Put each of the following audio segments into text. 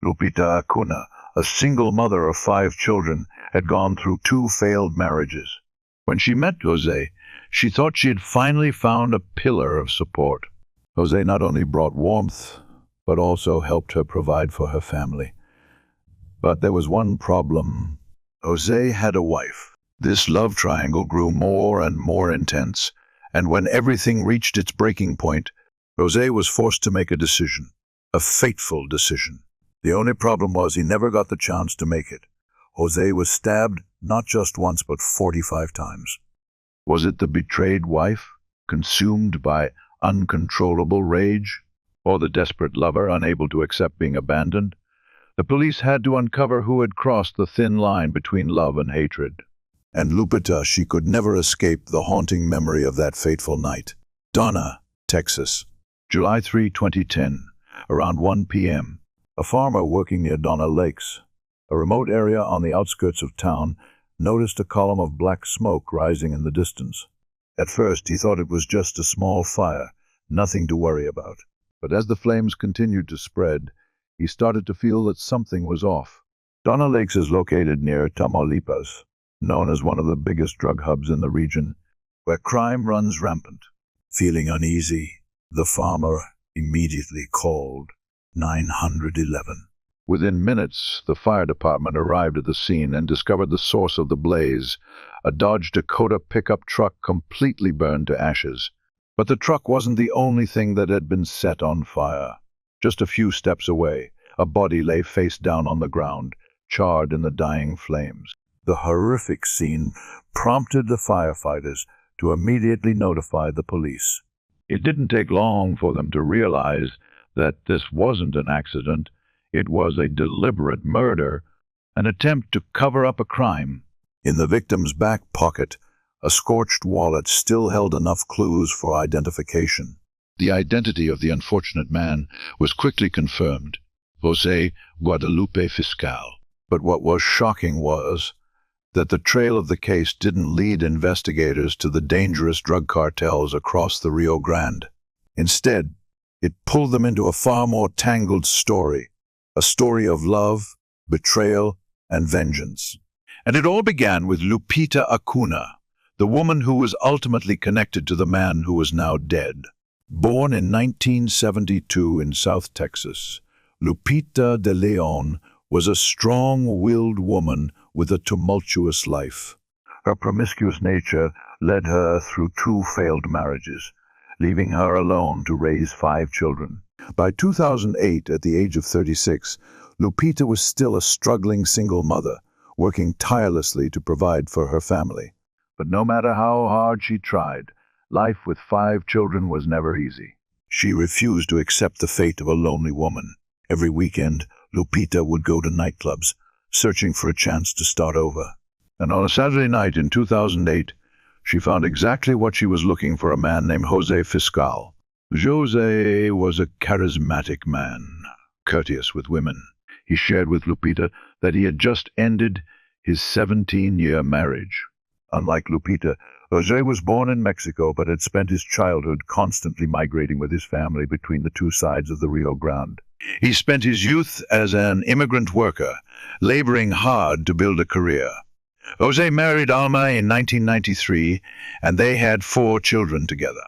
Lupita Acuna, a single mother of 5 children, had gone through 2 failed marriages. When she met Jose, she thought she had finally found a pillar of support. Jose not only brought warmth, but also helped her provide for her family. But there was one problem. Jose had a wife. This love triangle grew more and more intense, and when everything reached its breaking point, Jose was forced to make a decision, a fateful decision. The only problem was he never got the chance to make it. Jose was stabbed not just once but 45 times. Was it the betrayed wife, consumed by uncontrollable rage, or the desperate lover unable to accept being abandoned? The police had to uncover who had crossed the thin line between love and hatred. And Lupita, she could never escape the haunting memory of that fateful night. Donna, Texas, July 3, 2010, around 1 p.m. A farmer working near Donna Lakes, a remote area on the outskirts of town, noticed a column of black smoke rising in the distance. At first, he thought it was just a small fire, nothing to worry about. But as the flames continued to spread, he started to feel that something was off. Donna Lakes is located near Tamaulipas, known as one of the biggest drug hubs in the region, where crime runs rampant. Feeling uneasy, the farmer immediately called 911. Within minutes, the fire department arrived at the scene and discovered the source of the blaze, a Dodge Dakota pickup truck completely burned to ashes. But the truck wasn't the only thing that had been set on fire. Just a few steps away, a body lay face down on the ground, charred in the dying flames. The horrific scene prompted the firefighters to immediately notify the police. It didn't take long for them to realize that this wasn't an accident. It was a deliberate murder, an attempt to cover up a crime. In the victim's back pocket, a scorched wallet still held enough clues for identification. The identity of the unfortunate man was quickly confirmed: Jose Guadalupe Fiscal. But what was shocking was that the trail of the case didn't lead investigators to the dangerous drug cartels across the Rio Grande. Instead, it pulled them into a far more tangled story, a story of love, betrayal, and vengeance. And it all began with Lupita Acuna, the woman who was ultimately connected to the man who was now dead. Born in 1972 in South Texas, Lupita de Leon was a strong-willed woman with a tumultuous life. Her promiscuous nature led her through 2 failed marriages, leaving her alone to raise 5 children. By 2008, at the age of 36, Lupita was still a struggling single mother, working tirelessly to provide for her family. But no matter how hard she tried, life with 5 children was never easy. She refused to accept the fate of a lonely woman. Every weekend, Lupita would go to nightclubs, searching for a chance to start over. And on a Saturday night in 2008, she found exactly what she was looking for: a man named Jose Fiscal. Jose was a charismatic man, courteous with women. He shared with Lupita that he had just ended his 17-year marriage. Unlike Lupita, Jose was born in Mexico but had spent his childhood constantly migrating with his family between the 2 sides of the Rio Grande. He spent his youth as an immigrant worker, laboring hard to build a career. Jose married Alma in 1993, and they had 4 children together.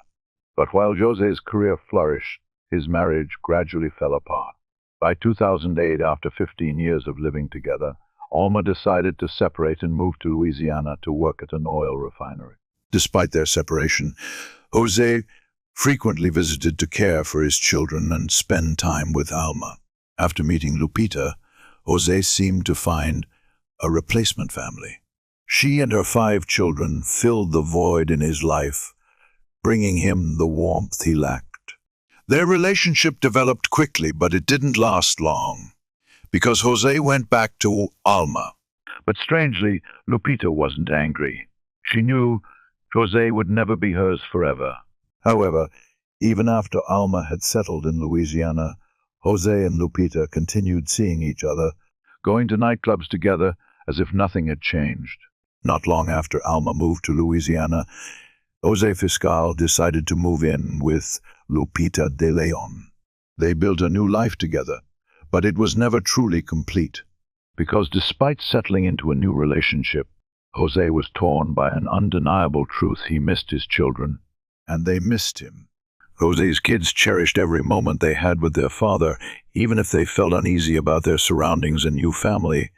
But while Jose's career flourished, his marriage gradually fell apart. By 2008, after 15 years of living together, Alma decided to separate and move to Louisiana to work at an oil refinery. Despite their separation, Jose frequently visited to care for his children and spend time with Alma. After meeting Lupita, Jose seemed to find a replacement family. She and her 5 children filled the void in his life, bringing him the warmth he lacked. Their relationship developed quickly, but it didn't last long, because Jose went back to Alma. But strangely, Lupita wasn't angry. She knew Jose would never be hers forever. However, even after Alma had settled in Louisiana, Jose and Lupita continued seeing each other, going to nightclubs together as if nothing had changed. Not long after Alma moved to Louisiana, Jose Fiscal decided to move in with Lupita de Leon. They built a new life together, But it was never truly complete, because despite settling into a new relationship, Jose was torn by an undeniable truth. He missed his children, and they missed him. Jose's kids cherished every moment they had with their father, even if they felt uneasy about their surroundings and new family.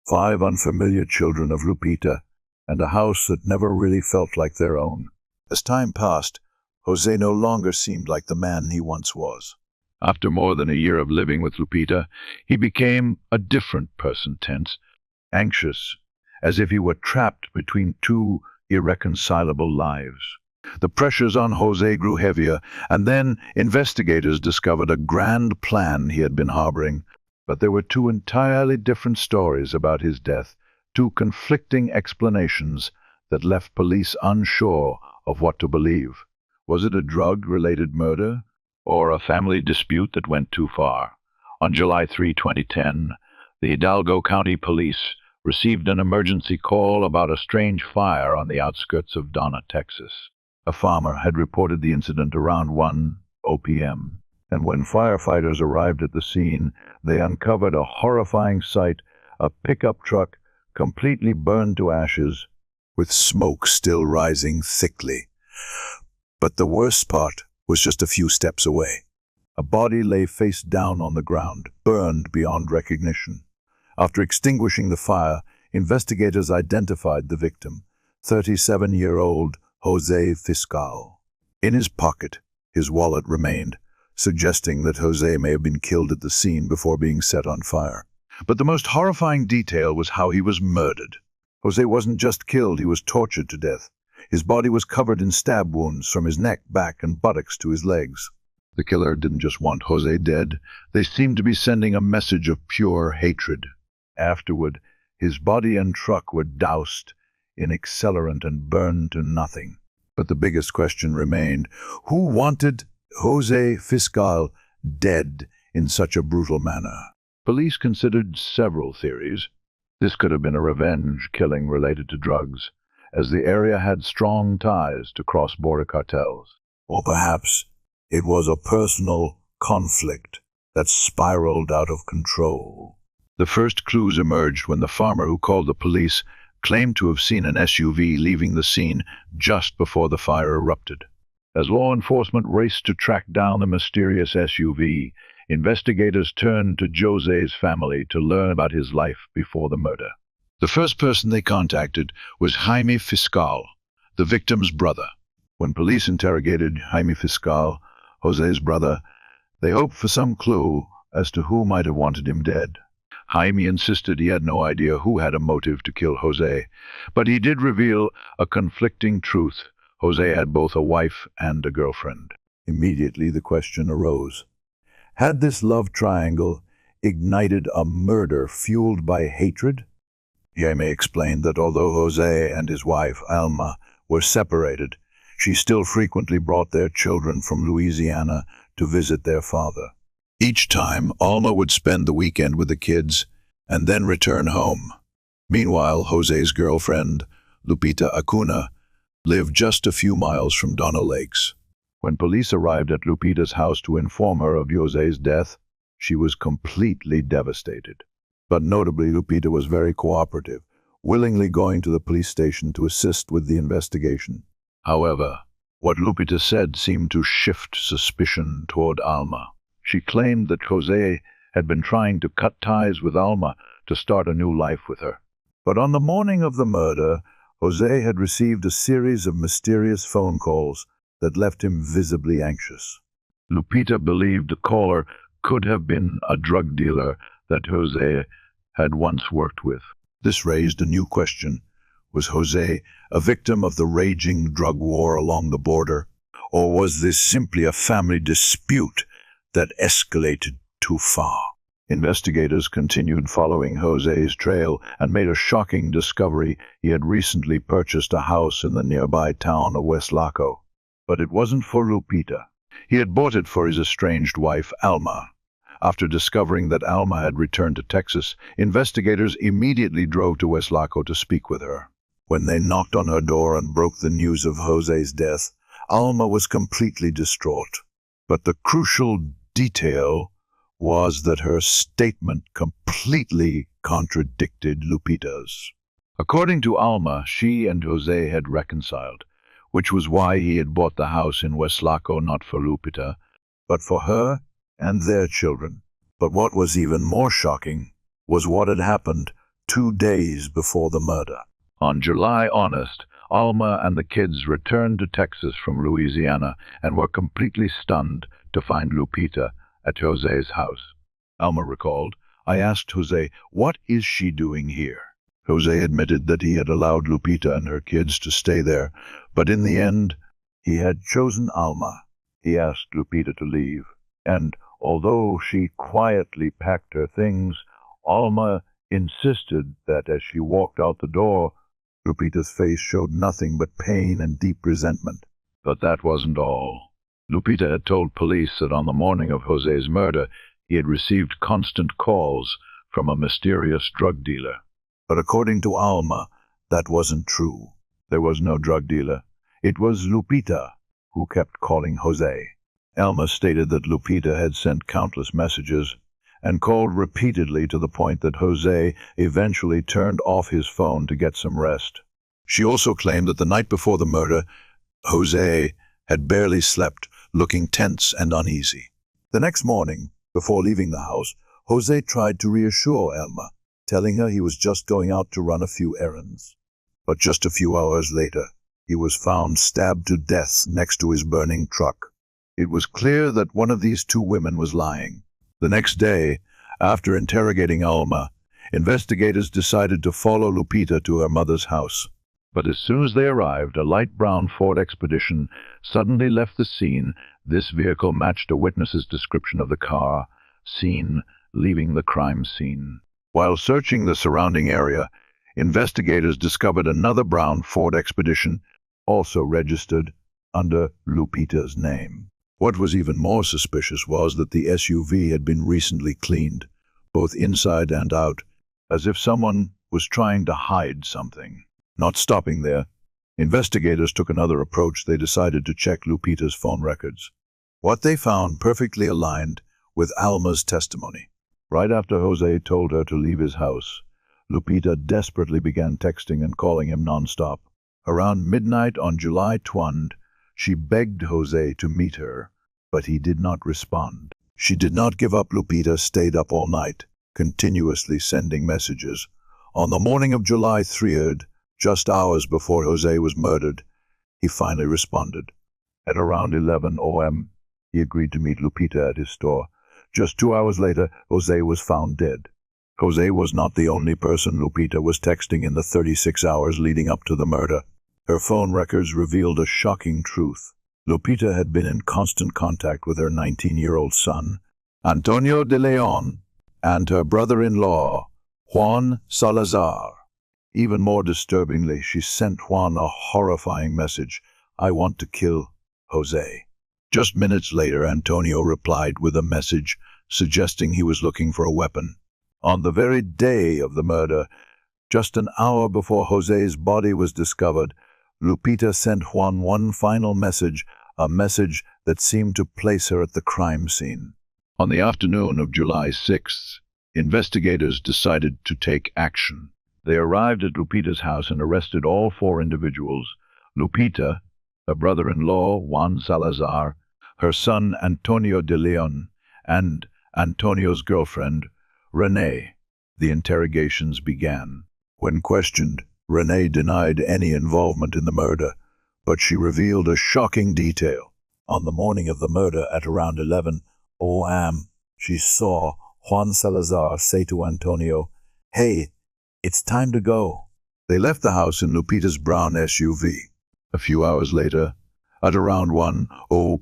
5 unfamiliar children of Lupita, and a house that never really felt like their own. As time passed, Jose no longer seemed like the man he once was. After more than a year of living with Lupita, he became a different person, tense, anxious, as if he were trapped between 2 irreconcilable lives. The pressures on Jose grew heavier, and then investigators discovered a grand plan he had been harboring. But there were 2 entirely different stories about his death, 2 conflicting explanations that left police unsure of what to believe. Was it a drug-related murder, or a family dispute that went too far? On July 3, 2010, the Hidalgo County Police received an emergency call about a strange fire on the outskirts of Donna, Texas. A farmer had reported the incident around 1:00 p.m., and when firefighters arrived at the scene, they uncovered a horrifying sight: a pickup truck completely burned to ashes, with smoke still rising thickly. But the worst part was just a few steps away. A body lay face down on the ground, burned beyond recognition. After extinguishing the fire, investigators identified the victim, 37-year-old Jose Fiscal. In his pocket, his wallet remained, suggesting that Jose may have been killed at the scene before being set on fire. But the most horrifying detail was how he was murdered. Jose wasn't just killed, he was tortured to death. His body was covered in stab wounds from his neck, back, and buttocks to his legs. The killer didn't just want Jose dead. They seemed to be sending a message of pure hatred. Afterward, his body and truck were doused in accelerant and burned to nothing. But the biggest question remained: who wanted Jose Fiscal dead in such a brutal manner? Police considered several theories. This could have been a revenge killing related to drugs, as the area had strong ties to cross-border cartels. Or perhaps it was a personal conflict that spiraled out of control. The first clues emerged when the farmer who called the police claimed to have seen an SUV leaving the scene just before the fire erupted. As law enforcement raced to track down the mysterious SUV, investigators turned to Jose's family to learn about his life before the murder. The first person they contacted was Jaime Fiscal, the victim's brother. When police interrogated Jaime Fiscal, Jose's brother, they hoped for some clue as to who might have wanted him dead. Jaime insisted he had no idea who had a motive to kill Jose, but he did reveal a conflicting truth. Jose had both a wife and a girlfriend. Immediately the question arose: had this love triangle ignited a murder fueled by hatred? Jaime explained that although Jose and his wife, Alma, were separated, she still frequently brought their children from Louisiana to visit their father. Each time, Alma would spend the weekend with the kids and then return home. Meanwhile, Jose's girlfriend, Lupita Acuna, lived just a few miles from Donna Lakes. When police arrived at Lupita's house to inform her of Jose's death, she was completely devastated. But notably, Lupita was very cooperative, willingly going to the police station to assist with the investigation. However, what Lupita said seemed to shift suspicion toward Alma. She claimed that Jose had been trying to cut ties with Alma to start a new life with her. But on the morning of the murder, Jose had received a series of mysterious phone calls that left him visibly anxious. Lupita believed the caller could have been a drug dealer that Jose had once worked with. This raised a new question. Was Jose a victim of the raging drug war along the border, or was this simply a family dispute that escalated too far? Investigators continued following Jose's trail and made a shocking discovery. He had recently purchased a house in the nearby town of West Laco. But it wasn't for Lupita. He had bought it for his estranged wife, Alma. After discovering that Alma had returned to Texas, investigators immediately drove to West Laco to speak with her. When they knocked on her door and broke the news of Jose's death, Alma was completely distraught. But the crucial detail was that her statement completely contradicted Lupita's. According to Alma, she and Jose had reconciled, which was why he had bought the house in Westlaco not for Lupita, but for her and their children. But what was even more shocking was what had happened 2 days before the murder. On July honest, Alma and the kids returned to Texas from Louisiana and were completely stunned to find Lupita at Jose's house. Alma recalled, "I asked Jose, what is she doing here?" Jose admitted that he had allowed Lupita and her kids to stay there, but in the end, he had chosen Alma. He asked Lupita to leave, and although she quietly packed her things, Alma insisted that as she walked out the door, Lupita's face showed nothing but pain and deep resentment. But that wasn't all. Lupita had told police that on the morning of Jose's murder, he had received constant calls from a mysterious drug dealer. But according to Alma, that wasn't true. There was no drug dealer. It was Lupita who kept calling Jose. Alma stated that Lupita had sent countless messages and called repeatedly to the point that Jose eventually turned off his phone to get some rest. She also claimed that the night before the murder, Jose had barely slept, looking tense and uneasy. The next morning, before leaving the house, Jose tried to reassure Alma, telling her he was just going out to run a few errands. But just a few hours later, he was found stabbed to death next to his burning truck. It was clear that one of these two women was lying. The next day, after interrogating Alma, investigators decided to follow Lupita to her mother's house. But as soon as they arrived, a light brown Ford Expedition suddenly left the scene. This vehicle matched a witness's description of the car seen leaving the crime scene. While searching the surrounding area, investigators discovered another brown Ford Expedition, also registered under Lupita's name. What was even more suspicious was that the SUV had been recently cleaned, both inside and out, as if someone was trying to hide something. Not stopping there, investigators took another approach. They decided to check Lupita's phone records. What they found perfectly aligned with Alma's testimony. Right after Jose told her to leave his house, Lupita desperately began texting and calling him nonstop. Around midnight on July 20, she begged Jose to meet her, but he did not respond. She did not give up. Lupita stayed up all night, continuously sending messages. On the morning of July 3rd, just hours before Jose was murdered, he finally responded. At around 11 a.m., he agreed to meet Lupita at his store. Just 2 hours later, Jose was found dead. Jose was not the only person Lupita was texting in the 36 hours leading up to the murder. Her phone records revealed a shocking truth. Lupita had been in constant contact with her 19-year-old son, Antonio de Leon, and her brother-in-law, Juan Salazar. Even more disturbingly, she sent Juan a horrifying message, "I want to kill Jose." Just minutes later, Antonio replied with a message suggesting he was looking for a weapon. On the very day of the murder, just an hour before Jose's body was discovered, Lupita sent Juan one final message, a message that seemed to place her at the crime scene. On the afternoon of July 6th, investigators decided to take action. They arrived at Lupita's house and arrested all 4 individuals: Lupita, her brother-in-law, Juan Salazar, her son, Antonio de Leon, and Antonio's girlfriend, Renee. The interrogations began. When questioned, Renee denied any involvement in the murder, but she revealed a shocking detail. On the morning of the murder at around 11 a.m., she saw Juan Salazar say to Antonio, "Hey, it's time to go." They left the house in Lupita's brown SUV. A few hours later, at around 1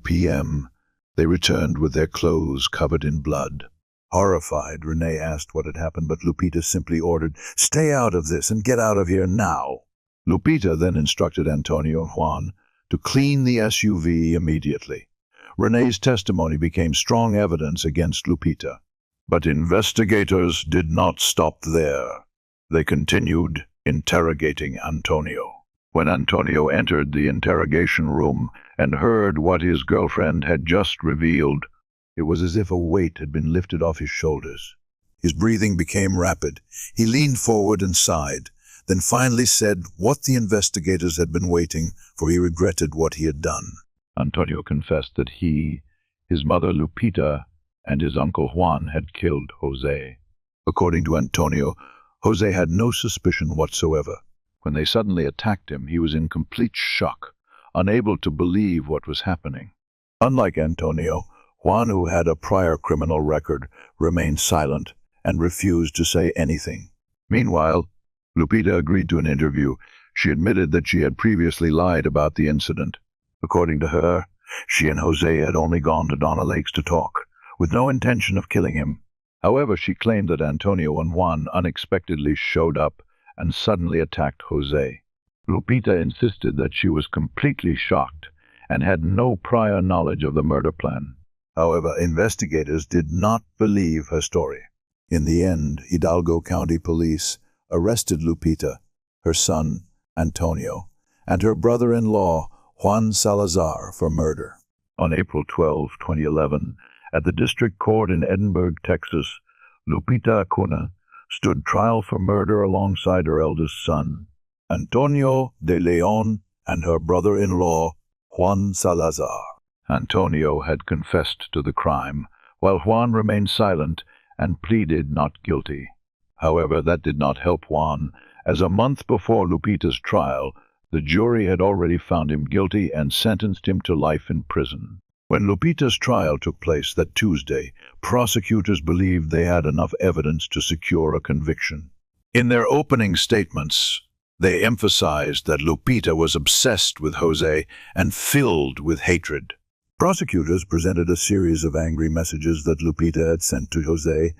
p.m., they returned with their clothes covered in blood. Horrified, Renee asked what had happened, but Lupita simply ordered, "Stay out of this and get out of here now." Lupita then instructed Antonio and Juan to clean the SUV immediately. Renee's testimony became strong evidence against Lupita. But investigators did not stop there. They continued interrogating Antonio. When Antonio entered the interrogation room and heard what his girlfriend had just revealed, It was as if a weight had been lifted off his shoulders. His breathing became rapid. He leaned forward and sighed, then finally said what the investigators had been waiting for. He regretted what he had done. Antonio confessed that he, his mother Lupita, and his uncle Juan had killed Jose. According to Antonio, Jose had no suspicion whatsoever. When they suddenly attacked him, he was in complete shock, unable to believe what was happening. Unlike Antonio, Juan, who had a prior criminal record, remained silent and refused to say anything. Meanwhile, Lupita agreed to an interview. She admitted that she had previously lied about the incident. According to her, she and Jose had only gone to Donna Lakes to talk, with no intention of killing him. However, she claimed that Antonio and Juan unexpectedly showed up and suddenly attacked Jose. Lupita insisted that she was completely shocked and had no prior knowledge of the murder plan. However, investigators did not believe her story. In the end, Hidalgo County Police arrested Lupita, her son, Antonio, and her brother-in-law, Juan Salazar, for murder. On April 12, 2011, at the District Court in Edinburgh, Texas, Lupita Acuna stood trial for murder alongside her eldest son, Antonio de Leon, and her brother-in-law, Juan Salazar. Antonio had confessed to the crime, while Juan remained silent and pleaded not guilty. However, that did not help Juan, as a month before Lupita's trial, the jury had already found him guilty and sentenced him to life in prison. When Lupita's trial took place that Tuesday, prosecutors believed they had enough evidence to secure a conviction. In their opening statements, they emphasized that Lupita was obsessed with Jose and filled with hatred. Prosecutors presented a series of angry messages that Lupita had sent to Jose,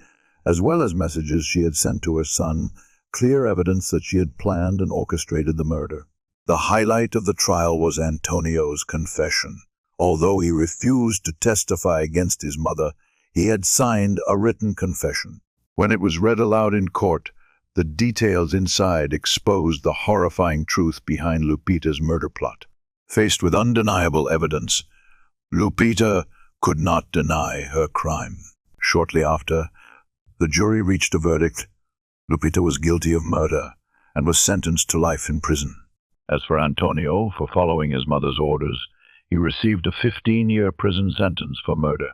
as well as messages she had sent to her son, clear evidence that she had planned and orchestrated the murder. The highlight of the trial was Antonio's confession. Although he refused to testify against his mother, he had signed a written confession. When it was read aloud in court, the details inside exposed the horrifying truth behind Lupita's murder plot. Faced with undeniable evidence, Lupita could not deny her crime. Shortly after, the jury reached a verdict. Lupita was guilty of murder and was sentenced to life in prison. As for Antonio, for following his mother's orders, he received a 15-year prison sentence for murder.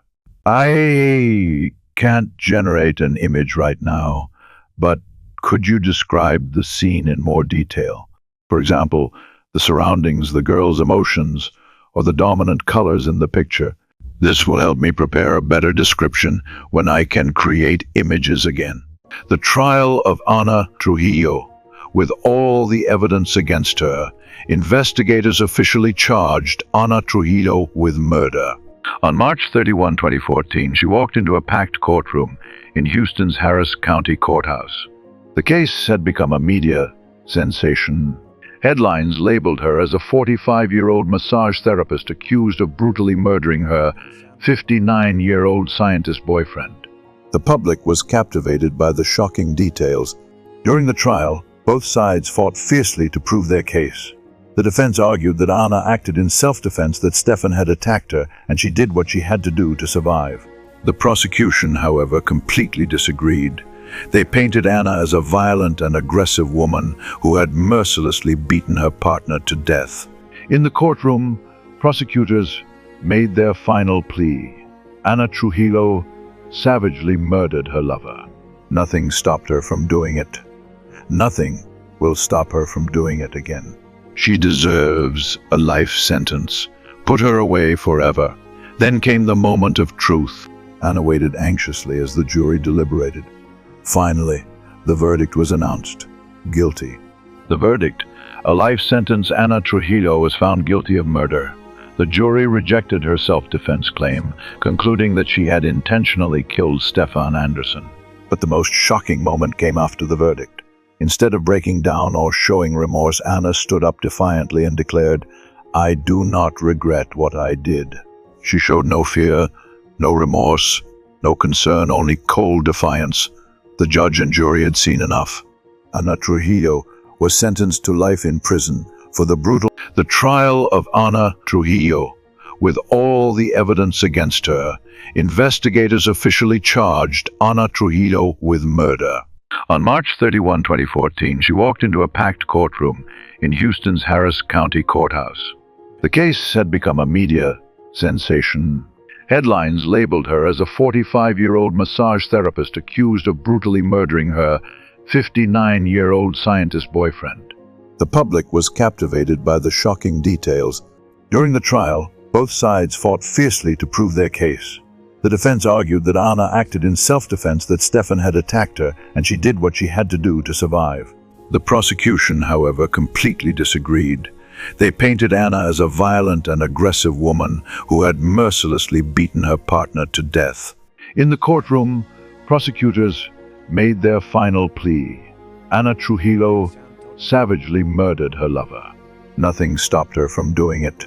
I can't generate an image right now, but could you describe the scene in more detail? For example, the surroundings, the girl's emotions, or the dominant colors in the picture. This will help me prepare a better description when I can create images again. The trial of Ana Trujillo. With all the evidence against her, investigators officially charged Ana Trujillo with murder. On March 31, 2014, she walked into a packed courtroom in Houston's Harris County Courthouse. The case had become a media sensation. Headlines labeled her as a 45-year-old massage therapist accused of brutally murdering her 59-year-old scientist boyfriend. The public was captivated by the shocking details. During the trial, both sides fought fiercely to prove their case. The defense argued that Ana acted in self-defense, that Stefan had attacked her, and she did what she had to do to survive. The prosecution, however, completely disagreed. They painted Ana as a violent and aggressive woman who had mercilessly beaten her partner to death. In the courtroom, prosecutors made their final plea. Ana Trujillo savagely murdered her lover. Nothing stopped her from doing it. Nothing will stop her from doing it again. She deserves a life sentence. Put her away forever. Then came the moment of truth. Ana waited anxiously as the jury deliberated. Finally, the verdict was announced. Guilty. The verdict: a life sentence. Ana Trujillo was found guilty of murder. The jury rejected her self-defense claim, concluding that she had intentionally killed Stefan Anderson. But the most shocking moment came after the verdict. Instead of breaking down or showing remorse, Ana stood up defiantly and declared, "I do not regret what I did." She showed no fear, no remorse, no concern, only cold defiance. The judge and jury had seen enough. Ana Trujillo was sentenced to life in prison for the brutal. The trial of Ana Trujillo With all the evidence against her, investigators officially charged Ana Trujillo with murder. On March 31, 2014, she walked into a packed courtroom in Houston's Harris County Courthouse. The case had become a media sensation. Headlines labeled her as a 45-year-old massage therapist accused of brutally murdering her 59-year-old scientist boyfriend. The public was captivated by the shocking details. During the trial, both sides fought fiercely to prove their case. The defense argued that Ana acted in self-defense, that Stefan had attacked her, and she did what she had to do to survive. The prosecution, however, completely disagreed. They painted Ana as a violent and aggressive woman who had mercilessly beaten her partner to death. In the courtroom, prosecutors made their final plea. Ana Trujillo savagely murdered her lover. Nothing stopped her from doing it.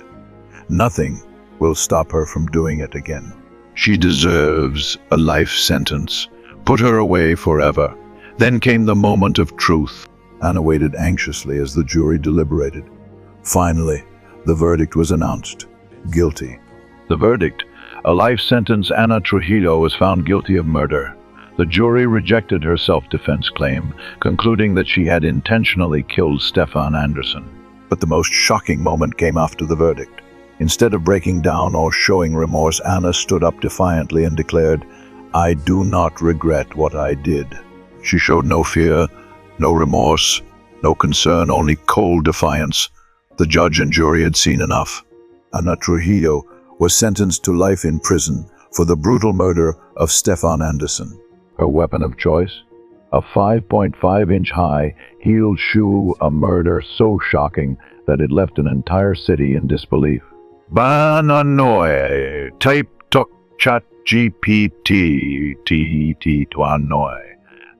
Nothing will stop her from doing it again. She deserves a life sentence. Put her away forever. Then came the moment of truth. Ana waited anxiously as the jury deliberated. Finally, the verdict was announced. Guilty. The verdict: a life sentence. Ana Trujillo was found guilty of murder. The jury rejected her self-defense claim, concluding that she had intentionally killed Stefan Anderson. But the most shocking moment came after the verdict. Instead of breaking down or showing remorse, Ana stood up defiantly and declared, "I do not regret what I did." She showed no fear, no remorse, no concern, only cold defiance. The judge and jury had seen enough. Ana Trujillo was sentenced to life in prison for the brutal murder of Stefan Anderson. Her weapon of choice? A 5.5-inch high, heeled shoe, a murder so shocking that it left an entire city in disbelief. Bananoy, type tok chat GPT tuanoy.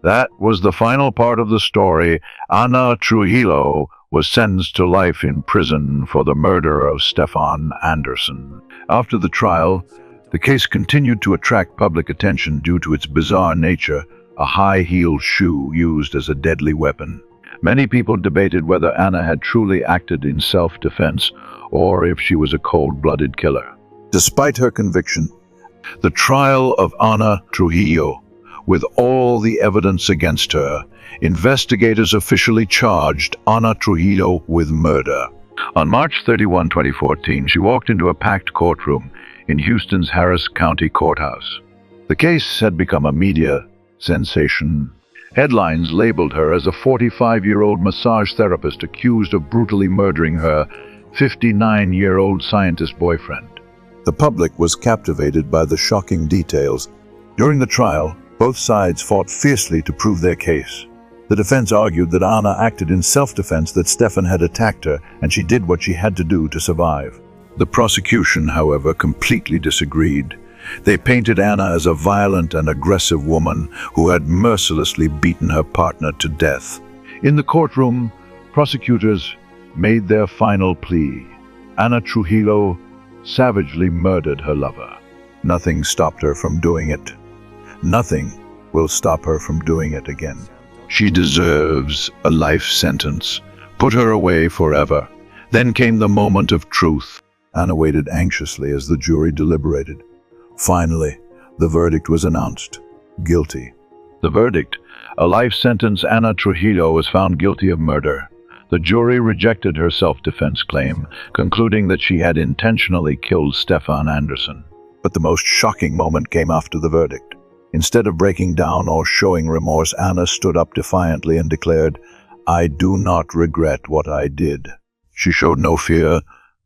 That was the final part of the story. Ana Trujillo was sentenced to life in prison for the murder of Stefan Anderson. After the trial, the case continued to attract public attention due to its bizarre nature, a high-heeled shoe used as a deadly weapon. Many people debated whether Ana had truly acted in self-defense or if she was a cold-blooded killer. Despite her conviction, the trial of Ana Trujillo, with all the evidence against her, investigators officially charged Ana Trujillo with murder. On March 31, 2014, she walked into a packed courtroom in Houston's Harris County Courthouse. The case had become a media sensation. Headlines labeled her as a 45-year-old massage therapist accused of brutally murdering her 59-year-old scientist boyfriend. The public was captivated by the shocking details. During the trial, both sides fought fiercely to prove their case. The defense argued that Ana acted in self-defense, that Stefan had attacked her, and she did what she had to do to survive. The prosecution, however, completely disagreed. They painted Ana as a violent and aggressive woman who had mercilessly beaten her partner to death. In the courtroom, prosecutors made their final plea. Ana Trujillo savagely murdered her lover. Nothing stopped her from doing it. Nothing will stop her from doing it again. She deserves a life sentence. Put her away forever. Then came the moment of truth. Ana waited anxiously as the jury deliberated. Finally, the verdict was announced. Guilty. The verdict: a life sentence. Ana Trujillo was found guilty of murder. The jury rejected her self-defense claim, concluding that she had intentionally killed Stefan Anderson. But the most shocking moment came after the verdict. Instead of breaking down or showing remorse, Ana stood up defiantly and declared, "I do not regret what I did." She showed no fear,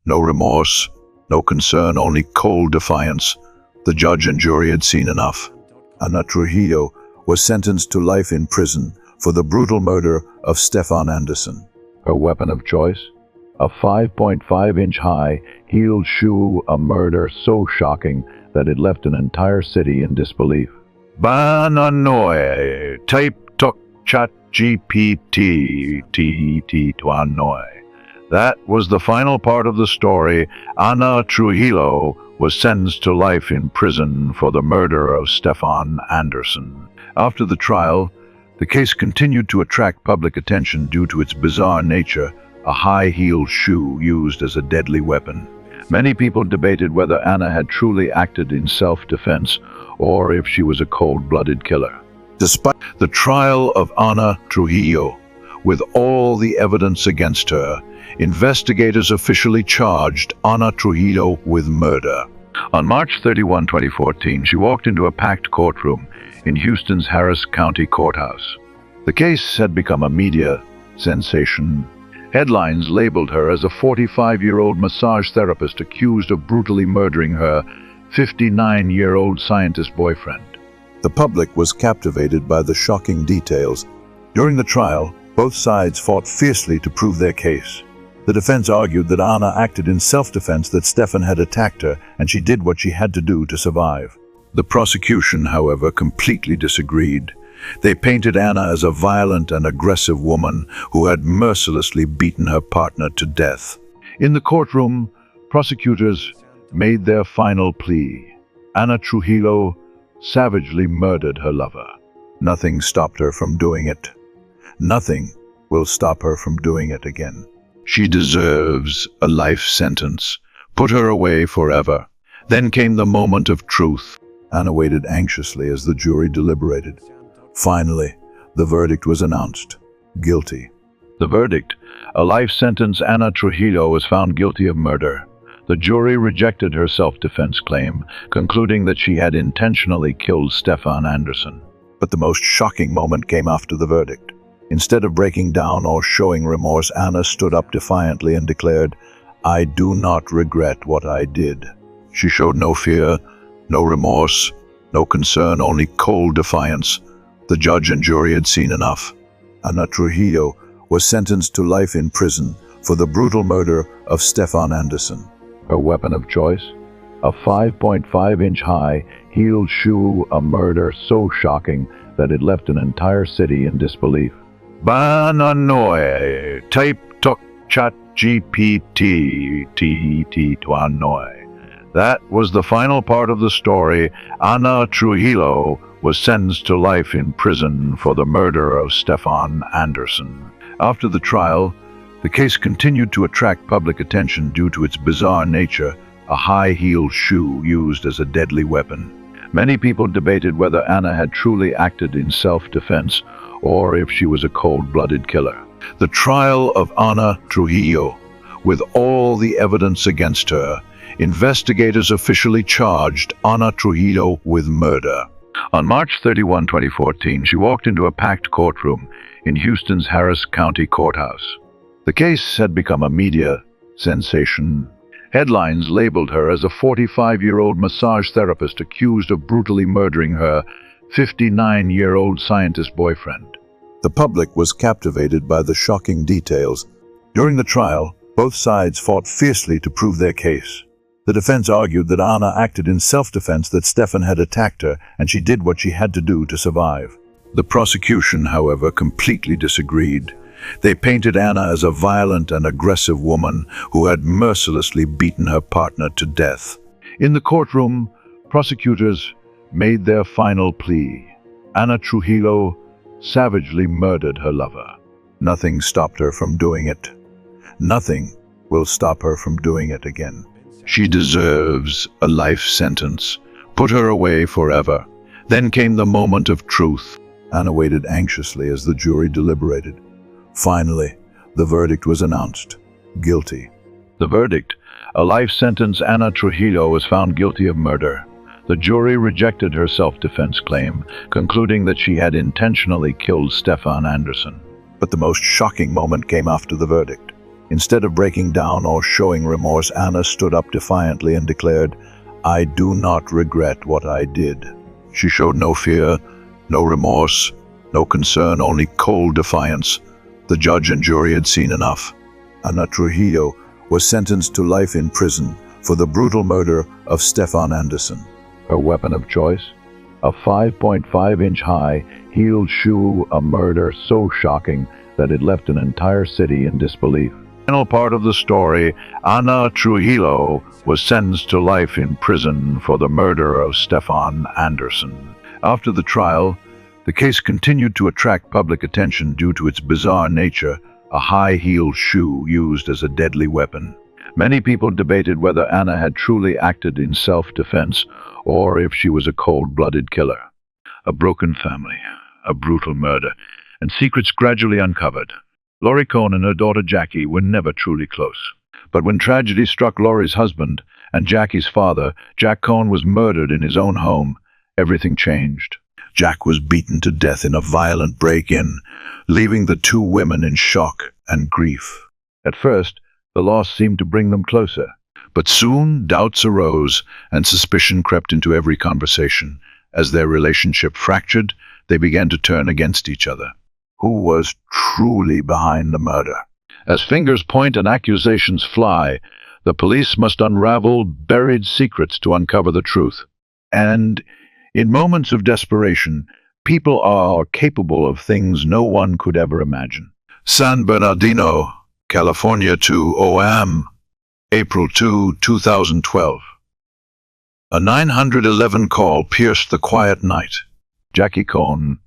no remorse, no concern, only cold defiance. The judge and jury had seen enough. Ana Trujillo was sentenced to life in prison for the brutal murder of Stefan Anderson. Her weapon of choice? A 5.5-inch high, heeled shoe, a murder so shocking that it left an entire city in disbelief. Bananoy, type tok chat GPT tuanoy. That was the final part of the story. Ana Trujillo was sentenced to life in prison for the murder of Stefan Anderson. After the trial, the case continued to attract public attention due to its bizarre nature, a high-heeled shoe used as a deadly weapon. Many people debated whether Ana had truly acted in self-defense or if she was a cold-blooded killer. Despite the trial of Ana Trujillo, with all the evidence against her, investigators officially charged Ana Trujillo with murder. On March 31, 2014, she walked into a packed courtroom in Houston's Harris County Courthouse. The case had become a media sensation. Headlines labeled her as a 45-year-old massage therapist accused of brutally murdering her 59-year-old scientist boyfriend. The public was captivated by the shocking details. During the trial, both sides fought fiercely to prove their case. The defense argued that Ana acted in self-defense, that Stefan had attacked her, and she did what she had to do to survive. The prosecution, however, completely disagreed. They painted Ana as a violent and aggressive woman who had mercilessly beaten her partner to death. In the courtroom, prosecutors made their final plea. Ana Trujillo savagely murdered her lover. Nothing stopped her from doing it. Nothing will stop her from doing it again. She deserves a life sentence. Put her away forever. Then came the moment of truth. Ana waited anxiously as the jury deliberated. Finally, the verdict was announced. Guilty. The verdict: a life sentence. Ana Trujillo was found guilty of murder. The jury rejected her self-defense claim, concluding that she had intentionally killed Stefan Anderson. But the most shocking moment came after the verdict. Instead of breaking down or showing remorse, Ana stood up defiantly and declared, "I do not regret what I did." She showed no fear, no remorse, no concern, only cold defiance. The judge and jury had seen enough. Ana Trujillo was sentenced to life in prison for the brutal murder of Stefan Anderson. Her weapon of choice? A 5.5-inch high heeled shoe, a murder so shocking that it left an entire city in disbelief. Bananoy, type tok chat GPT tuanoy. That was the final part of the story. Ana Trujillo was sentenced to life in prison for the murder of Stefan Anderson. After the trial, the case continued to attract public attention due to its bizarre nature, a high-heeled shoe used as a deadly weapon. Many people debated whether Ana had truly acted in self-defense or if she was a cold-blooded killer. The trial of Ana Trujillo, with all the evidence against her, investigators officially charged Ana Trujillo with murder. On March 31, 2014, she walked into a packed courtroom in Houston's Harris County Courthouse. The case had become a media sensation. Headlines labeled her as a 45-year-old massage therapist accused of brutally murdering her 59-year-old scientist boyfriend. The public was captivated by the shocking details. During the trial, both sides fought fiercely to prove their case. The defense argued that Ana acted in self-defense, that Stefan had attacked her, and she did what she had to do to survive. The prosecution, however, completely disagreed. They painted Ana as a violent and aggressive woman who had mercilessly beaten her partner to death. In the courtroom, prosecutors made their final plea. Ana Trujillo savagely murdered her lover. Nothing stopped her from doing it. Nothing will stop her from doing it again. She deserves a life sentence. Put her away forever. Then came the moment of truth. Ana waited anxiously as the jury deliberated. Finally, the verdict was announced. Guilty. The verdict: a life sentence. Ana Trujillo was found guilty of murder. The jury rejected her self-defense claim, concluding that she had intentionally killed Stefan Anderson. But the most shocking moment came after the verdict. Instead of breaking down or showing remorse, Ana stood up defiantly and declared, "I do not regret what I did." She showed no fear, no remorse, no concern, only cold defiance. The judge and jury had seen enough. Ana Trujillo was sentenced to life in prison for the brutal murder of Stefan Anderson. Her weapon of choice? A 5.5-inch high heeled shoe, a murder so shocking that it left an entire city in disbelief. Final part of the story: Ana Trujillo was sentenced to life in prison for the murder of Stefan Anderson. After the trial, the case continued to attract public attention due to its bizarre nature, a high-heeled shoe used as a deadly weapon. Many people debated whether Anna had truly acted in self-defense or if she was a cold-blooded killer. A broken family, a brutal murder, and secrets gradually uncovered. Laurie Cohn and her daughter Jackie were never truly close. But when tragedy struck Laurie's husband and Jackie's father, Jack Cohn was murdered in his own home, everything changed. Jack was beaten to death in a violent break-in, leaving the two women in shock and grief. At first, the loss seemed to bring them closer, but soon doubts arose and suspicion crept into every conversation. As their relationship fractured, they began to turn against each other. Who was truly behind the murder? As fingers point and accusations fly, the police must unravel buried secrets to uncover the truth. And in moments of desperation, people are capable of things no one could ever imagine. San Bernardino, California to OM, April 2, 2012. A 911 call pierced the quiet night. Jackie Cohn,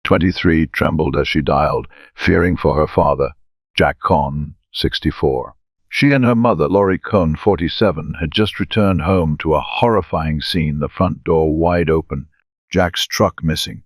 23, trembled as she dialed, fearing for her father, Jack Cohn, 64. She and her mother, Laurie Cohn, 47, had just returned home to a horrifying scene, the front door wide open, Jack's truck missing.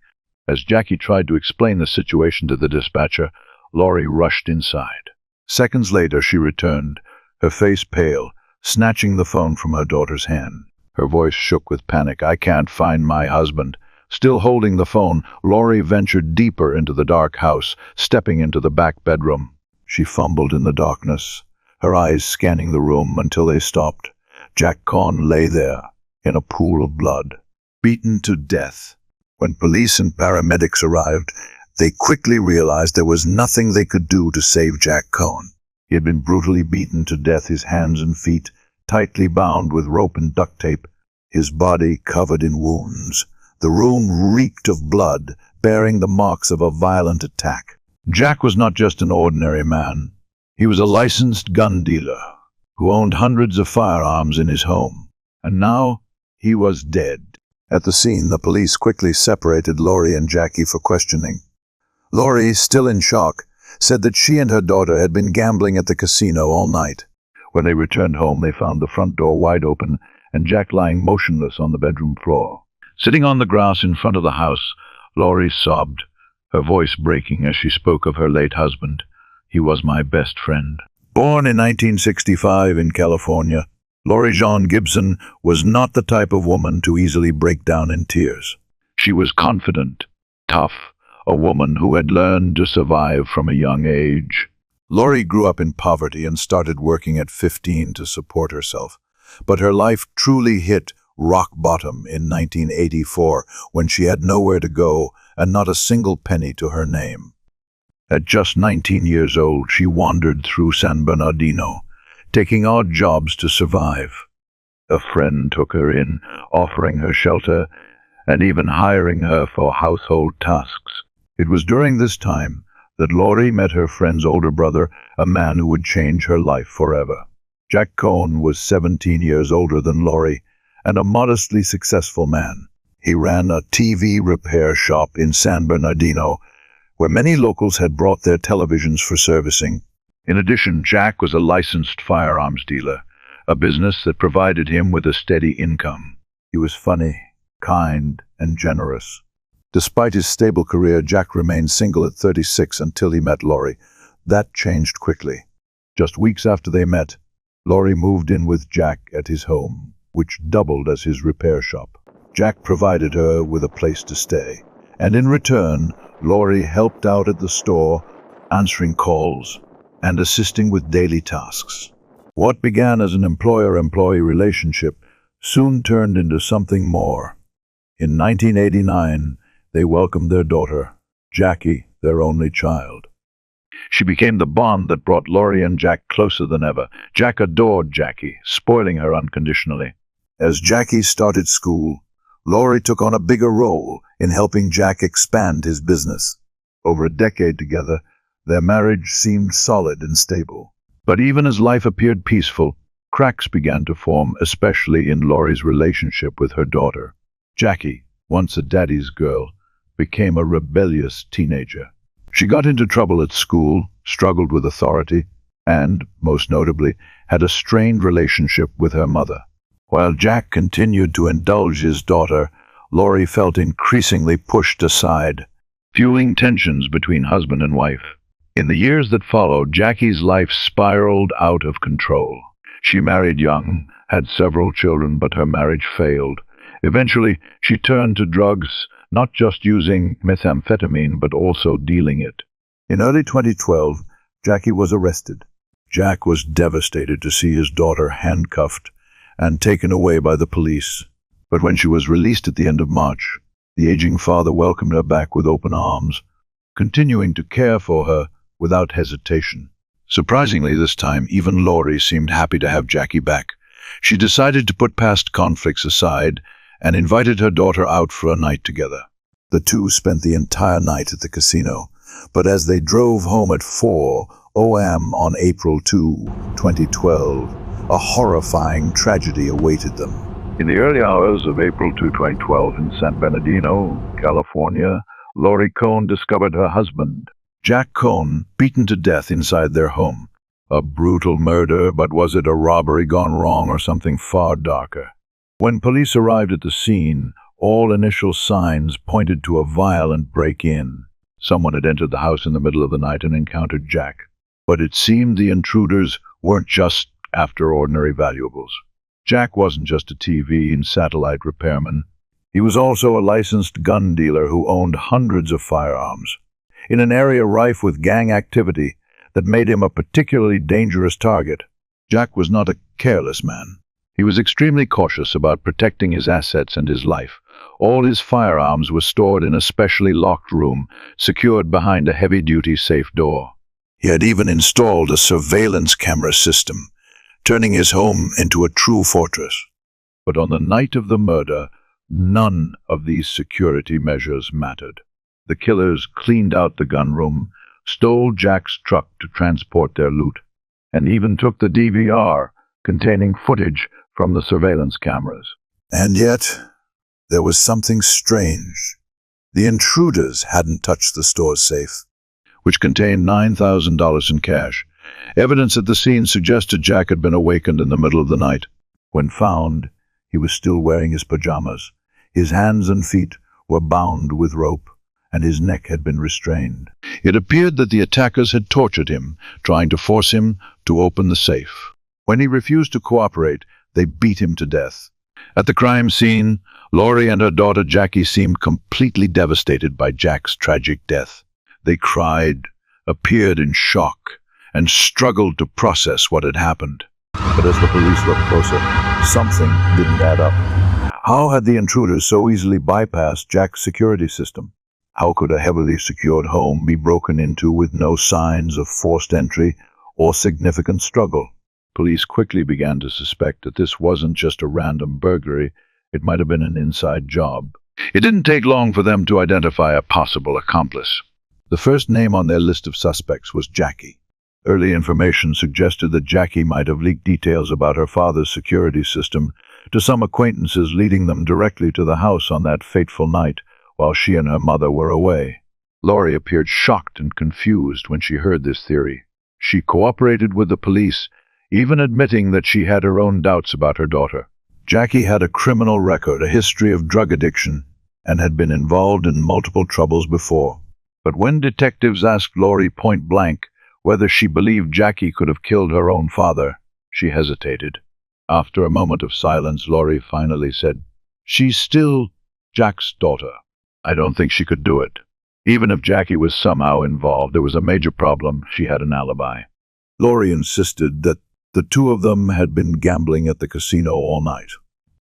As Jackie tried to explain the situation to the dispatcher, Laurie rushed inside. Seconds later, she returned, her face pale, snatching the phone from her daughter's hand. Her voice shook with panic. "I can't find my husband." Still holding the phone, Laurie ventured deeper into the dark house, stepping into the back bedroom. She fumbled in the darkness, her eyes scanning the room until they stopped. Jack Cohn lay there, in a pool of blood, beaten to death. When police and paramedics arrived, they quickly realized there was nothing they could do to save Jack Cohn. He had been brutally beaten to death, his hands and feet tightly bound with rope and duct tape, his body covered in wounds. The room reeked of blood, bearing the marks of a violent attack. Jack was not just an ordinary man. He was a licensed gun dealer who owned hundreds of firearms in his home. And now he was dead. At the scene, the police quickly separated Laurie and Jackie for questioning. Laurie, still in shock, said that she and her daughter had been gambling at the casino all night. When they returned home, they found the front door wide open and Jack lying motionless on the bedroom floor. Sitting on the grass in front of the house, Laurie sobbed, her voice breaking as she spoke of her late husband. "He was my best friend." Born in 1965 in California, Laurie Jean Gibson was not the type of woman to easily break down in tears. She was confident, tough, a woman who had learned to survive from a young age. Laurie grew up in poverty and started working at 15 to support herself. But her life truly hit rock bottom in 1984 when she had nowhere to go and not a single penny to her name. At just 19 years old, she wandered through San Bernardino, taking odd jobs to survive. A friend took her in, offering her shelter and even hiring her for household tasks. It was during this time that Laurie met her friend's older brother, a man who would change her life forever. Jack Cohn was 17 years older than Laurie and a modestly successful man. He ran a TV repair shop in San Bernardino, where many locals had brought their televisions for servicing. In addition, Jack was a licensed firearms dealer, a business that provided him with a steady income. He was funny, kind, and generous. Despite his stable career, Jack remained single at 36 until he met Laurie. That changed quickly. Just weeks after they met, Laurie moved in with Jack at his home, which doubled as his repair shop. Jack provided her with a place to stay, and in return, Laurie helped out at the store, answering calls and assisting with daily tasks. What began as an employer-employee relationship soon turned into something more. In 1989, they welcomed their daughter, Jackie, their only child. She became the bond that brought Laurie and Jack closer than ever. Jack adored Jackie, spoiling her unconditionally. As Jackie started school, Laurie took on a bigger role in helping Jack expand his business. Over a decade together, their marriage seemed solid and stable. But even as life appeared peaceful, cracks began to form, especially in Laurie's relationship with her daughter. Jackie, once a daddy's girl, became a rebellious teenager. She got into trouble at school, struggled with authority, and, most notably, had a strained relationship with her mother. While Jack continued to indulge his daughter, Lori felt increasingly pushed aside, fueling tensions between husband and wife. In the years that followed, Jackie's life spiraled out of control. She married young, had several children, but her marriage failed. Eventually, she turned to drugs, not just using methamphetamine, but also dealing it. In early 2012, Jackie was arrested. Jack was devastated to see his daughter handcuffed and taken away by the police. But when she was released at the end of March, the aging father welcomed her back with open arms, continuing to care for her without hesitation. Surprisingly this time, even Lori seemed happy to have Jackie back. She decided to put past conflicts aside and invited her daughter out for a night together. The two spent the entire night at the casino, but as they drove home at 4 a.m. on April 2, 2012, a horrifying tragedy awaited them. In the early hours of April 2, 2012, in San Bernardino, California, Lori Cohn discovered her husband, Jack Cohn, beaten to death inside their home. A brutal murder, but was it a robbery gone wrong or something far darker? When police arrived at the scene, all initial signs pointed to a violent break-in. Someone had entered the house in the middle of the night and encountered Jack. But it seemed the intruders weren't just after ordinary valuables. Jack wasn't just a TV and satellite repairman. He was also a licensed gun dealer who owned hundreds of firearms. In an area rife with gang activity that made him a particularly dangerous target, Jack was not a careless man. He was extremely cautious about protecting his assets and his life. All his firearms were stored in a specially locked room, secured behind a heavy-duty safe door. He had even installed a surveillance camera system, turning his home into a true fortress. But on the night of the murder, none of these security measures mattered. The killers cleaned out the gun room, stole Jack's truck to transport their loot, and even took the DVR containing footage from the surveillance cameras. And yet, there was something strange. The intruders hadn't touched the store's safe, which contained $9,000 in cash. Evidence at the scene suggested Jack had been awakened in the middle of the night. When found, he was still wearing his pajamas. His hands and feet were bound with rope, and his neck had been restrained. It appeared that the attackers had tortured him, trying to force him to open the safe. When he refused to cooperate, they beat him to death. At the crime scene, Lori and her daughter Jackie seemed completely devastated by Jack's tragic death. They cried, appeared in shock, and struggled to process what had happened. But as the police looked closer, something didn't add up. How had the intruders so easily bypassed Jack's security system? How could a heavily secured home be broken into with no signs of forced entry or significant struggle? Police quickly began to suspect that this wasn't just a random burglary. It might have been an inside job. It didn't take long for them to identify a possible accomplice. The first name on their list of suspects was Jackie. Early information suggested that Jackie might have leaked details about her father's security system to some acquaintances, leading them directly to the house on that fateful night while she and her mother were away. Lori appeared shocked and confused when she heard this theory. She cooperated with the police, even admitting that she had her own doubts about her daughter. Jackie had a criminal record, a history of drug addiction, and had been involved in multiple troubles before. But when detectives asked Lori point-blank whether she believed Jackie could have killed her own father, she hesitated. After a moment of silence, Lori finally said, "She's still Jack's daughter. I don't think she could do it. Even if Jackie was somehow involved, there was a major problem. She had an alibi." Lori insisted that the two of them had been gambling at the casino all night.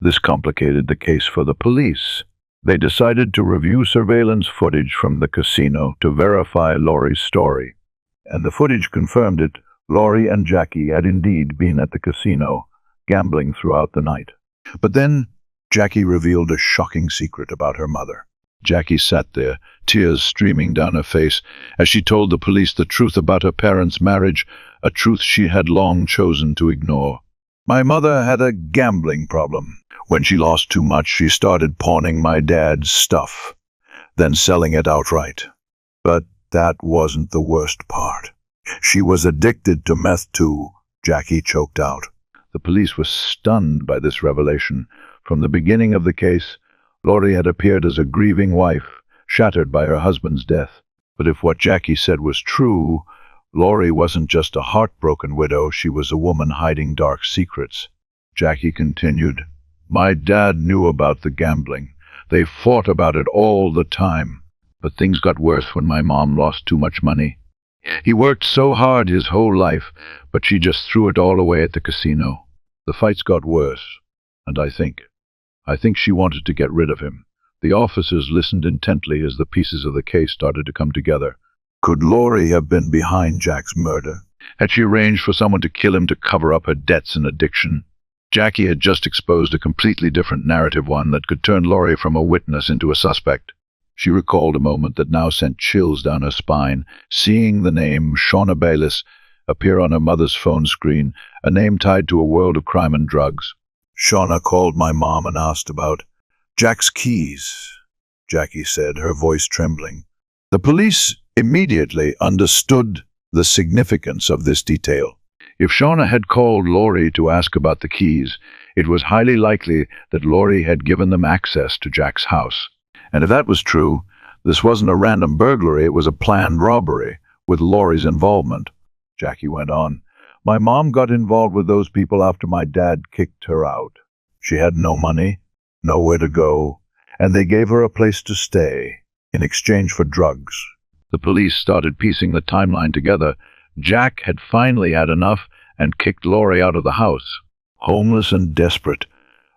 This complicated the case for the police. They decided to review surveillance footage from the casino to verify Lori's story. And the footage confirmed it. Lori and Jackie had indeed been at the casino, gambling throughout the night. But then Jackie revealed a shocking secret about her mother. Jackie sat there, tears streaming down her face, as she told the police the truth about her parents' marriage, a truth she had long chosen to ignore. "My mother had a gambling problem. When she lost too much, she started pawning my dad's stuff, then selling it outright. But that wasn't the worst part. She was addicted to meth too, Jackie choked out. The police were stunned by this revelation. From the beginning of the case, Laurie had appeared as a grieving wife, shattered by her husband's death. But if what Jackie said was true, Laurie wasn't just a heartbroken widow, she was a woman hiding dark secrets. Jackie continued, "My dad knew about the gambling. They fought about it all the time. But things got worse when my mom lost too much money. He worked so hard his whole life, but she just threw it all away at the casino. The fights got worse, and I think she wanted to get rid of him." The officers listened intently as the pieces of the case started to come together. Could Laurie have been behind Jack's murder? Had she arranged for someone to kill him to cover up her debts and addiction? Jackie had just exposed a completely different narrative, one that could turn Laurie from a witness into a suspect. She recalled a moment that now sent chills down her spine, seeing the name Shauna Bayliss appear on her mother's phone screen, a name tied to a world of crime and drugs. "Shauna called my mom and asked about Jack's keys," Jackie said, her voice trembling. The police immediately understood the significance of this detail. If Shauna had called Laurie to ask about the keys, it was highly likely that Laurie had given them access to Jack's house. And if that was true, this wasn't a random burglary, it was a planned robbery with Laurie's involvement. Jackie went on, "My mom got involved with those people after my dad kicked her out. She had no money, nowhere to go, and they gave her a place to stay in exchange for drugs." The police started piecing the timeline together. Jack had finally had enough and kicked Laurie out of the house. Homeless and desperate,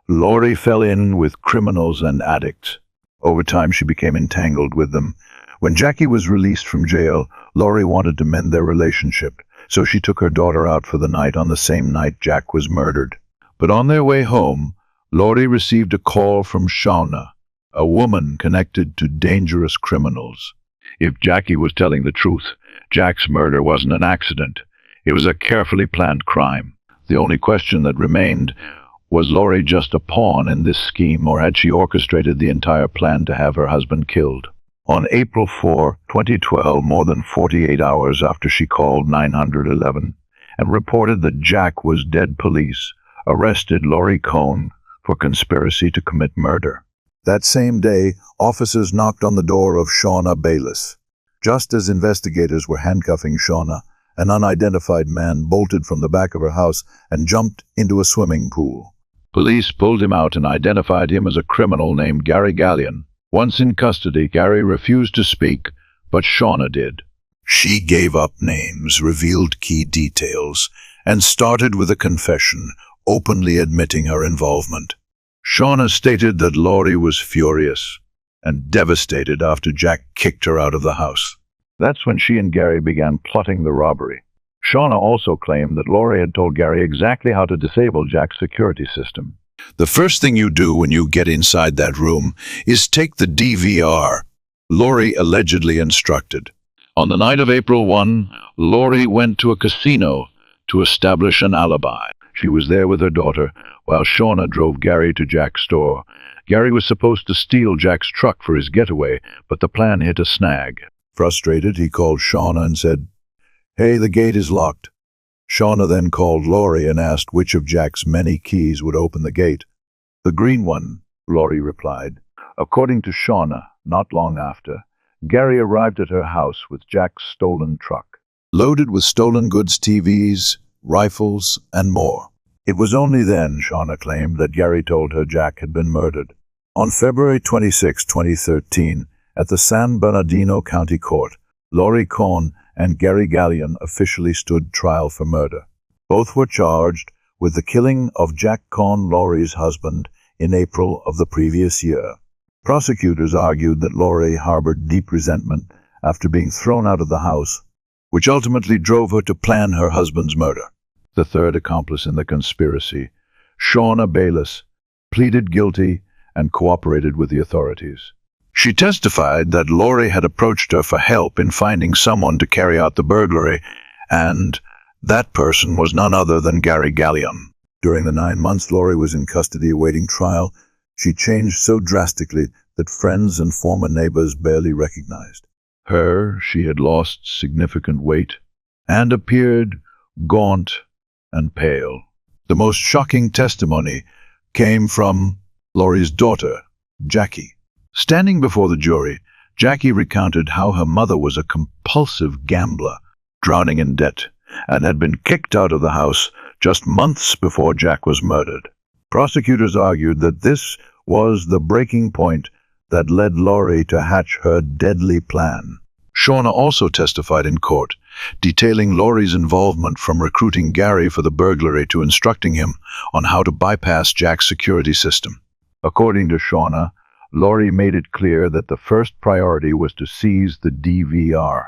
Laurie fell in with criminals and addicts. Over time, she became entangled with them. When Jackie was released from jail, Laurie wanted to mend their relationship, so she took her daughter out for the night on the same night Jack was murdered. But on their way home, Laurie received a call from Shauna, a woman connected to dangerous criminals. If Jackie was telling the truth, Jack's murder wasn't an accident. It was a carefully planned crime. The only question that remained, was Laurie just a pawn in this scheme, or had she orchestrated the entire plan to have her husband killed? On April 4, 2012, more than 48 hours after she called 911 and reported that Jack was dead, police arrested Laurie Cohn for conspiracy to commit murder. That same day, officers knocked on the door of Shauna Bayliss. Just as investigators were handcuffing Shauna, an unidentified man bolted from the back of her house and jumped into a swimming pool. Police pulled him out and identified him as a criminal named Gary Gallion. Once in custody, Gary refused to speak, but Shauna did. She gave up names, revealed key details, and started with a confession, openly admitting her involvement. Shauna stated that Laurie was furious and devastated after Jack kicked her out of the house. That's when she and Gary began plotting the robbery. Shauna also claimed that Laurie had told Gary exactly how to disable Jack's security system. "The first thing you do when you get inside that room is take the DVR," Laurie allegedly instructed. On the night of April 1, Laurie went to a casino to establish an alibi. She was there with her daughter, while Shauna drove Gary to Jack's store. Gary was supposed to steal Jack's truck for his getaway, but the plan hit a snag. Frustrated, he called Shauna and said, "Hey, the gate is locked." Shauna then called Laurie and asked which of Jack's many keys would open the gate. "The green one," Laurie replied. According to Shauna, not long after, Gary arrived at her house with Jack's stolen truck, loaded with stolen goods, TVs, rifles, and more. It was only then, Shauna claimed, that Gary told her Jack had been murdered. On February 26, 2013, at the San Bernardino County Court, Laurie Cohn and Gary Gallion officially stood trial for murder. Both were charged with the killing of Jack Cohn, Laurie's husband, in April of the previous year. Prosecutors argued that Laurie harbored deep resentment after being thrown out of the house, which ultimately drove her to plan her husband's murder. The third accomplice in the conspiracy, Shauna Bayliss, pleaded guilty and cooperated with the authorities. She testified that Laurie had approached her for help in finding someone to carry out the burglary, and that person was none other than Gary Gallion. During the 9 months Laurie was in custody awaiting trial, she changed so drastically that friends and former neighbors barely recognized her. She had lost significant weight, and appeared gaunt and pale. The most shocking testimony came from Laurie's daughter, Jackie. Standing before the jury, Jackie recounted how her mother was a compulsive gambler, drowning in debt, and had been kicked out of the house just months before Jack was murdered. Prosecutors argued that this was the breaking point that led Laurie to hatch her deadly plan. Shauna also testified in court, detailing Laurie's involvement from recruiting Gary for the burglary to instructing him on how to bypass Jack's security system. According to Shauna, Laurie made it clear that the first priority was to seize the DVR,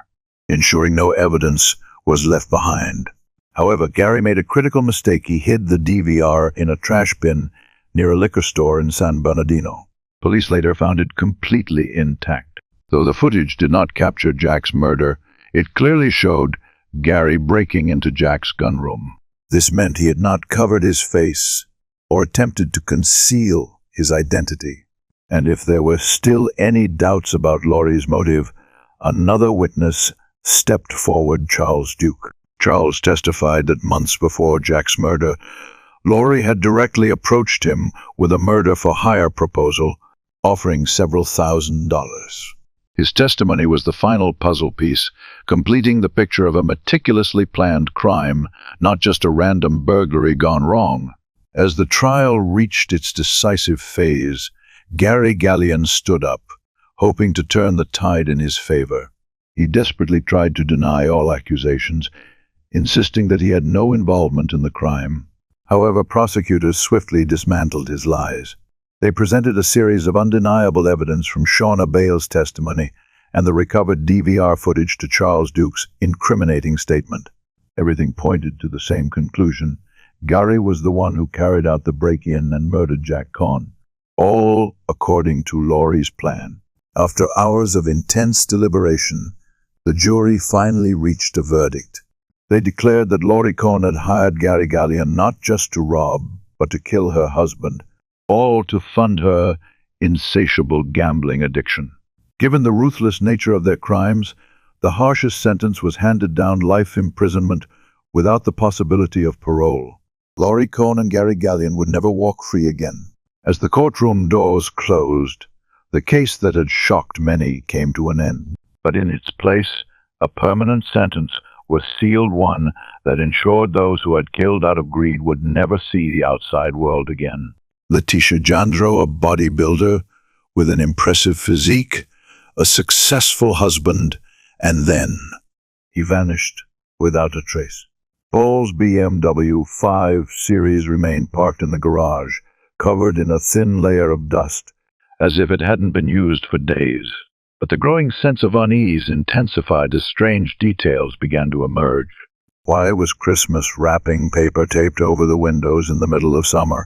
ensuring no evidence was left behind. However, Gary made a critical mistake. He hid the DVR in a trash bin near a liquor store in San Bernardino. Police later found it completely intact. Though the footage did not capture Jack's murder, it clearly showed Gary breaking into Jack's gunroom. This meant he had not covered his face or attempted to conceal his identity. And if there were still any doubts about Laurie's motive, another witness stepped forward, Charles Duke. Charles testified that months before Jack's murder, Laurie had directly approached him with a murder-for-hire proposal, offering several $1,000s. His testimony was the final puzzle piece, completing the picture of a meticulously planned crime, not just a random burglary gone wrong. As the trial reached its decisive phase, Gary Gallion stood up, hoping to turn the tide in his favor. He desperately tried to deny all accusations, insisting that he had no involvement in the crime. However, prosecutors swiftly dismantled his lies. They presented a series of undeniable evidence from Shauna Bale's testimony and the recovered DVR footage to Charles Duke's incriminating statement. Everything pointed to the same conclusion. Gary was the one who carried out the break-in and murdered Jack Cohn, all according to Laurie's plan. After hours of intense deliberation, the jury finally reached a verdict. They declared that Laurie Cohn had hired Gary Gallion not just to rob, but to kill her husband, all to fund her insatiable gambling addiction. Given the ruthless nature of their crimes, the harshest sentence was handed down: life imprisonment without the possibility of parole. Laurie Cohn and Gary Gallion would never walk free again. As the courtroom doors closed, the case that had shocked many came to an end. But in its place, a permanent sentence was sealed, one that ensured those who had killed out of greed would never see the outside world again. Letitia Jandro, a bodybuilder with an impressive physique, a successful husband, and then he vanished without a trace. Paul's BMW 5 Series remained parked in the garage, covered in a thin layer of dust, as if it hadn't been used for days. But the growing sense of unease intensified as strange details began to emerge. Why was Christmas wrapping paper taped over the windows in the middle of summer?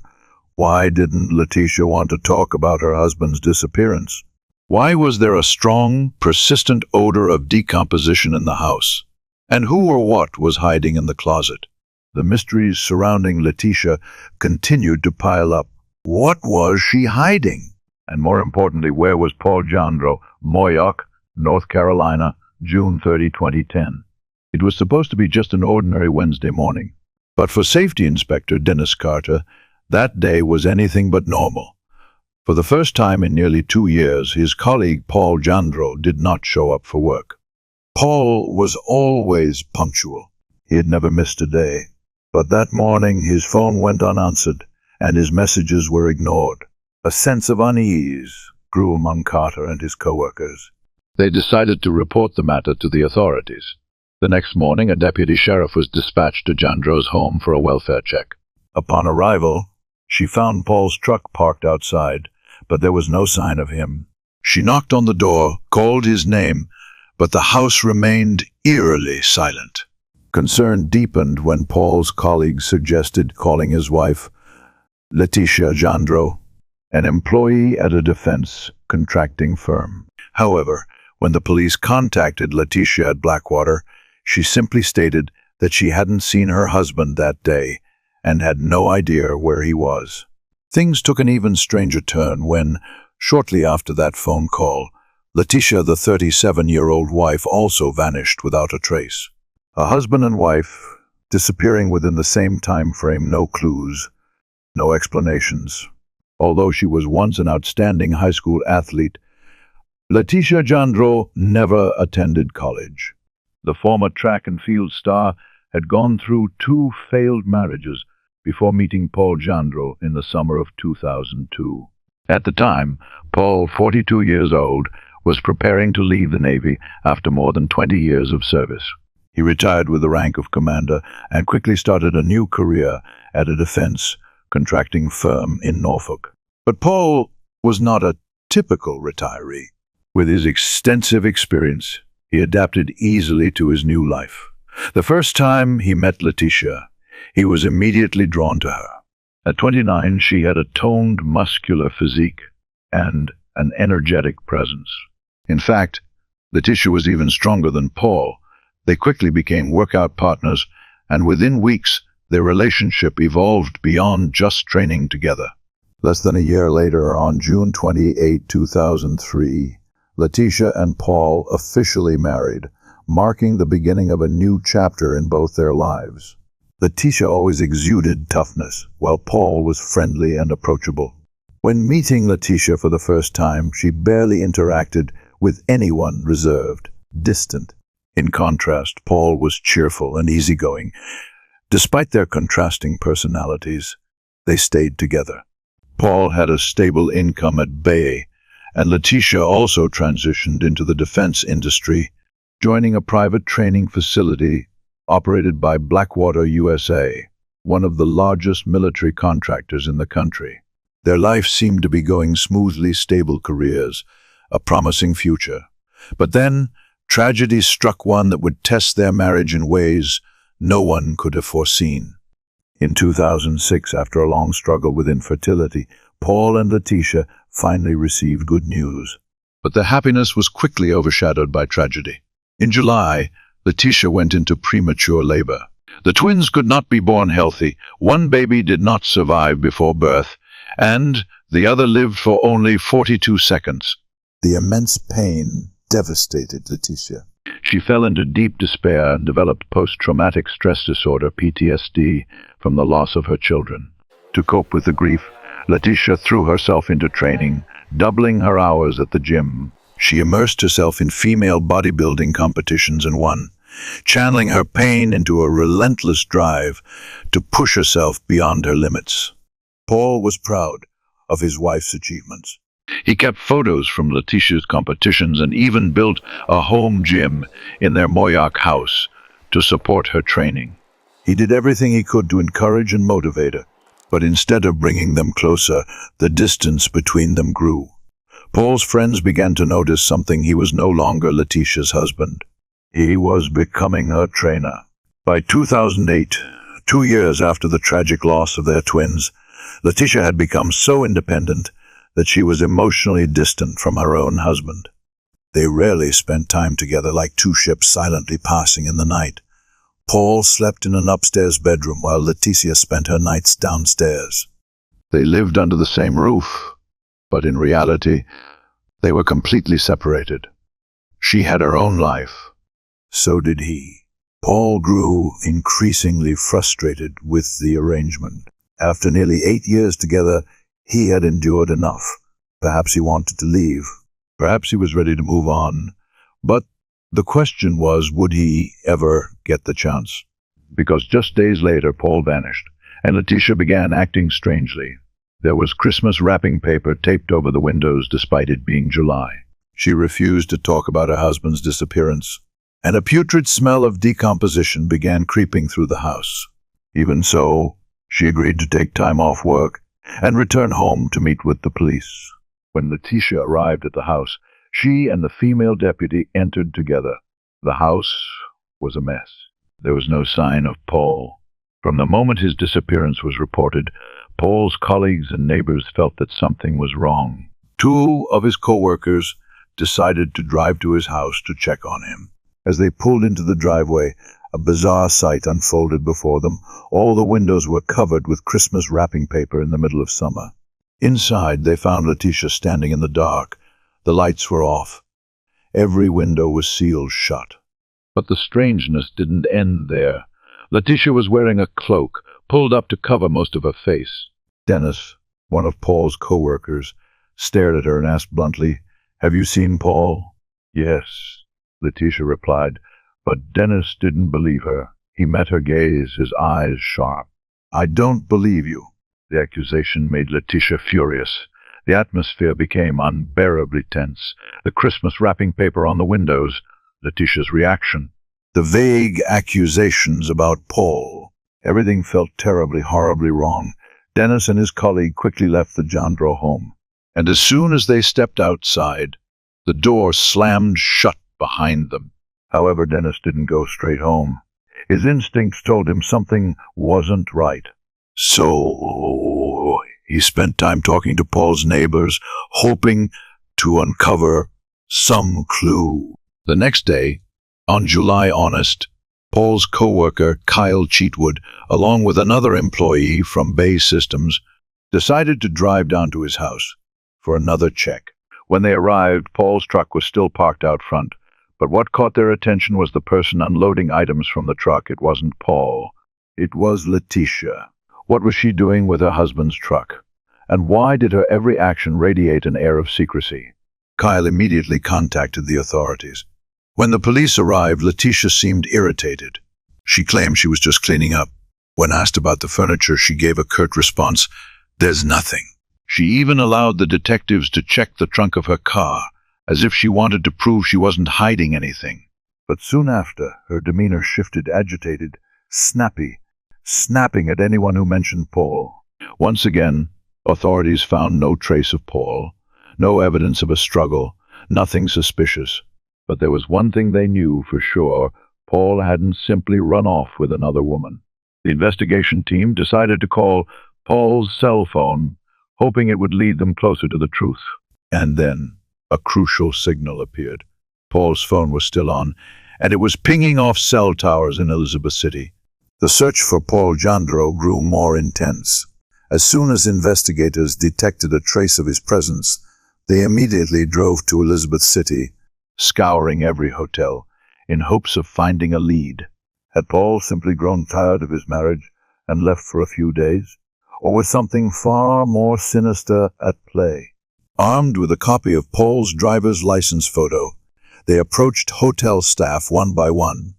Why didn't Letitia want to talk about her husband's disappearance? Why was there a strong, persistent odor of decomposition in the house? And who or what was hiding in the closet? The mysteries surrounding Letitia continued to pile up. What was she hiding? And more importantly, where was Paul Jandro, Moyock, North Carolina, June 30, 2010? It was supposed to be just an ordinary Wednesday morning. But for Safety Inspector Dennis Carter, that day was anything but normal. For the first time in nearly 2 years, his colleague Paul Jandro did not show up for work. Paul was always punctual. He had never missed a day. But that morning his phone went unanswered, and his messages were ignored. A sense of unease grew among Carter and his co-workers. They decided to report the matter to the authorities. The next morning, a deputy sheriff was dispatched to Jandro's home for a welfare check. Upon arrival, she found Paul's truck parked outside, but there was no sign of him. She knocked on the door, called his name, but the house remained eerily silent. Concern deepened when Paul's colleagues suggested calling his wife, Letitia Jandro, an employee at a defense contracting firm. However, when the police contacted Letitia at Blackwater, she simply stated that she hadn't seen her husband that day and had no idea where he was. Things took an even stranger turn when, shortly after that phone call, Letitia, the 37-year-old wife, also vanished without a trace. A husband and wife, disappearing within the same time frame, no clues, no explanations. Although she was once an outstanding high school athlete, Letitia Jandreau never attended college. The former track and field star had gone through 2 failed marriages before meeting Paul Jandreau in the summer of 2002. At the time, Paul, 42 years old, was preparing to leave the Navy after more than 20 years of service. He retired with the rank of commander and quickly started a new career at a defense contracting firm in Norfolk. But Paul was not a typical retiree. With his extensive experience, he adapted easily to his new life. The first time he met Letitia, he was immediately drawn to her. At 29, she had a toned, muscular physique and an energetic presence. In fact, Letitia was even stronger than Paul. They quickly became workout partners, and within weeks, their relationship evolved beyond just training together. Less than a year later, on June 28, 2003, Letitia and Paul officially married, marking the beginning of a new chapter in both their lives. Letitia always exuded toughness, while Paul was friendly and approachable. When meeting Letitia for the first time, she barely interacted with anyone, reserved, distant. In contrast, Paul was cheerful and easygoing. Despite their contrasting personalities, they stayed together. Paul had a stable income at Bay, and Letitia also transitioned into the defense industry, joining a private training facility operated by Blackwater USA, one of the largest military contractors in the country. Their life seemed to be going smoothly, stable careers, a promising future. But then, tragedy struck, one that would test their marriage in ways no one could have foreseen. In 2006, after a long struggle with infertility, Paul and Letitia finally received good news. But their happiness was quickly overshadowed by tragedy. In July, Letitia went into premature labor. The twins could not be born healthy. One baby did not survive before birth, and the other lived for only 42 seconds. The immense pain devastated Letitia. She fell into deep despair and developed post-traumatic stress disorder, PTSD, from the loss of her children. To cope with the grief, Letitia threw herself into training, doubling her hours at the gym. She immersed herself in female bodybuilding competitions and won, channeling her pain into a relentless drive to push herself beyond her limits. Paul was proud of his wife's achievements. He kept photos from Letitia's competitions and even built a home gym in their Moyoc house to support her training. He did everything he could to encourage and motivate her, but instead of bringing them closer, the distance between them grew. Paul's friends began to notice something. He was no longer Letitia's husband. He was becoming her trainer. By 2008, 2 years after the tragic loss of their twins, Letitia had become so independent that she was emotionally distant from her own husband. They rarely spent time together, like two ships silently passing in the night. Paul slept in an upstairs bedroom while Letitia spent her nights downstairs. They lived under the same roof, but in reality, they were completely separated. She had her own life. So did he. Paul grew increasingly frustrated with the arrangement. After nearly 8 years together, he had endured enough. Perhaps he wanted to leave. Perhaps he was ready to move on. But the question was, would he ever get the chance? Because just days later, Paul vanished, and Letitia began acting strangely. There was Christmas wrapping paper taped over the windows despite it being July. She refused to talk about her husband's disappearance, and a putrid smell of decomposition began creeping through the house. Even so, she agreed to take time off work and return home to meet with the police. When Letitia arrived at the house, she and the female deputy entered together. The house was a mess. There was no sign of Paul. From the moment his disappearance was reported, Paul's colleagues and neighbors felt that something was wrong. 2 of his co-workers decided to drive to his house to check on him. As they pulled into the driveway, a bizarre sight unfolded before them. All the windows were covered with Christmas wrapping paper in the middle of summer. Inside, they found Letitia standing in the dark. The lights were off. Every window was sealed shut. But the strangeness didn't end there. Letitia was wearing a cloak, pulled up to cover most of her face. Dennis, one of Paul's co-workers, stared at her and asked bluntly, "Have you seen Paul?" "Yes," Letitia replied, but Dennis didn't believe her. He met her gaze, his eyes sharp. "I don't believe you." The accusation made Letitia furious. The atmosphere became unbearably tense. The Christmas wrapping paper on the windows. Letitia's reaction. The vague accusations about Paul. Everything felt terribly, horribly wrong. Dennis and his colleague quickly left the Jandro home. And as soon as they stepped outside, the door slammed shut behind them. However, Dennis didn't go straight home. His instincts told him something wasn't right. So he spent time talking to Paul's neighbors, hoping to uncover some clue. The next day, on July Honest, Paul's co-worker, Kyle Cheatwood, along with another employee from Bay Systems, decided to drive down to his house for another check. When they arrived, Paul's truck was still parked out front. But what caught their attention was the person unloading items from the truck. It wasn't Paul. It was Letitia. What was she doing with her husband's truck? And why did her every action radiate an air of secrecy? Kyle immediately contacted the authorities. When the police arrived, Letitia seemed irritated. She claimed she was just cleaning up. When asked about the furniture, she gave a curt response, "There's nothing." She even allowed the detectives to check the trunk of her car, as if she wanted to prove she wasn't hiding anything. But soon after, her demeanor shifted, agitated, snappy, snapping at anyone who mentioned Paul. Once again, authorities found no trace of Paul, no evidence of a struggle, nothing suspicious. But there was one thing they knew for sure: Paul hadn't simply run off with another woman. The investigation team decided to call Paul's cell phone, hoping it would lead them closer to the truth. And then a crucial signal appeared. Paul's phone was still on, and it was pinging off cell towers in Elizabeth City. The search for Paul Jandro grew more intense. As soon as investigators detected a trace of his presence, they immediately drove to Elizabeth City, scouring every hotel in hopes of finding a lead. Had Paul simply grown tired of his marriage and left for a few days? Or was something far more sinister at play? Armed with a copy of Paul's driver's license photo, they approached hotel staff one by one,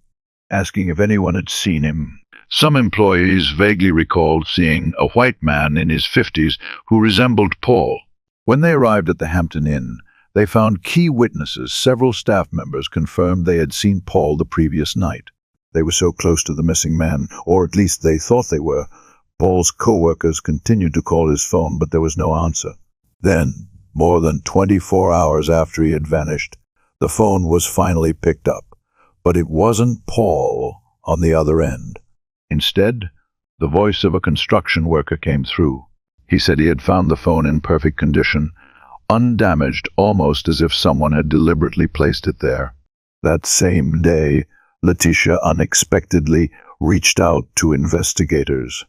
asking if anyone had seen him. Some employees vaguely recalled seeing a white man in his 50s who resembled Paul. When they arrived at the Hampton Inn, they found key witnesses. Several staff members confirmed they had seen Paul the previous night. They were so close to the missing man, or at least they thought they were. Paul's co-workers continued to call his phone, but there was no answer. Then, more than 24 hours after he had vanished, the phone was finally picked up. But it wasn't Paul on the other end. Instead, the voice of a construction worker came through. He said he had found the phone in perfect condition, undamaged, almost as if someone had deliberately placed it there. That same day, Letitia unexpectedly reached out to investigators.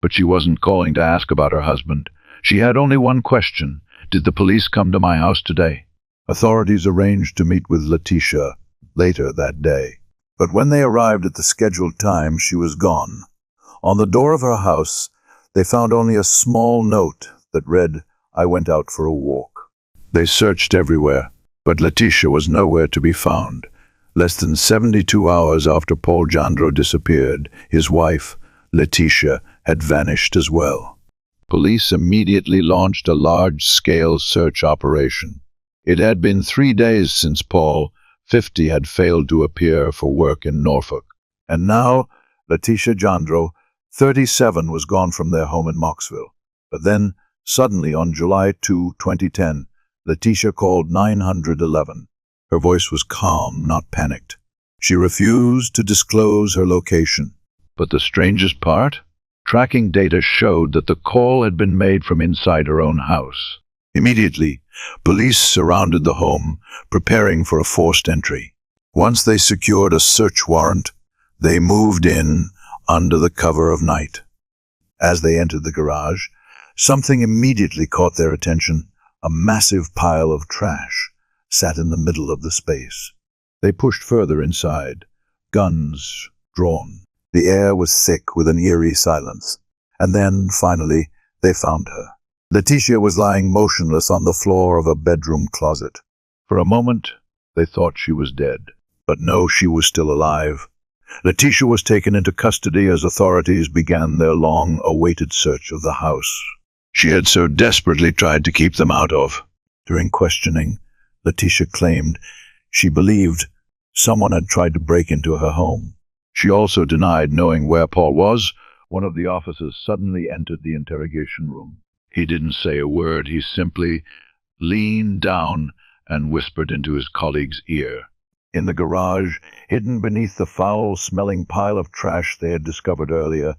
But she wasn't calling to ask about her husband. She had only one question: did the police come to my house today? Authorities arranged to meet with Letitia later that day. But when they arrived at the scheduled time, she was gone. On the door of her house, they found only a small note that read, "I went out for a walk." They searched everywhere, but Letitia was nowhere to be found. Less than 72 hours after Paul Jandro disappeared, his wife, Letitia, had vanished as well. Police immediately launched a large-scale search operation. It had been 3 days since Paul, 50, had failed to appear for work in Norfolk. And now, Letitia Jandro, 37, was gone from their home in Moxville. But then, suddenly on July 2, 2010, Letitia called 911. Her voice was calm, not panicked. She refused to disclose her location. But the strangest part? Tracking data showed that the call had been made from inside her own house. Immediately, police surrounded the home, preparing for a forced entry. Once they secured a search warrant, they moved in under the cover of night. As they entered the garage, something immediately caught their attention. A massive pile of trash sat in the middle of the space. They pushed further inside, guns drawn. The air was thick with an eerie silence. And then, finally, they found her. Letitia was lying motionless on the floor of a bedroom closet. For a moment, they thought she was dead. But no, she was still alive. Letitia was taken into custody as authorities began their long-awaited search of the house She had so desperately tried to keep them out of. During questioning, Letitia claimed she believed someone had tried to break into her home. She also denied knowing where Paul was. One of the officers suddenly entered the interrogation room. He didn't say a word. He simply leaned down and whispered into his colleague's ear. In the garage, hidden beneath the foul-smelling pile of trash they had discovered earlier,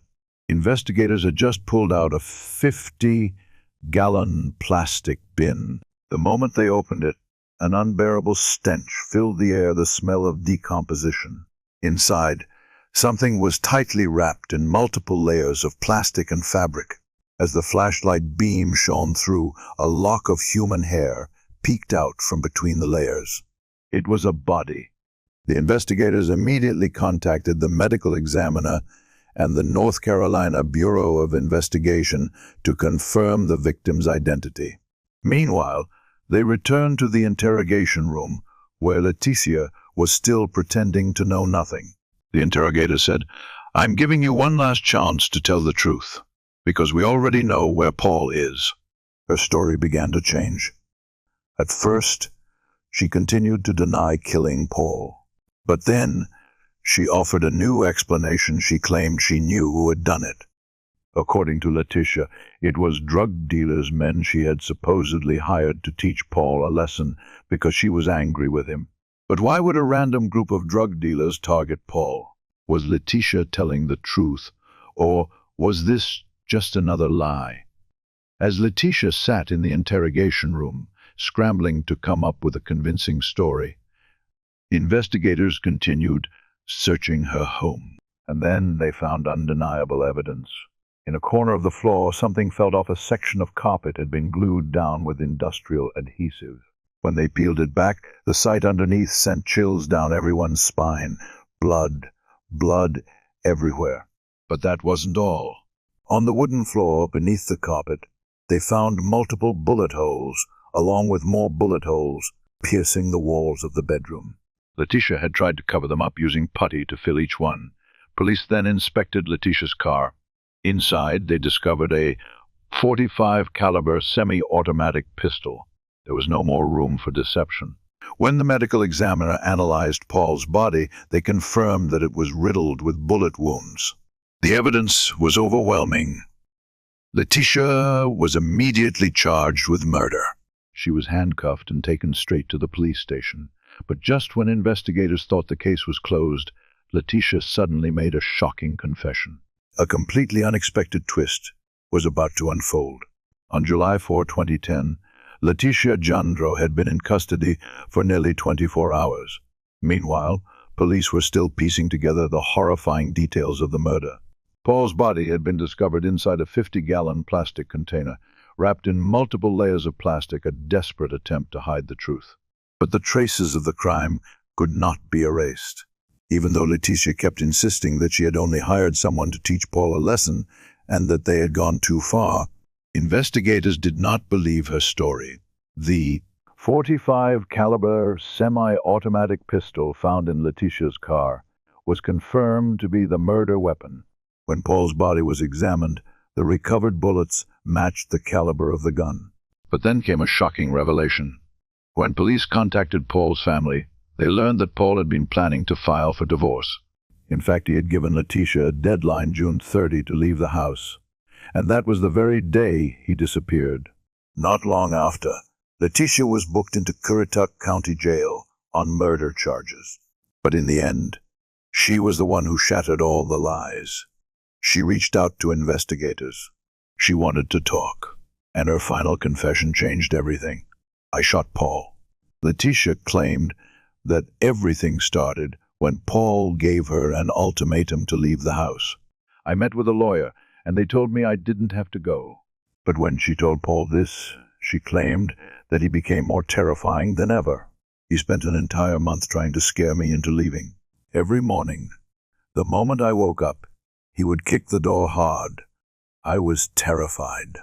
investigators had just pulled out a 50-gallon plastic bin. The moment they opened it, an unbearable stench filled the air, the smell of decomposition. Inside, something was tightly wrapped in multiple layers of plastic and fabric. As the flashlight beam shone through, a lock of human hair peeked out from between the layers. It was a body. The investigators immediately contacted the medical examiner and the North Carolina Bureau of Investigation to confirm the victim's identity. Meanwhile, they returned to the interrogation room, where Letitia was still pretending to know nothing. The interrogator said, "I'm giving you one last chance to tell the truth, because we already know where Paul is." Her story began to change. At first, she continued to deny killing Paul. But then, she offered a new explanation. She claimed she knew who had done it. According to Letitia, it was drug dealers' men she had supposedly hired to teach Paul a lesson because she was angry with him. But why would a random group of drug dealers target Paul? Was Letitia telling the truth, or was this just another lie? As Letitia sat in the interrogation room, scrambling to come up with a convincing story, investigators continued searching her home. And then they found undeniable evidence. In a corner of the floor, something fell off. A section of carpet had been glued down with industrial adhesive. When they peeled it back, the sight underneath sent chills down everyone's spine. Blood everywhere. But that wasn't all. On the wooden floor beneath the carpet, they found multiple bullet holes, along with more bullet holes piercing the walls of the bedroom. Letitia had tried to cover them up using putty to fill each one. Police then inspected Letitia's car. Inside, they discovered a .45 caliber semi-automatic pistol. There was no more room for deception. When the medical examiner analyzed Paul's body, they confirmed that it was riddled with bullet wounds. The evidence was overwhelming. Letitia was immediately charged with murder. She was handcuffed and taken straight to the police station. But just when investigators thought the case was closed, Letitia suddenly made a shocking confession. A completely unexpected twist was about to unfold. On July 4, 2010, Letitia Jandro had been in custody for nearly 24 hours. Meanwhile, police were still piecing together the horrifying details of the murder. Paul's body had been discovered inside a 50-gallon plastic container, wrapped in multiple layers of plastic, a desperate attempt to hide the truth. But the traces of the crime could not be erased. Even though Letitia kept insisting that she had only hired someone to teach Paul a lesson and that they had gone too far, investigators did not believe her story. The .45 caliber semi-automatic pistol found in Letitia's car was confirmed to be the murder weapon. When Paul's body was examined, the recovered bullets matched the caliber of the gun. But then came a shocking revelation. When police contacted Paul's family, they learned that Paul had been planning to file for divorce. In fact, he had given Letitia a deadline, June 30, to leave the house. And that was the very day he disappeared. Not long after, Letitia was booked into Currituck County Jail on murder charges. But in the end, she was the one who shattered all the lies. She reached out to investigators. She wanted to talk, and her final confession changed everything. "I shot Paul." Letitia claimed that everything started when Paul gave her an ultimatum to leave the house. "I met with a lawyer, and they told me I didn't have to go." But when she told Paul this, she claimed that he became more terrifying than ever. "He spent an entire month trying to scare me into leaving. Every morning, the moment I woke up, he would kick the door hard. I was terrified.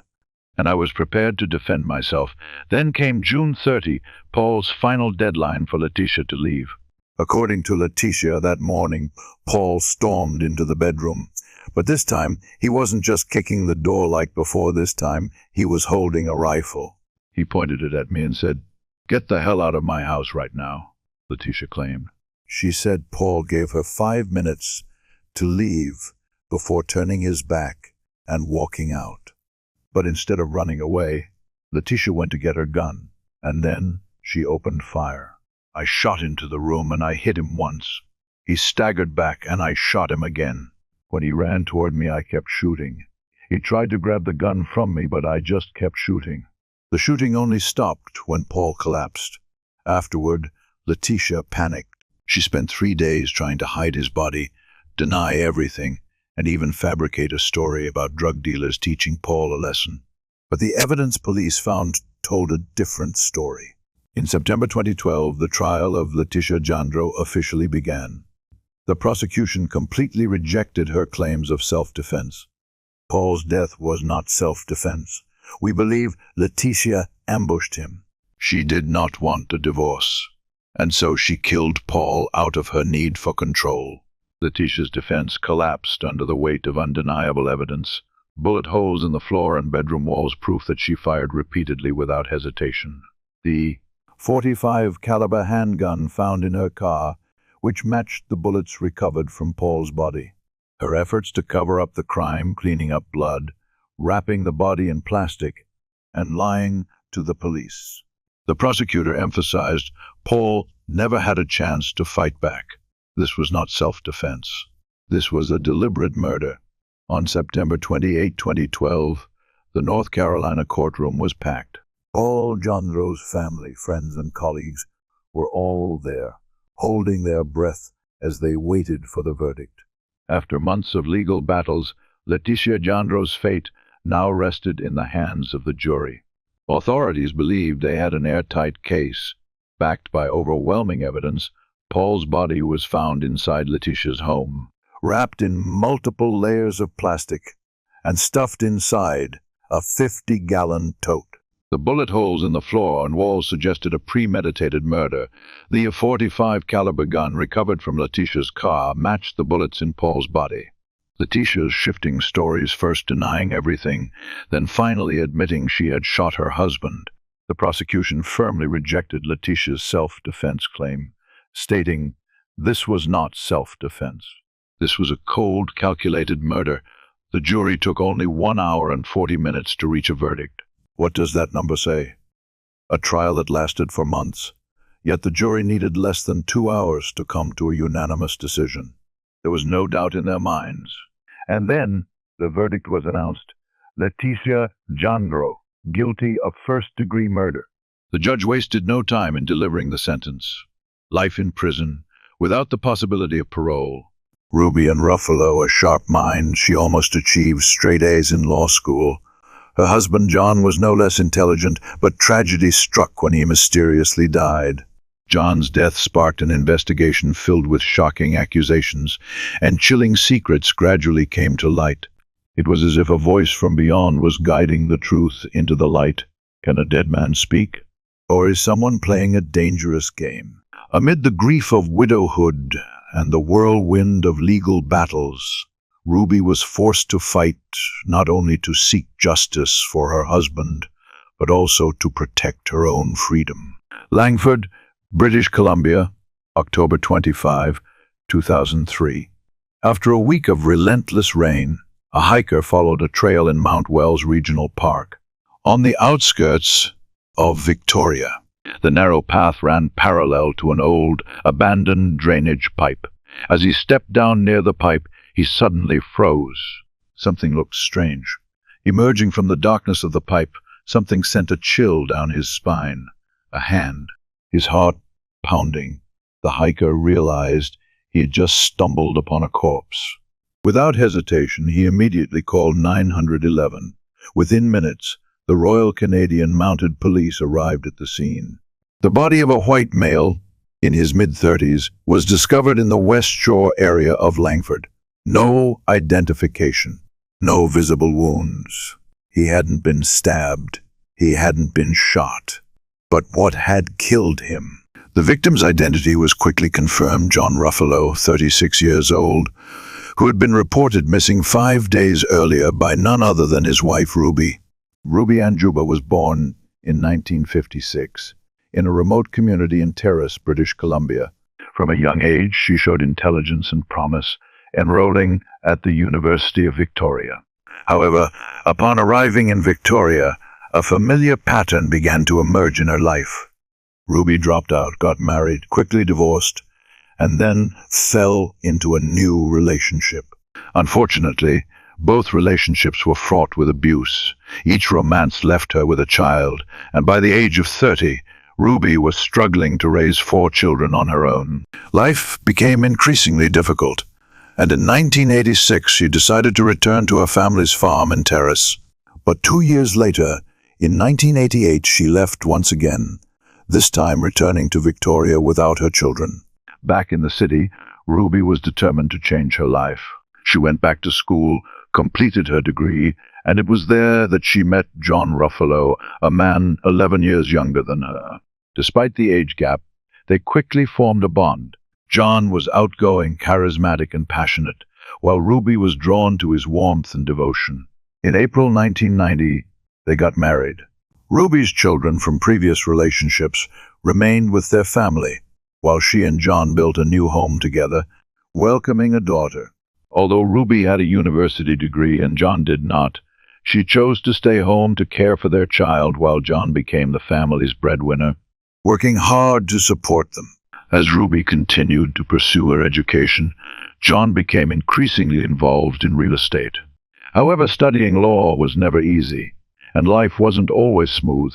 And I was prepared to defend myself. Then came June 30, Paul's final deadline for Letitia to leave. According to Letitia, that morning, Paul stormed into the bedroom. But this time, he wasn't just kicking the door like before. This time, he was holding a rifle. He pointed it at me and said, "Get the hell out of my house right now," Letitia claimed. She said Paul gave her 5 minutes to leave before turning his back and walking out. But instead of running away, Letitia went to get her gun, and then she opened fire. I shot into the room and I hit him once. He staggered back and I shot him again. When he ran toward me, I kept shooting. He tried to grab the gun from me, but I just kept shooting. The shooting only stopped when Paul collapsed. Afterward, Letitia panicked. She spent 3 days trying to hide his body, deny everything, and even fabricate a story about drug dealers teaching Paul a lesson. But the evidence police found told a different story. In September 2012, the trial of Letitia Jandro officially began. The prosecution completely rejected her claims of self-defense. Paul's death was not self-defense. We believe Letitia ambushed him. She did not want a divorce, and so she killed Paul out of her need for control. Letitia's defense collapsed under the weight of undeniable evidence. Bullet holes in the floor and bedroom walls proof that she fired repeatedly without hesitation. The .45 caliber handgun found in her car, which matched the bullets recovered from Paul's body. Her efforts to cover up the crime, cleaning up blood, wrapping the body in plastic, and lying to the police. The prosecutor emphasized Paul never had a chance to fight back. This was not self-defense. This was a deliberate murder. On September 28, 2012, the North Carolina courtroom was packed. Paul Jandro's family, friends, and colleagues were all there, holding their breath as they waited for the verdict. After months of legal battles, Letitia Jandro's fate now rested in the hands of the jury. Authorities believed they had an airtight case. Backed by overwhelming evidence, Paul's body was found inside Letitia's home, wrapped in multiple layers of plastic and stuffed inside a 50-gallon tote. The bullet holes in the floor and walls suggested a premeditated murder. The .45 caliber gun recovered from Letitia's car matched the bullets in Paul's body. Letitia's shifting stories, first denying everything, then finally admitting she had shot her husband. The prosecution firmly rejected Letitia's self-defense claim, stating, "This was not self-defense. This was a cold, calculated murder." The jury took only 1 hour and 40 minutes to reach a verdict. What does that number say? A trial that lasted for months, yet the jury needed less than 2 hours to come to a unanimous decision. There was no doubt in their minds. And then the verdict was announced. Letitia Jandro, guilty of first-degree murder. The judge wasted no time in delivering the sentence. Life in prison, without the possibility of parole. Ruby in Ruffalo, a sharp mind, she almost achieved straight A's in law school. Her husband, John, was no less intelligent, but tragedy struck when he mysteriously died. John's death sparked an investigation filled with shocking accusations, and chilling secrets gradually came to light. It was as if a voice from beyond was guiding the truth into the light. Can a dead man speak? Or is someone playing a dangerous game? Amid the grief of widowhood and the whirlwind of legal battles, Ruby was forced to fight, not only to seek justice for her husband, but also to protect her own freedom. Langford, British Columbia, October 25, 2003. After a week of relentless rain, a hiker followed a trail in Mount Wells Regional Park. On the outskirts of Victoria, the narrow path ran parallel to an old, abandoned drainage pipe. As he stepped down near the pipe, he suddenly froze. Something looked strange. Emerging from the darkness of the pipe, something sent a chill down his spine. A hand. His heart pounding. The hiker realized he had just stumbled upon a corpse. Without hesitation, he immediately called 911. Within minutes, the Royal Canadian Mounted Police arrived at the scene. The body of a white male, in his mid-30s, was discovered in the West Shore area of Langford. No identification, no visible wounds. He hadn't been stabbed. He hadn't been shot. But what had killed him? The victim's identity was quickly confirmed. John Ruffalo, 36 years old, who had been reported missing 5 days earlier by none other than his wife, Ruby. Ruby Anjuba was born in 1956 in a remote community in Terrace, British Columbia. From a young age, she showed intelligence and promise, enrolling at the University of Victoria. However, upon arriving in Victoria, a familiar pattern began to emerge in her life. Ruby dropped out, got married, quickly divorced, and then fell into a new relationship. Unfortunately, both relationships were fraught with abuse. Each romance left her with a child, and by the age of 30, Ruby was struggling to raise 4 children on her own. Life became increasingly difficult, and in 1986 she decided to return to her family's farm in Terrace. But 2 years later, in 1988, she left once again, this time returning to Victoria without her children. Back in the city, Ruby was determined to change her life. She went back to school, completed her degree, and it was there that she met John Ruffalo, a man 11 years younger than her. Despite the age gap, they quickly formed a bond. John was outgoing, charismatic, and passionate, while Ruby was drawn to his warmth and devotion. In April 1990, they got married. Ruby's children from previous relationships remained with their family, while she and John built a new home together, welcoming a daughter. Although Ruby had a university degree and John did not, she chose to stay home to care for their child while John became the family's breadwinner, working hard to support them. As Ruby continued to pursue her education, John became increasingly involved in real estate. However, studying law was never easy, and life wasn't always smooth.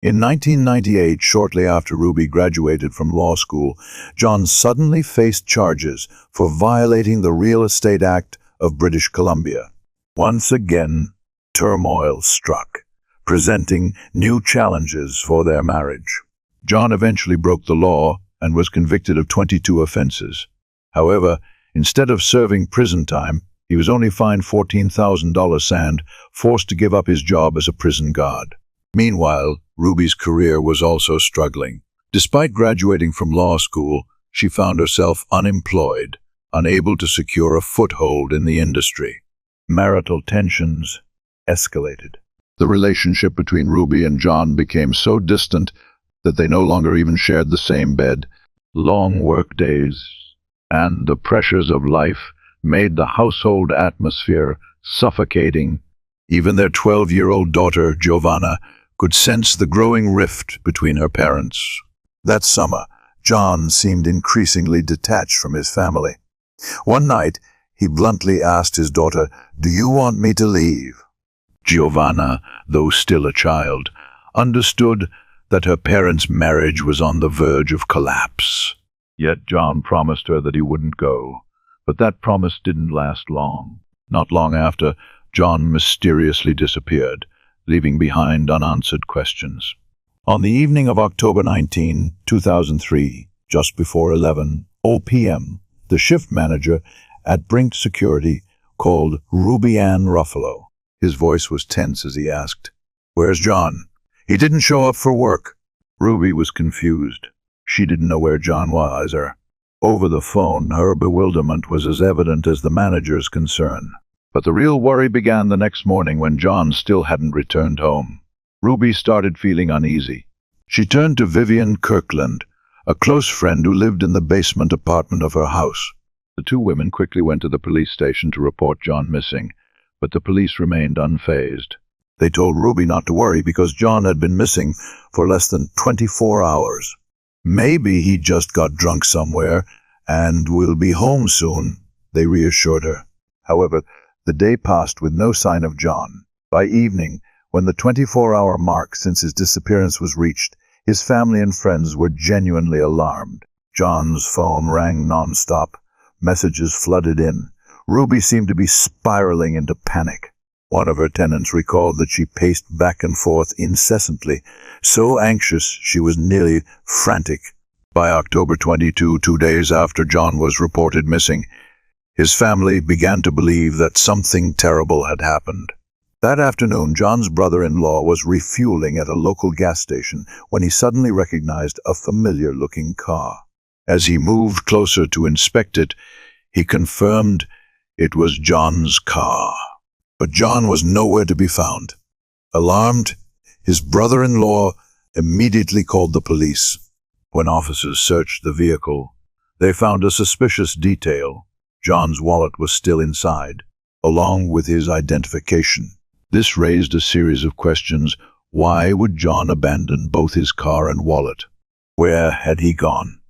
In 1998, shortly after Ruby graduated from law school, John suddenly faced charges for violating the Real Estate Act of British Columbia. Once again, turmoil struck, presenting new challenges for their marriage. John eventually broke the law and was convicted of 22 offenses. However, instead of serving prison time, he was only fined $14,000 and forced to give up his job as a prison guard. Meanwhile, Ruby's career was also struggling. Despite graduating from law school, she found herself unemployed, unable to secure a foothold in the industry. Marital tensions escalated. The relationship between Ruby and John became so distant that they no longer even shared the same bed. Long work days and the pressures of life made the household atmosphere suffocating. Even their 12-year-old daughter, Giovanna, could sense the growing rift between her parents. That summer, John seemed increasingly detached from his family. One night, he bluntly asked his daughter, "Do you want me to leave?" Giovanna, though still a child, understood that her parents' marriage was on the verge of collapse. Yet John promised her that he wouldn't go. But that promise didn't last long. Not long after, John mysteriously disappeared, leaving behind unanswered questions. On the evening of October 19, 2003, just before 11:00 p.m., the shift manager at Brink Security called Ruby Ann Ruffalo. His voice was tense as he asked, "Where's John? He didn't show up for work." Ruby was confused. She didn't know where John was, or over the phone, her bewilderment was as evident as the manager's concern. But the real worry began the next morning when John still hadn't returned home. Ruby started feeling uneasy. She turned to Vivian Kirkland, a close friend who lived in the basement apartment of her house. The two women quickly went to the police station to report John missing, but the police remained unfazed. They told Ruby not to worry because John had been missing for less than 24 hours. "Maybe he just got drunk somewhere and will be home soon," they reassured her. However, the day passed with no sign of John. By evening, when the 24-hour mark since his disappearance was reached, his family and friends were genuinely alarmed. John's phone rang nonstop. Messages flooded in. Ruby seemed to be spiraling into panic. One of her tenants recalled that she paced back and forth incessantly, so anxious she was nearly frantic. By October 22, 2 days after John was reported missing, his family began to believe that something terrible had happened. That afternoon, John's brother-in-law was refueling at a local gas station when he suddenly recognized a familiar-looking car. As he moved closer to inspect it, he confirmed it was John's car. But John was nowhere to be found. Alarmed, his brother-in-law immediately called the police. When officers searched the vehicle, they found a suspicious detail. John's wallet was still inside, along with his identification. This raised a series of questions. Why would John abandon both his car and wallet? Where had he gone?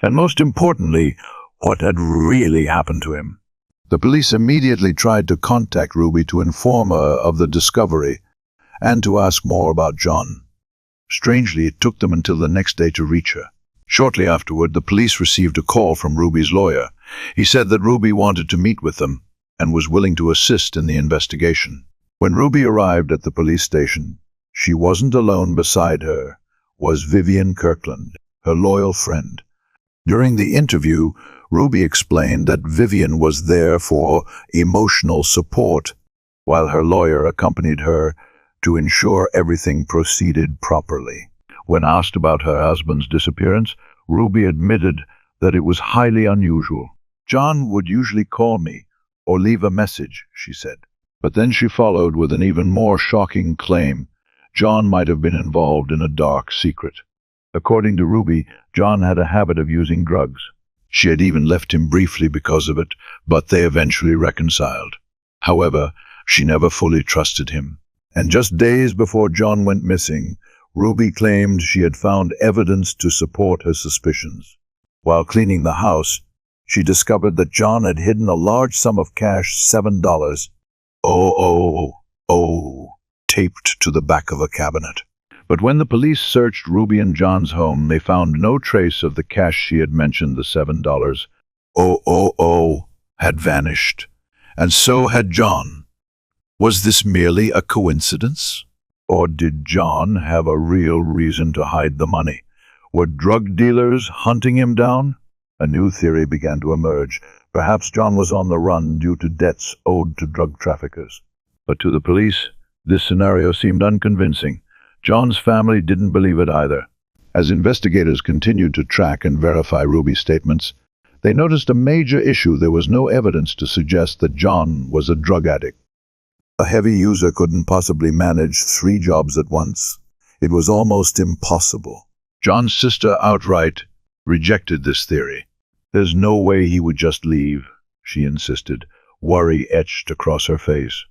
And most importantly, what had really happened to him? The police immediately tried to contact Ruby to inform her of the discovery and to ask more about John. Strangely, it took them until the next day to reach her. Shortly afterward, the police received a call from Ruby's lawyer. He said that Ruby wanted to meet with them and was willing to assist in the investigation. When Ruby arrived at the police station, she wasn't alone. Beside her was Vivian Kirkland, her loyal friend. During the interview, Ruby explained that Vivian was there for emotional support, while her lawyer accompanied her to ensure everything proceeded properly. When asked about her husband's disappearance, Ruby admitted that it was highly unusual. "John would usually call me or leave a message," she said. But then she followed with an even more shocking claim. John might have been involved in a dark secret. According to Ruby, John had a habit of using drugs. She had even left him briefly because of it, but they eventually reconciled. However, she never fully trusted him. And just days before John went missing, Ruby claimed she had found evidence to support her suspicions. While cleaning the house, she discovered that John had hidden a large sum of cash, $7, taped to the back of a cabinet. But when the police searched Ruby and John's home, they found no trace of the cash she had mentioned. The $7 had vanished, and so had John. Was this merely a coincidence? Or did John have a real reason to hide the money? Were drug dealers hunting him down? A new theory began to emerge. Perhaps John was on the run due to debts owed to drug traffickers. But to the police, this scenario seemed unconvincing. John's family didn't believe it either. As investigators continued to track and verify Ruby's statements, they noticed a major issue. There was no evidence to suggest that John was a drug addict. A heavy user couldn't possibly manage 3 jobs at once. It was almost impossible. John's sister outright rejected this theory. "There's no way he would just leave," she insisted, worry etched across her face.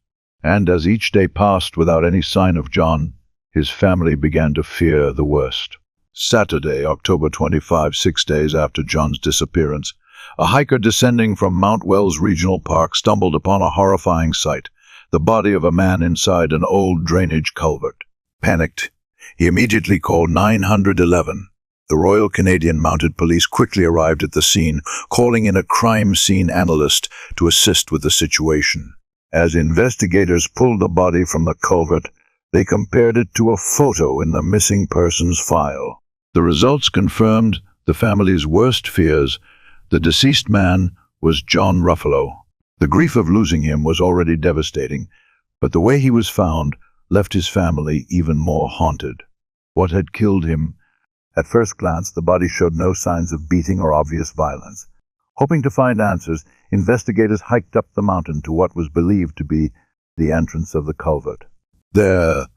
And as each day passed without any sign of John, his family began to fear the worst. Saturday, October 25, 6 days after John's disappearance, a hiker descending from Mount Wells Regional Park stumbled upon a horrifying sight: the body of a man inside an old drainage culvert. Panicked, he immediately called 911. The Royal Canadian Mounted Police quickly arrived at the scene, calling in a crime scene analyst to assist with the situation. As investigators pulled the body from the culvert, they compared it to a photo in the missing persons file. The results confirmed the family's worst fears. The deceased man was John Ruffalo. The grief of losing him was already devastating, but the way he was found left his family even more haunted. What had killed him? At first glance, the body showed no signs of beating or obvious violence. Hoping to find answers, investigators hiked up the mountain to what was believed to be the entrance of the culvert. There,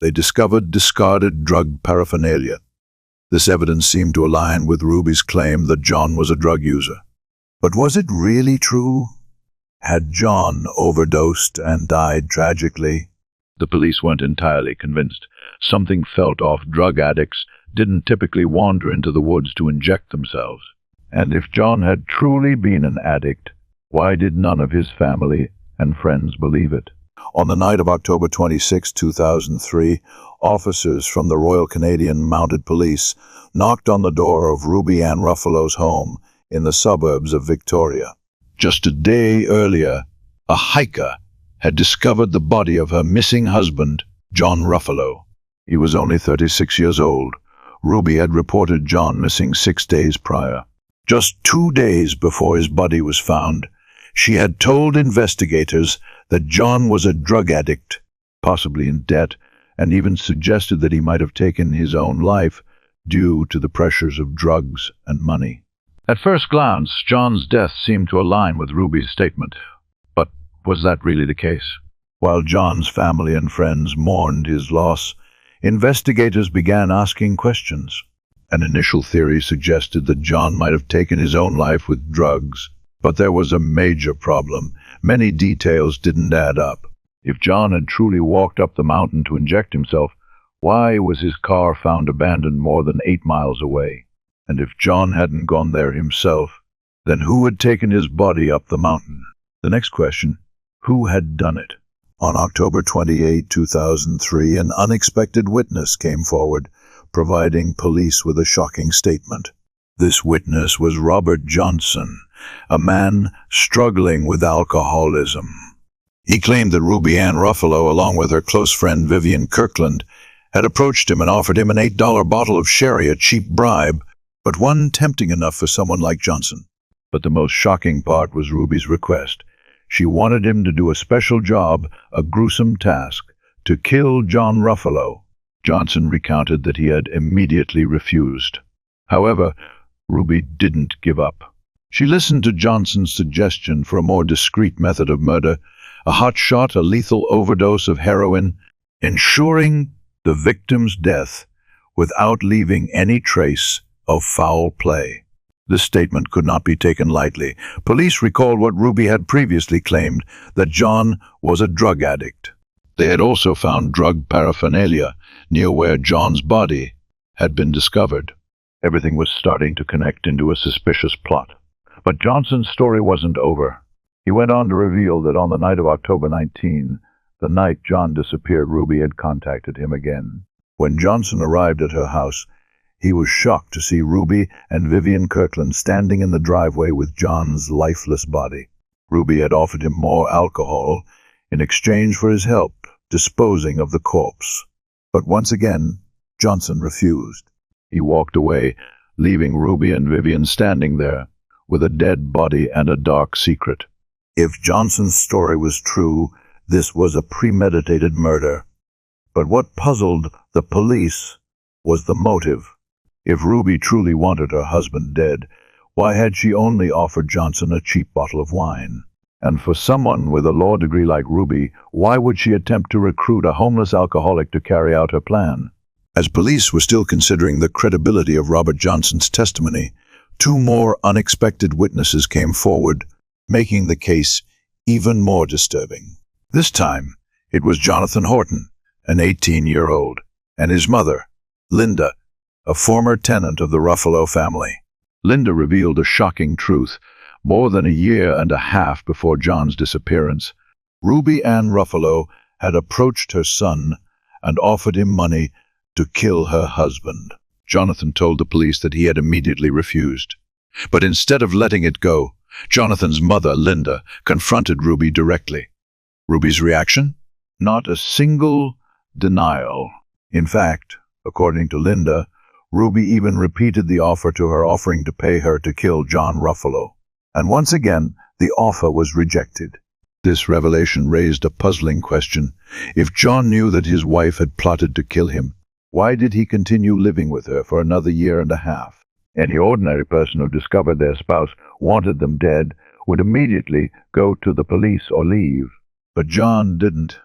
they discovered discarded drug paraphernalia. This evidence seemed to align with Ruby's claim that John was a drug user. But was it really true? Had John overdosed and died tragically? The police weren't entirely convinced. Something felt off. Drug addicts didn't typically wander into the woods to inject themselves. And if John had truly been an addict, why did none of his family and friends believe it? On the night of October 26, 2003, officers from the Royal Canadian Mounted Police knocked on the door of Ruby Ann Ruffalo's home in the suburbs of Victoria. Just a day earlier, a hiker had discovered the body of her missing husband, John Ruffalo. He was only 36 years old, Ruby had reported John missing 6 days prior. Just 2 days before his body was found, she had told investigators that John was a drug addict, possibly in debt, and even suggested that he might have taken his own life due to the pressures of drugs and money. At first glance, John's death seemed to align with Ruby's statement. But was that really the case? While John's family and friends mourned his loss, investigators began asking questions. An initial theory suggested that John might have taken his own life with drugs, but there was a major problem. Many details didn't add up. If John had truly walked up the mountain to inject himself, why was his car found abandoned more than 8 miles away? And if John hadn't gone there himself, then who had taken his body up the mountain? The next question, who had done it? On October 28, 2003, an unexpected witness came forward, providing police with a shocking statement. This witness was Robert Johnson, a man struggling with alcoholism. He claimed that Ruby Ann Ruffalo, along with her close friend Vivian Kirkland, had approached him and offered him an $8 bottle of sherry, a cheap bribe, but one tempting enough for someone like Johnson. But the most shocking part was Ruby's request. She wanted him to do a special job, a gruesome task, to kill John Ruffalo. Johnson recounted that he had immediately refused. However, Ruby didn't give up. She listened to Johnson's suggestion for a more discreet method of murder, a hot shot, a lethal overdose of heroin, ensuring the victim's death without leaving any trace of foul play. This statement could not be taken lightly. Police recalled what Ruby had previously claimed, that John was a drug addict. They had also found drug paraphernalia near where John's body had been discovered. Everything was starting to connect into a suspicious plot. But Johnson's story wasn't over. He went on to reveal that on the night of October 19, the night John disappeared, Ruby had contacted him again. When Johnson arrived at her house, he was shocked to see Ruby and Vivian Kirkland standing in the driveway with John's lifeless body. Ruby had offered him more alcohol in exchange for his help disposing of the corpse. But once again, Johnson refused. He walked away, leaving Ruby and Vivian standing there with a dead body and a dark secret. If Johnson's story was true, this was a premeditated murder. But what puzzled the police was the motive. If Ruby truly wanted her husband dead, why had she only offered Johnson a cheap bottle of wine? And for someone with a law degree like Ruby, why would she attempt to recruit a homeless alcoholic to carry out her plan? As police were still considering the credibility of Robert Johnson's testimony, 2 more unexpected witnesses came forward, making the case even more disturbing. This time, it was Jonathan Horton, an 18-year-old, and his mother, Linda, a former tenant of the Ruffalo family. Linda revealed a shocking truth. More than a year and a half before John's disappearance, Ruby Ann Ruffalo had approached her son and offered him money to kill her husband. Jonathan told the police that he had immediately refused. But instead of letting it go, Jonathan's mother, Linda, confronted Ruby directly. Ruby's reaction? Not a single denial. In fact, according to Linda, Ruby even repeated the offer to her, offering to pay her to kill John Ruffalo. And once again, the offer was rejected. This revelation raised a puzzling question. If John knew that his wife had plotted to kill him, why did he continue living with her for another year and a half? Any ordinary person who discovered their spouse wanted them dead would immediately go to the police or leave. But John didn't.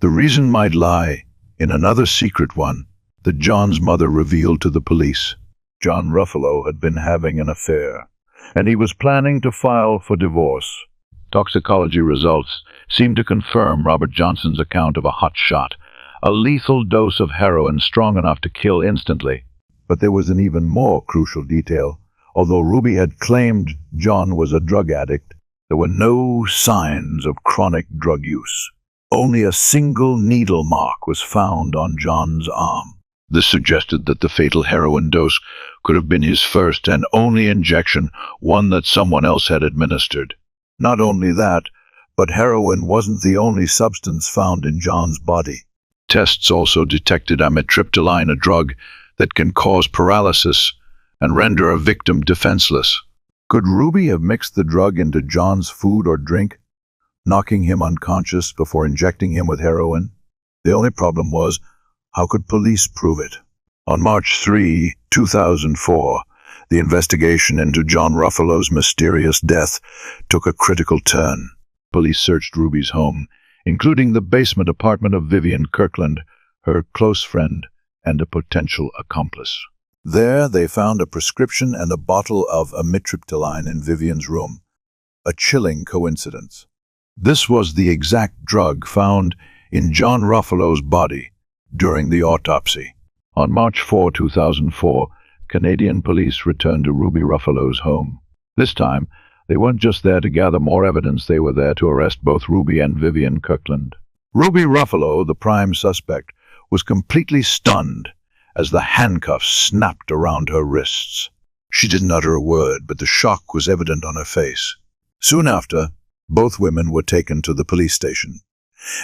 The reason might lie in another secret one that John's mother revealed to the police. John Ruffalo had been having an affair, and he was planning to file for divorce. Toxicology results seemed to confirm Robert Johnson's account of a hot shot, a lethal dose of heroin strong enough to kill instantly. But there was an even more crucial detail. Although Ruby had claimed John was a drug addict, there were no signs of chronic drug use. Only a single needle mark was found on John's arm. This suggested that the fatal heroin dose could have been his first and only injection, one that someone else had administered. Not only that, but heroin wasn't the only substance found in John's body. Tests also detected amitriptyline, a drug that can cause paralysis and render a victim defenseless. Could Ruby have mixed the drug into John's food or drink, knocking him unconscious before injecting him with heroin? The only problem was, how could police prove it? On March 3, 2004, the investigation into John Ruffalo's mysterious death took a critical turn. Police searched Ruby's home, including the basement apartment of Vivian Kirkland, her close friend and a potential accomplice. There, they found a prescription and a bottle of amitriptyline in Vivian's room. A chilling coincidence. This was the exact drug found in John Ruffalo's body during the autopsy. On March 4, 2004, Canadian police returned to Ruby Ruffalo's home. This time, they weren't just there to gather more evidence, they were there to arrest both Ruby and Vivian Kirkland. Ruby Ruffalo, the prime suspect, was completely stunned as the handcuffs snapped around her wrists. She didn't utter a word, but the shock was evident on her face. Soon after, both women were taken to the police station.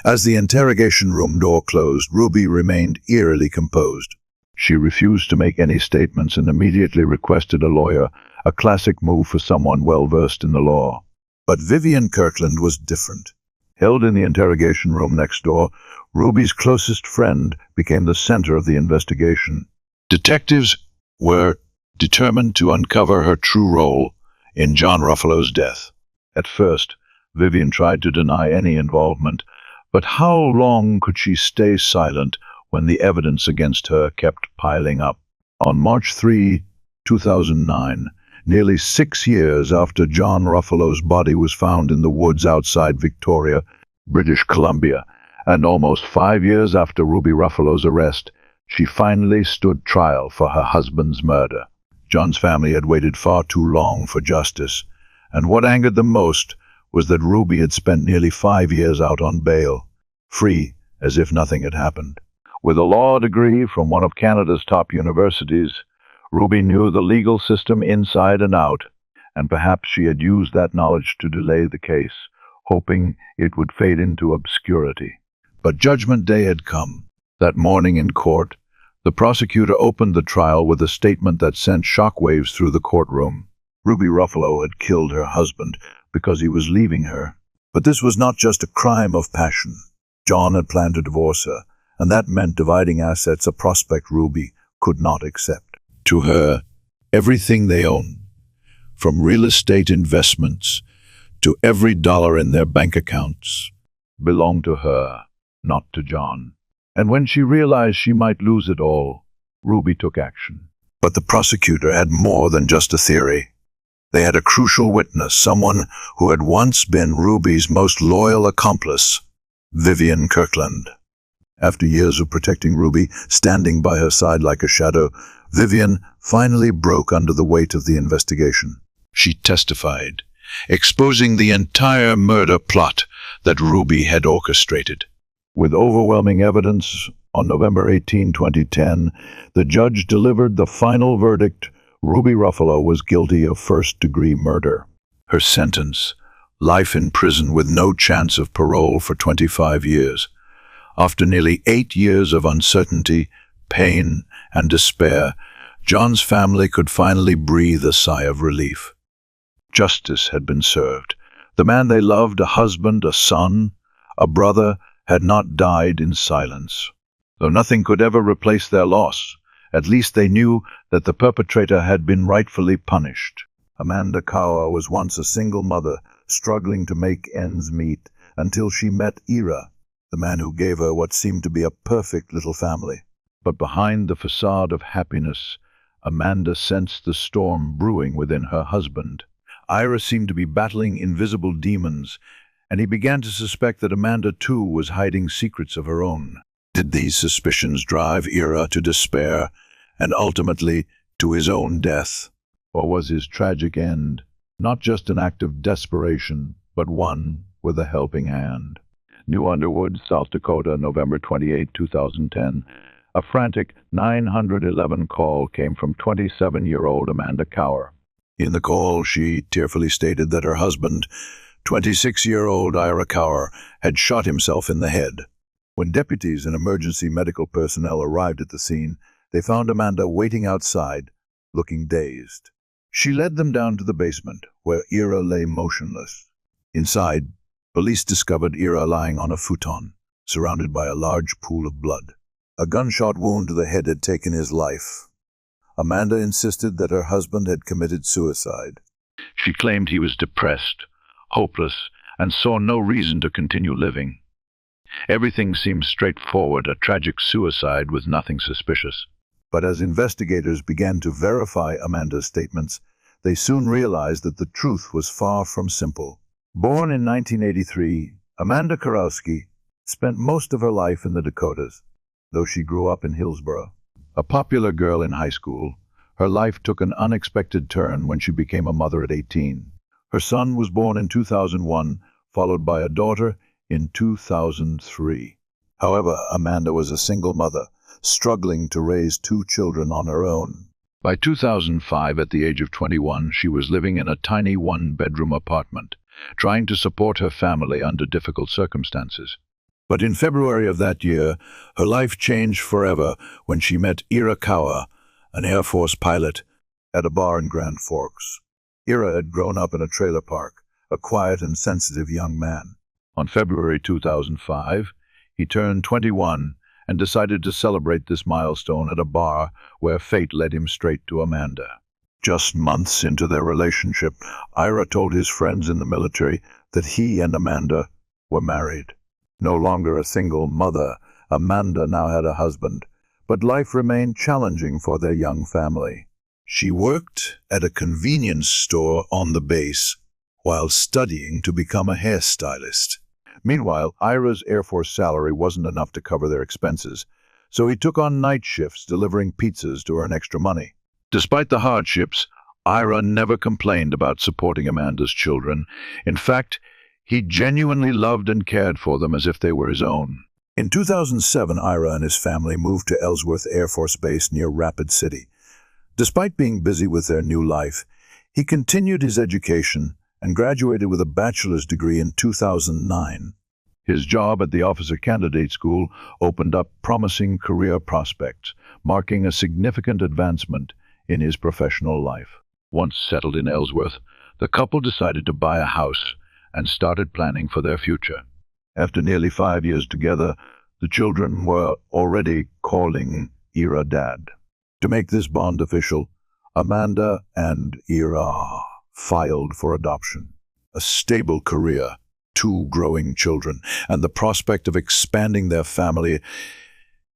As the interrogation room door closed, Ruby remained eerily composed. She refused to make any statements and immediately requested a lawyer, a classic move for someone well-versed in the law. But Vivian Kirkland was different. Held in the interrogation room next door, Ruby's closest friend became the center of the investigation. Detectives were determined to uncover her true role in John Ruffalo's death. At first, Vivian tried to deny any involvement, but how long could she stay silent when the evidence against her kept piling up? On March 3, 2009, nearly 6 years after John Ruffalo's body was found in the woods outside Victoria, British Columbia, and almost 5 years after Ruby Ruffalo's arrest, she finally stood trial for her husband's murder. John's family had waited far too long for justice, and what angered them most was that Ruby had spent nearly 5 years out on bail, free as if nothing had happened. With a law degree from one of Canada's top universities, Ruby knew the legal system inside and out, and perhaps she had used that knowledge to delay the case, hoping it would fade into obscurity. But Judgment Day had come. That morning in court, the prosecutor opened the trial with a statement that sent shockwaves through the courtroom. Ruby Ruffalo had killed her husband because he was leaving her. But this was not just a crime of passion. John had planned to divorce her, and that meant dividing assets, a prospect Ruby could not accept. To her, everything they owned, from real estate investments to every dollar in their bank accounts, belonged to her, not to John. And when she realized she might lose it all, Ruby took action. But the prosecutor had more than just a theory. They had a crucial witness, someone who had once been Ruby's most loyal accomplice, Vivian Kirkland. After years of protecting Ruby, standing by her side like a shadow, Vivian finally broke under the weight of the investigation. She testified, exposing the entire murder plot that Ruby had orchestrated. With overwhelming evidence, on November 18, 2010, the judge delivered the final verdict. Ruby Ruffalo was guilty of first-degree murder. Her sentence, life in prison with no chance of parole for 25 years. After nearly 8 years of uncertainty, pain, and despair, John's family could finally breathe a sigh of relief. Justice had been served. The man they loved, a husband, a son, a brother, had not died in silence. Though nothing could ever replace their loss, at least they knew that the perpetrator had been rightfully punished. Amanda Kaur was once a single mother, struggling to make ends meet, until she met Ira, the man who gave her what seemed to be a perfect little family. But behind the facade of happiness, Amanda sensed the storm brewing within her husband. Ira seemed to be battling invisible demons, and he began to suspect that Amanda, too, was hiding secrets of her own. Did these suspicions drive Ira to despair, and ultimately to his own death? Or was his tragic end not just an act of desperation, but one with a helping hand? New Underwood, South Dakota, November 28, 2010. A frantic 911 call came from 27-year-old Amanda Kaur. In the call, she tearfully stated that her husband, 26-year-old Ira Kaur, had shot himself in the head. When deputies and emergency medical personnel arrived at the scene, They found Amanda waiting outside, looking dazed. She led them down to the basement, where Ira lay motionless. Inside, police discovered Ira lying on a futon, surrounded by a large pool of blood. A gunshot wound to the head had taken his life. Amanda insisted that her husband had committed suicide. She claimed he was depressed, hopeless, and saw no reason to continue living. Everything seemed straightforward, a tragic suicide with nothing suspicious. But as investigators began to verify Amanda's statements, they soon realized that the truth was far from simple. Born in 1983, Amanda Kurowski spent most of her life in the Dakotas, though she grew up in Hillsborough. A popular girl in high school, her life took an unexpected turn when she became a mother at 18. Her son was born in 2001, followed by a daughter in 2003. However, Amanda was a single mother, struggling to raise 2 children on her own. By 2005, at the age of 21, she was living in a tiny one-bedroom apartment, trying to support her family under difficult circumstances. But in February of that year, her life changed forever when she met Ira Kawa, an Air Force pilot, at a bar in Grand Forks. Ira had grown up in a trailer park, a quiet and sensitive young man. On February 2005, he turned 21 and decided to celebrate this milestone at a bar where fate led him straight to Amanda. Just months into their relationship, Ira told his friends in the military that he and Amanda were married. No longer a single mother, Amanda now had a husband, but life remained challenging for their young family. She worked at a convenience store on the base while studying to become a hairstylist. Meanwhile, Ira's Air Force salary wasn't enough to cover their expenses, so he took on night shifts delivering pizzas to earn extra money. Despite the hardships, Ira never complained about supporting Amanda's children. In fact, he genuinely loved and cared for them as if they were his own. In 2007, Ira and his family moved to Ellsworth Air Force Base near Rapid City. Despite being busy with their new life, he continued his education and graduated with a bachelor's degree in 2009. His job at the Officer Candidate School opened up promising career prospects, marking a significant advancement in his professional life. Once settled in Ellsworth, the couple decided to buy a house and started planning for their future. After nearly 5 years together, the children were already calling Ira Dad. To make this bond official, Amanda and Ira filed for adoption. A stable career, 2 growing children, and the prospect of expanding their family,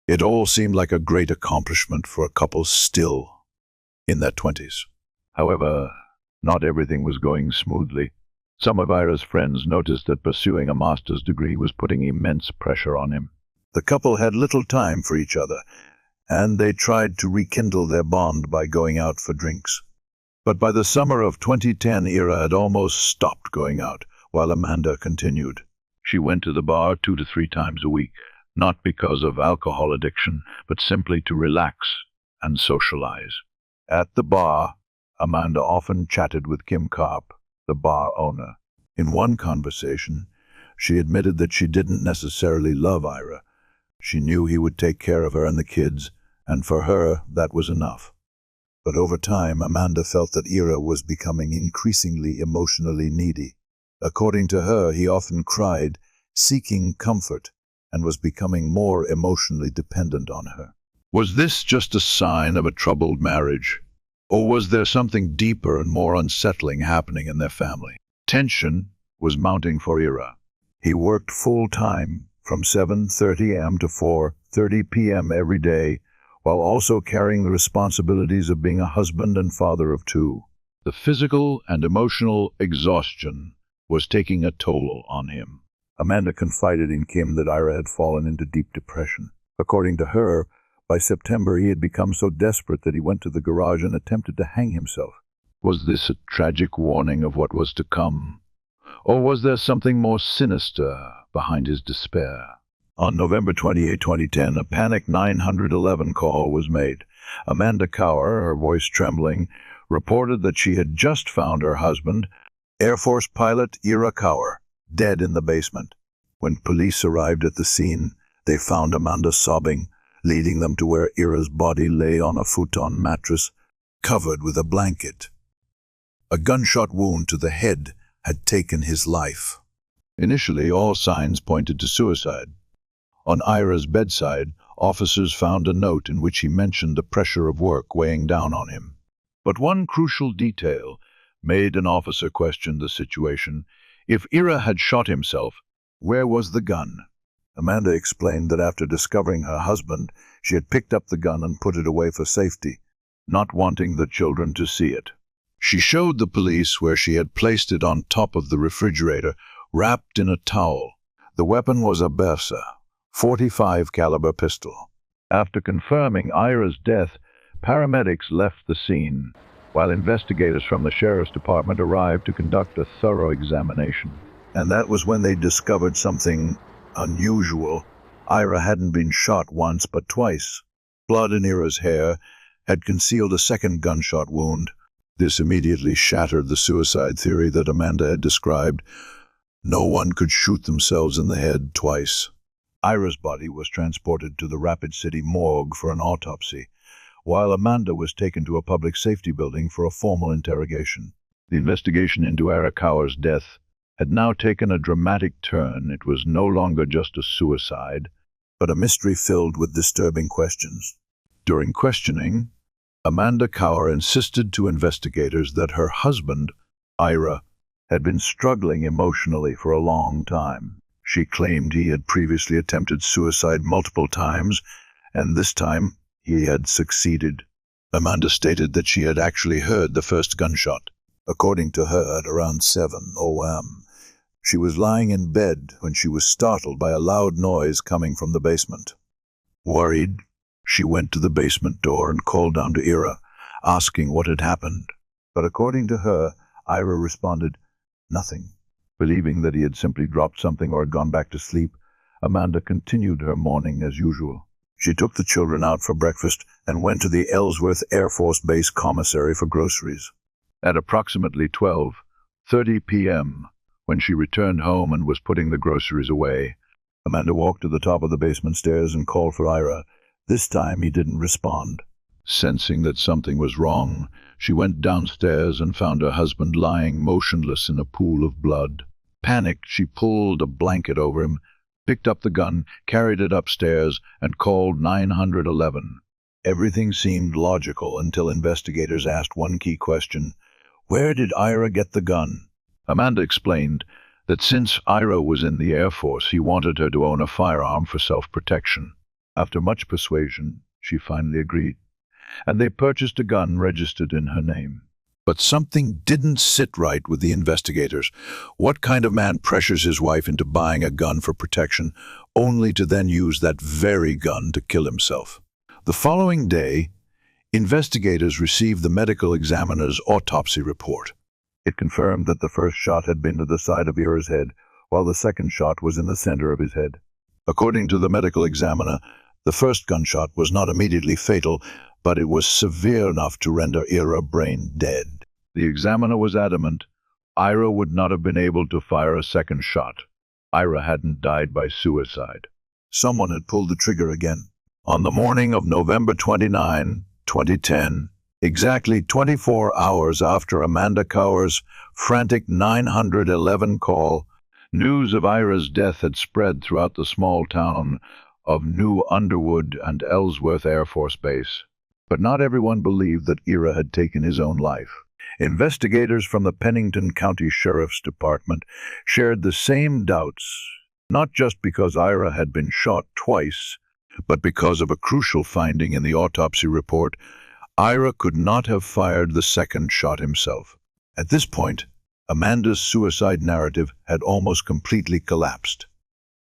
it all seemed like a great accomplishment for a couple still in their 20s. However, not everything was going smoothly. Some of Ira's friends noticed that pursuing a master's degree was putting immense pressure on him. The couple had little time for each other, and they tried to rekindle their bond by going out for drinks. But by the summer of 2010, Ira had almost stopped going out, while Amanda continued. She went to the bar 2 to 3 times a week, not because of alcohol addiction, but simply to relax and socialize. At the bar, Amanda often chatted with Kim Karp, the bar owner. In one conversation, she admitted that she didn't necessarily love Ira. She knew he would take care of her and the kids, and for her, that was enough. But over time, Amanda felt that Ira was becoming increasingly emotionally needy. According to her, he often cried, seeking comfort, and was becoming more emotionally dependent on her. Was this just a sign of a troubled marriage? Or was there something deeper and more unsettling happening in their family? Tension was mounting for Ira. He worked full-time, from 7:30 a.m. to 4:30 p.m. every day, while also carrying the responsibilities of being a husband and father of 2. The physical and emotional exhaustion was taking a toll on him. Amanda confided in Kim that Ira had fallen into deep depression. According to her, by September he had become so desperate that he went to the garage and attempted to hang himself. Was this a tragic warning of what was to come? Or was there something more sinister behind his despair? On November 28, 2010, a panic 911 call was made. Amanda Cower, her voice trembling, reported that she had just found her husband, Air Force pilot Ira Cower, dead in the basement. When police arrived at the scene, they found Amanda sobbing, leading them to where Ira's body lay on a futon mattress, covered with a blanket. A gunshot wound to the head had taken his life. Initially, all signs pointed to suicide. On Ira's bedside, officers found a note in which he mentioned the pressure of work weighing down on him. But one crucial detail made an officer question the situation. If Ira had shot himself, where was the gun? Amanda explained that after discovering her husband, she had picked up the gun and put it away for safety, not wanting the children to see it. She showed the police where she had placed it on top of the refrigerator, wrapped in a towel. The weapon was a Bersa, .45 caliber pistol. After confirming Ira's death, paramedics left the scene, while investigators from the sheriff's department arrived to conduct a thorough examination. And that was when they discovered something unusual. Ira hadn't been shot once but twice. Blood in Ira's hair had concealed a second gunshot wound. This immediately shattered the suicide theory that Amanda had described. No one could shoot themselves in the head twice. Ira's body was transported to the Rapid City morgue for an autopsy, while Amanda was taken to a public safety building for a formal interrogation. The investigation into Ira Cower's death had now taken a dramatic turn. It was no longer just a suicide, but a mystery filled with disturbing questions. During questioning, Amanda Cower insisted to investigators that her husband, Ira, had been struggling emotionally for a long time. She claimed he had previously attempted suicide multiple times, and this time he had succeeded. Amanda stated that she had actually heard the first gunshot. According to her, at around 7 a.m., she was lying in bed when she was startled by a loud noise coming from the basement. Worried, she went to the basement door and called down to Ira, asking what had happened. But according to her, Ira responded, "Nothing." Believing that he had simply dropped something or had gone back to sleep, Amanda continued her morning as usual. She took the children out for breakfast and went to the Ellsworth Air Force Base commissary for groceries. At approximately 12:30 p.m., when she returned home and was putting the groceries away, Amanda walked to the top of the basement stairs and called for Ira. This time he didn't respond. Sensing that something was wrong, she went downstairs and found her husband lying motionless in a pool of blood. Panicked, she pulled a blanket over him, picked up the gun, carried it upstairs, and called 911. Everything seemed logical until investigators asked one key question: where did Ira get the gun? Amanda explained that since Ira was in the Air Force, he wanted her to own a firearm for self-protection. After much persuasion, she finally agreed, and they purchased a gun registered in her name. But something didn't sit right with the investigators. What kind of man pressures his wife into buying a gun for protection, only to then use that very gun to kill himself? The following day, investigators received the medical examiner's autopsy report. It confirmed that the first shot had been to the side of Ira's head, while the second shot was in the center of his head. According to the medical examiner, the first gunshot was not immediately fatal, but it was severe enough to render Ira brain dead. The examiner was adamant Ira would not have been able to fire a second shot. Ira hadn't died by suicide. Someone had pulled the trigger again. On the morning of November 29, 2010, exactly 24 hours after Amanda Cower's frantic 911 call, news of Ira's death had spread throughout the small town of New Underwood and Ellsworth Air Force Base. But not everyone believed that Ira had taken his own life. Investigators from the Pennington County Sheriff's Department shared the same doubts, not just because Ira had been shot twice, but because of a crucial finding in the autopsy report. Ira could not have fired the second shot himself. At this point, Amanda's suicide narrative had almost completely collapsed.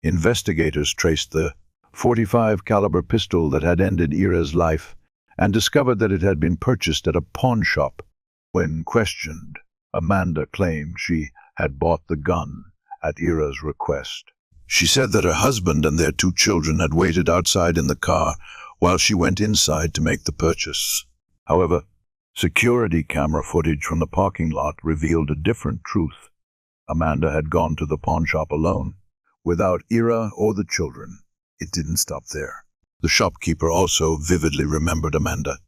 Investigators traced the .45 caliber pistol that had ended Ira's life and discovered that it had been purchased at a pawn shop. When questioned, Amanda claimed she had bought the gun at Ira's request. She said that her husband and their 2 children had waited outside in the car while she went inside to make the purchase. However, security camera footage from the parking lot revealed a different truth. Amanda had gone to the pawn shop alone, without Ira or the children. It didn't stop there. The shopkeeper also vividly remembered Amanda.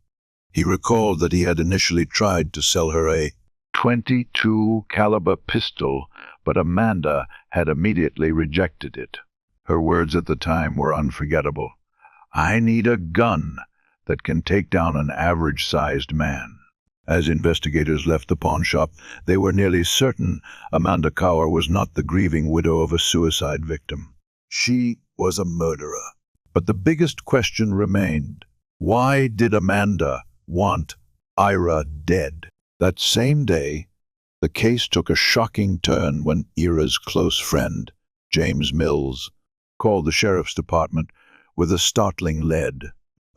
He recalled that he had initially tried to sell her a .22 caliber pistol, but Amanda had immediately rejected it. Her words at the time were unforgettable. "I need a gun that can take down an average-sized man." As investigators left the pawnshop, they were nearly certain Amanda Cower was not the grieving widow of a suicide victim. She was a murderer. But the biggest question remained. Why did Amanda want Ira dead? That same day, the case took a shocking turn when Ira's close friend, James Mills, called the sheriff's department with a startling lead.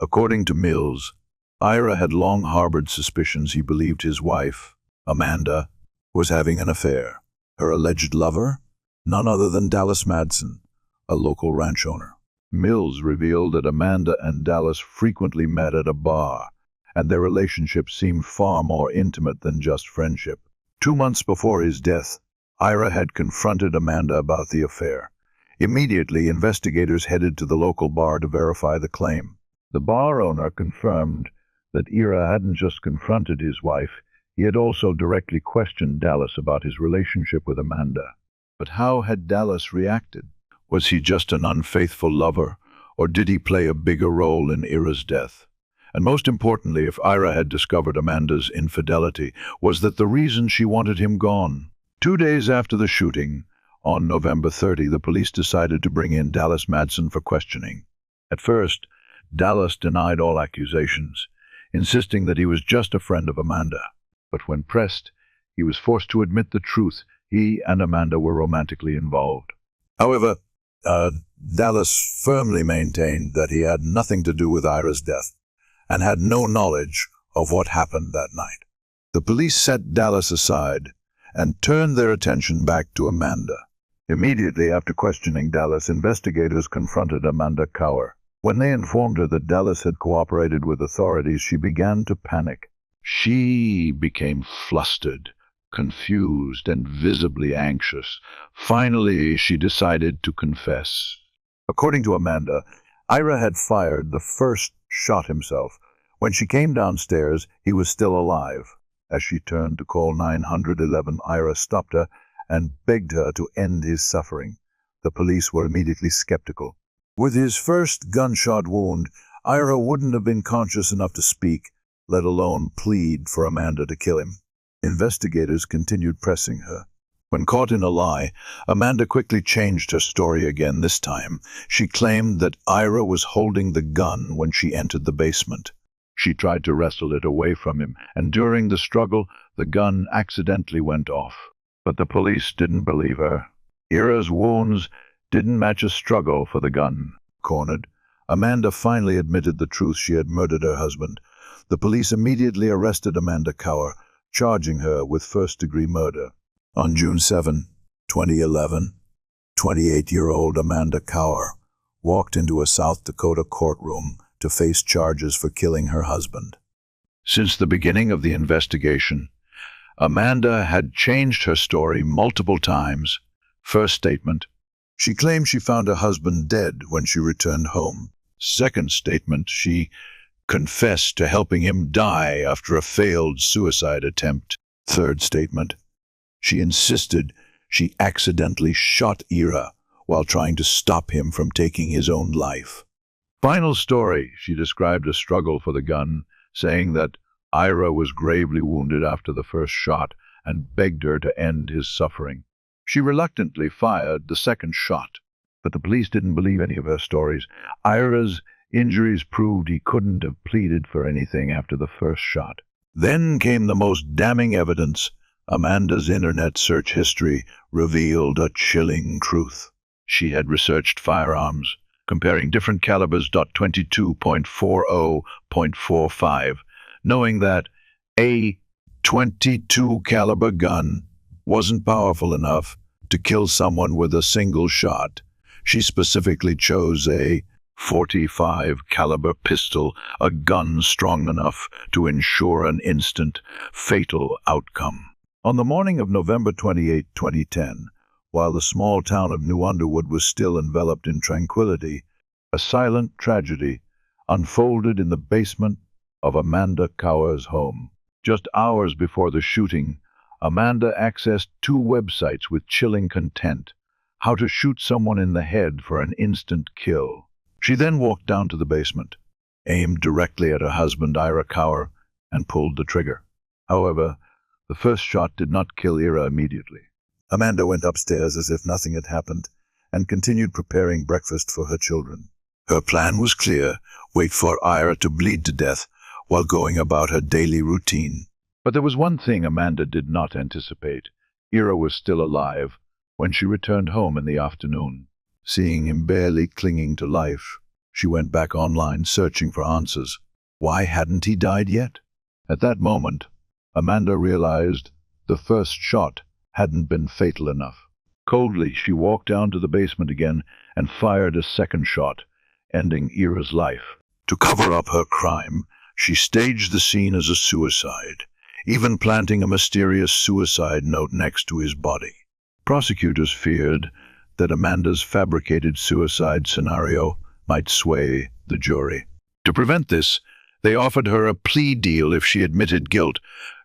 According to Mills, Ira had long harbored suspicions he believed his wife, Amanda, was having an affair. Her alleged lover? None other than Dallas Madsen, a local ranch owner. Mills revealed that Amanda and Dallas frequently met at a bar, and their relationship seemed far more intimate than just friendship. 2 months before his death, Ira had confronted Amanda about the affair. Immediately, investigators headed to the local bar to verify the claim. The bar owner confirmed that Ira hadn't just confronted his wife, he had also directly questioned Dallas about his relationship with Amanda. But how had Dallas reacted? Was he just an unfaithful lover, or did he play a bigger role in Ira's death? And most importantly, if Ira had discovered Amanda's infidelity, was that the reason she wanted him gone? 2 days after the shooting, on November 30, the police decided to bring in Dallas Madsen for questioning. At first, Dallas denied all accusations, insisting that he was just a friend of Amanda. But when pressed, he was forced to admit the truth. He and Amanda were romantically involved. However, Dallas firmly maintained that he had nothing to do with Ira's death and had no knowledge of what happened that night. The police set Dallas aside and turned their attention back to Amanda. Immediately after questioning Dallas, investigators confronted Amanda Cower. When they informed her that Dallas had cooperated with authorities, she began to panic. She became flustered, confused, and visibly anxious. Finally, she decided to confess. According to Amanda, Ira had fired the first shot himself. When she came downstairs, he was still alive. As she turned to call 911, Ira stopped her and begged her to end his suffering. The police were immediately skeptical. With his first gunshot wound, Ira wouldn't have been conscious enough to speak, let alone plead for Amanda to kill him. Investigators continued pressing her. When caught in a lie, Amanda quickly changed her story again. This time, she claimed that Ira was holding the gun when she entered the basement. She tried to wrestle it away from him, and during the struggle, the gun accidentally went off. But the police didn't believe her. Ira's wounds didn't match a struggle for the gun. Cornered, Amanda finally admitted the truth. She had murdered her husband. The police immediately arrested Amanda Cower, charging her with first-degree murder. On June 7, 2011, 28-year-old Amanda Cower walked into a South Dakota courtroom to face charges for killing her husband. Since the beginning of the investigation, Amanda had changed her story multiple times. First statement: she claimed she found her husband dead when she returned home. Second statement: she confessed to helping him die after a failed suicide attempt. Third statement: she insisted she accidentally shot Ira while trying to stop him from taking his own life. Final story: she described a struggle for the gun, saying that Ira was gravely wounded after the first shot and begged her to end his suffering. She reluctantly fired the second shot, but the police didn't believe any of her stories. Ira's injuries proved he couldn't have pleaded for anything after the first shot. Then came the most damning evidence. Amanda's internet search history revealed a chilling truth. She had researched firearms, comparing different calibers .22.40.45, knowing that a .22 caliber gun wasn't powerful enough to kill someone with a single shot. She specifically chose a .45 caliber pistol, a gun strong enough to ensure an instant, fatal outcome. On the morning of November 28, 2010, while the small town of New Underwood was still enveloped in tranquility, a silent tragedy unfolded in the basement of Amanda Cower's home. Just hours before the shooting, Amanda accessed two websites with chilling content: how to shoot someone in the head for an instant kill. She then walked down to the basement, aimed directly at her husband, Ira Cower, and pulled the trigger. However, the first shot did not kill Ira immediately. Amanda went upstairs as if nothing had happened and continued preparing breakfast for her children. Her plan was clear: wait for Ira to bleed to death while going about her daily routine. But there was one thing Amanda did not anticipate. Ira was still alive when she returned home in the afternoon. Seeing him barely clinging to life, she went back online searching for answers. Why hadn't he died yet? At that moment, Amanda realized the first shot hadn't been fatal enough. Coldly, she walked down to the basement again and fired a second shot, ending Ira's life. To cover up her crime, she staged the scene as a suicide, even planting a mysterious suicide note next to his body. Prosecutors feared that Amanda's fabricated suicide scenario might sway the jury. To prevent this, they offered her a plea deal. If she admitted guilt,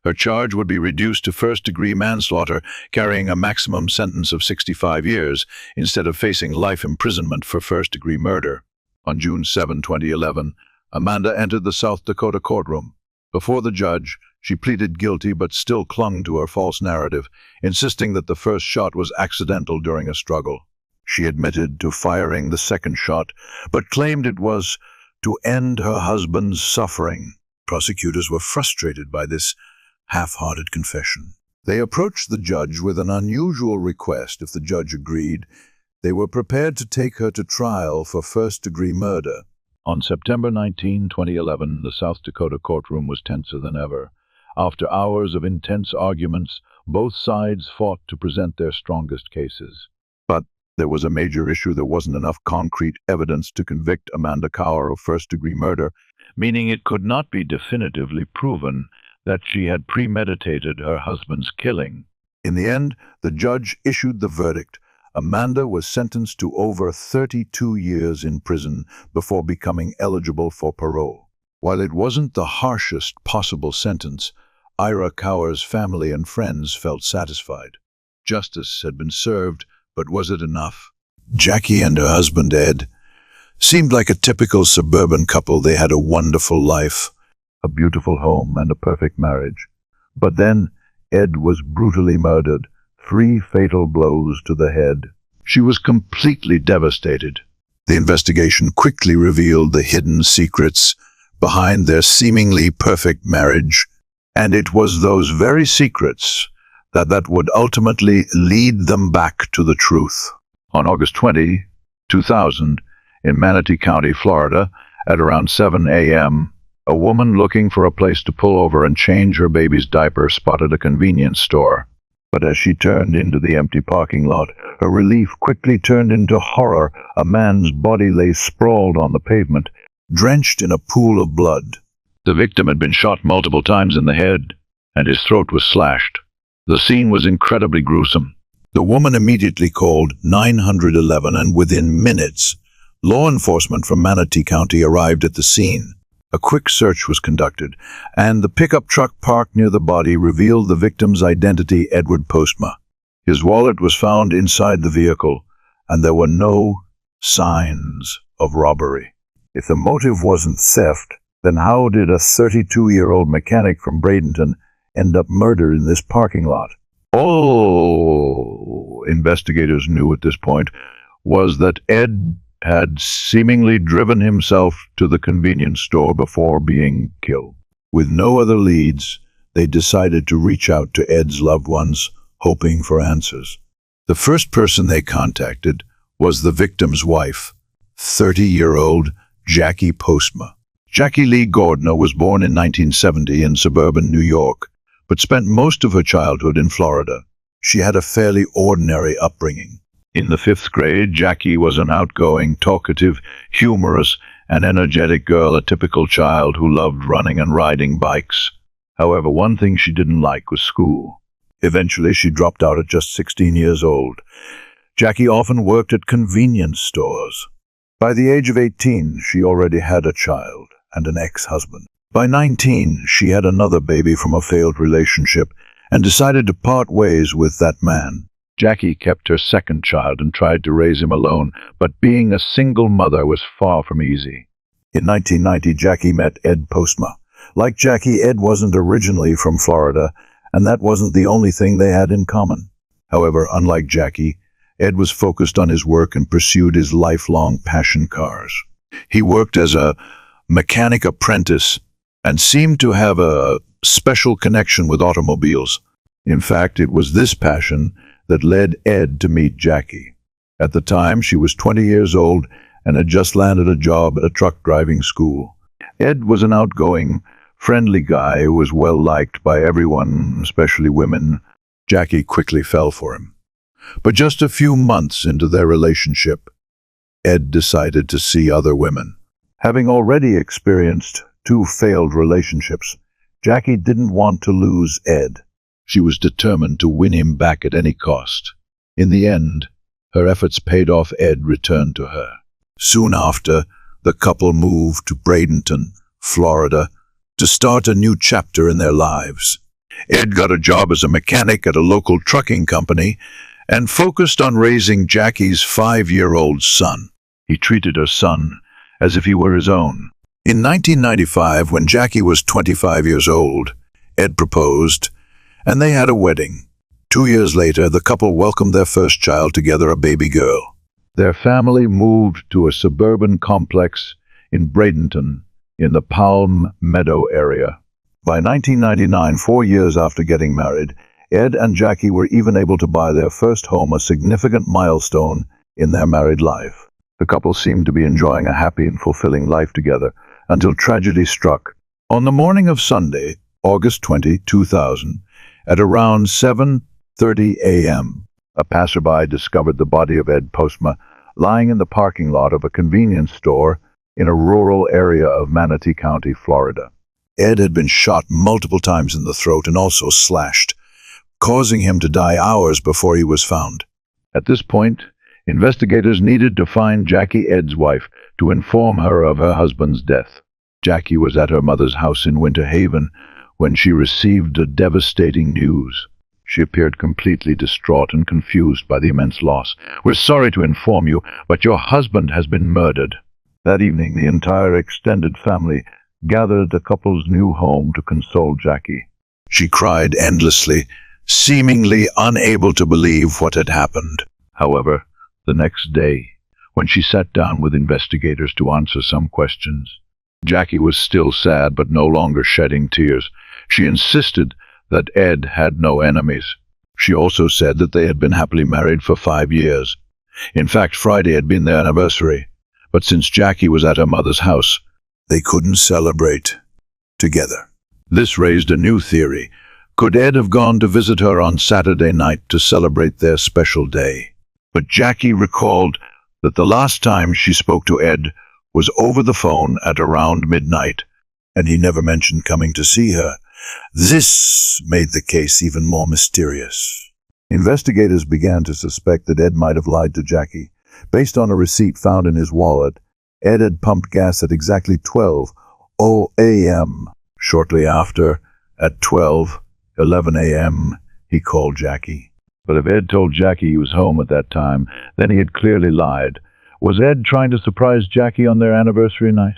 her charge would be reduced to first-degree manslaughter, carrying a maximum sentence of 65 years, instead of facing life imprisonment for first-degree murder. On June 7, 2011, Amanda entered the South Dakota courtroom. Before the judge, she pleaded guilty but still clung to her false narrative, insisting that the first shot was accidental during a struggle. She admitted to firing the second shot, but claimed it was to end her husband's suffering. Prosecutors were frustrated by this half-hearted confession. They approached the judge with an unusual request. If the judge agreed, they were prepared to take her to trial for first-degree murder. On September 19, 2011, the South Dakota courtroom was tenser than ever. After hours of intense arguments, both sides fought to present their strongest cases. But there was a major issue. There wasn't enough concrete evidence to convict Amanda Cower of first-degree murder, meaning it could not be definitively proven that she had premeditated her husband's killing. In the end, the judge issued the verdict. Amanda was sentenced to over 32 years in prison before becoming eligible for parole. While it wasn't the harshest possible sentence, Ira Cower's family and friends felt satisfied. Justice had been served, but was it enough? Jackie and her husband Ed seemed like a typical suburban couple. They had a wonderful life, A beautiful home and a perfect marriage. But then Ed was brutally murdered, 3 fatal blows to the head. She was completely devastated. The investigation quickly revealed the hidden secrets behind their seemingly perfect marriage, and it was those very secrets that would ultimately lead them back to the truth. On August 20, 2000, in Manatee County, Florida, at around 7 a.m., a woman looking for a place to pull over and change her baby's diaper spotted a convenience store. But as she turned into the empty parking lot, her relief quickly turned into horror. A man's body lay sprawled on the pavement, drenched in a pool of blood. The victim had been shot multiple times in the head, and his throat was slashed. The scene was incredibly gruesome. The woman immediately called 911, and within minutes, law enforcement from Manatee County arrived at the scene. A quick search was conducted, and the pickup truck parked near the body revealed the victim's identity: Edward Postma. His wallet was found inside the vehicle, and there were no signs of robbery. If the motive wasn't theft, then how did a 32-year-old mechanic from Bradenton end up murdered in this parking lot? All investigators knew at this point was that Ed had seemingly driven himself to the convenience store before being killed. With no other leads, they decided to reach out to Ed's loved ones, hoping for answers. The first person they contacted was the victim's wife, 30-year-old Jackie Postma. Jackie Lee Gordner was born in 1970 in suburban New York, but spent most of her childhood in Florida. She had a fairly ordinary upbringing. In the 5th grade, Jackie was an outgoing, talkative, humorous, and energetic girl, a typical child who loved running and riding bikes. However, one thing she didn't like was school. Eventually, she dropped out at just 16 years old. Jackie often worked at convenience stores. By the age of 18, she already had a child and an ex-husband. By 19, she had another baby from a failed relationship and decided to part ways with that man. Jackie kept her second child and tried to raise him alone, but being a single mother was far from easy. In 1990, Jackie met Ed Postma. Like Jackie, Ed wasn't originally from Florida, and that wasn't the only thing they had in common. However, unlike Jackie, Ed was focused on his work and pursued his lifelong passion, cars. He worked as a mechanic apprentice and seemed to have a special connection with automobiles. In fact, it was this passion that led Ed to meet Jackie. At the time, she was 20 years old and had just landed a job at a truck driving school. Ed was an outgoing, friendly guy who was well liked by everyone, especially women. Jackie quickly fell for him. But just a few months into their relationship, Ed decided to see other women. Having already experienced 2 failed relationships, Jackie didn't want to lose Ed. She was determined to win him back at any cost. In the end, her efforts paid off. Ed returned to her. Soon after, the couple moved to Bradenton, Florida, to start a new chapter in their lives. Ed got a job as a mechanic at a local trucking company and focused on raising Jackie's 5-year-old son. He treated her son as if he were his own. In 1995, when Jackie was 25 years old, Ed proposed, and they had a wedding. 2 years later, the couple welcomed their first child together, a baby girl. Their family moved to a suburban complex in Bradenton, in the Palm Meadow area. By 1999, 4 years after getting married, Ed and Jackie were even able to buy their first home, a significant milestone in their married life. The couple seemed to be enjoying a happy and fulfilling life together until tragedy struck. On the morning of Sunday, August 20, 2000, at around 7:30 a.m., a passerby discovered the body of Ed Postma lying in the parking lot of a convenience store in a rural area of Manatee County, Florida. Ed had been shot multiple times in the throat and also slashed, causing him to die hours before he was found. At this point, investigators needed to find Jackie, Ed's wife, to inform her of her husband's death. Jackie was at her mother's house in Winter Haven when she received the devastating news. She appeared completely distraught and confused by the immense loss. "We're sorry to inform you, but your husband has been murdered." That evening, the entire extended family gathered at the couple's new home to console Jackie. She cried endlessly, seemingly unable to believe what had happened. However, the next day, when she sat down with investigators to answer some questions, Jackie was still sad but no longer shedding tears. She insisted that Ed had no enemies. She also said that they had been happily married for 5 years. In fact, Friday had been their anniversary, but since Jackie was at her mother's house, they couldn't celebrate together. This raised a new theory. Could Ed have gone to visit her on Saturday night to celebrate their special day? But Jackie recalled that the last time she spoke to Ed was over the phone at around midnight, and he never mentioned coming to see her. This made the case even more mysterious. Investigators began to suspect that Ed might have lied to Jackie. Based on a receipt found in his wallet, Ed had pumped gas at exactly 12:00 a.m. Shortly after, at 12:11 a.m., he called Jackie. But if Ed told Jackie he was home at that time, then he had clearly lied. Was Ed trying to surprise Jackie on their anniversary night?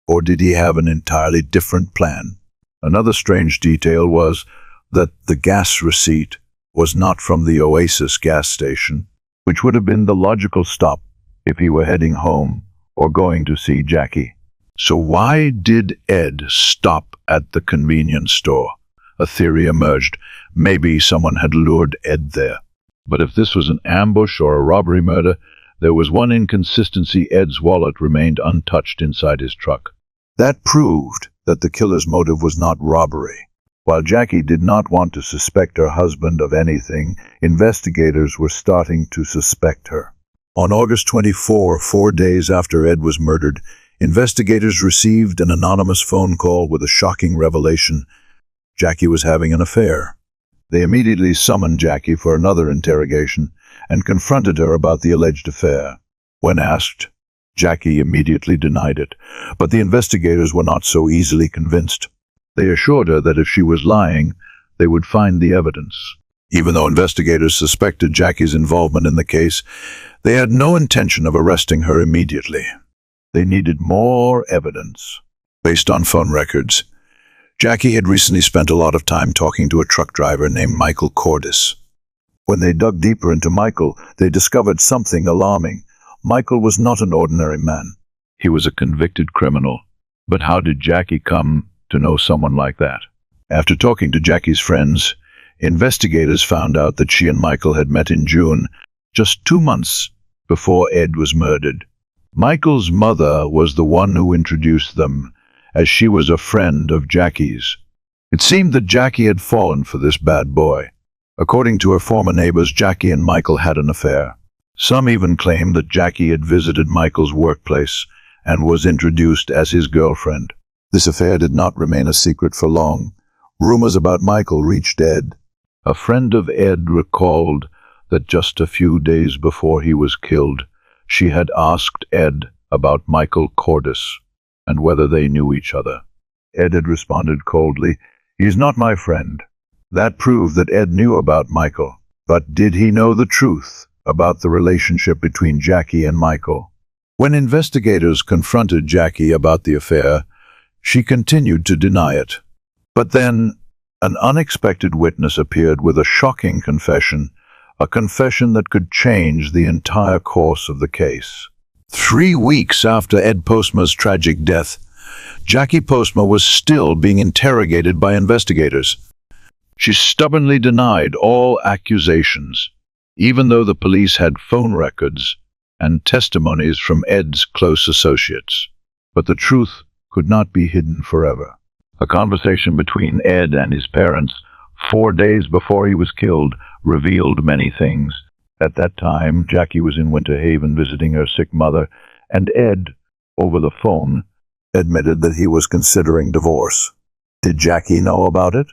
Or did he have an entirely different plan? Another strange detail was that the gas receipt was not from the Oasis gas station, which would have been the logical stop if he were heading home or going to see Jackie. So why did Ed stop at the convenience store? A theory emerged. Maybe someone had lured Ed there. But if this was an ambush or a robbery murder, there was one inconsistency. Ed's wallet remained untouched inside his truck. That proved that the killer's motive was not robbery. While Jackie did not want to suspect her husband of anything, investigators were starting to suspect her. On August 24, 4 days after Ed was murdered, investigators received an anonymous phone call with a shocking revelation. Jackie was having an affair. They immediately summoned Jackie for another interrogation and confronted her about the alleged affair. When asked, Jackie immediately denied it, but the investigators were not so easily convinced. They assured her that if she was lying, they would find the evidence. Even though investigators suspected Jackie's involvement in the case, they had no intention of arresting her immediately. They needed more evidence. Based on phone records, Jackie had recently spent a lot of time talking to a truck driver named Michael Cordis. When they dug deeper into Michael, they discovered something alarming. Michael was not an ordinary man. He was a convicted criminal. But how did Jackie come to know someone like that? After talking to Jackie's friends, investigators found out that she and Michael had met in June, just 2 months before Ed was murdered. Michael's mother was the one who introduced them, as she was a friend of Jackie's. It seemed that Jackie had fallen for this bad boy. According to her former neighbors, Jackie and Michael had an affair. Some even claimed that Jackie had visited Michael's workplace and was introduced as his girlfriend. This affair did not remain a secret for long. Rumors about Michael reached Ed. A friend of Ed recalled that just a few days before he was killed, she had asked Ed about Michael Cordis and whether they knew each other. Ed had responded coldly, "He's not my friend." That proved that Ed knew about Michael. But did he know the truth about the relationship between Jackie and Michael? When investigators confronted Jackie about the affair, she continued to deny it. But then, an unexpected witness appeared with a shocking confession, a confession that could change the entire course of the case. 3 weeks after Ed Postma's tragic death, Jackie Postma was still being interrogated by investigators. She stubbornly denied all accusations, even though the police had phone records and testimonies from Ed's close associates. But the truth could not be hidden forever. A conversation between Ed and his parents 4 days before he was killed revealed many things. At that time, Jackie was in Winter Haven visiting her sick mother, and Ed, over the phone, admitted that he was considering divorce. Did Jackie know about it?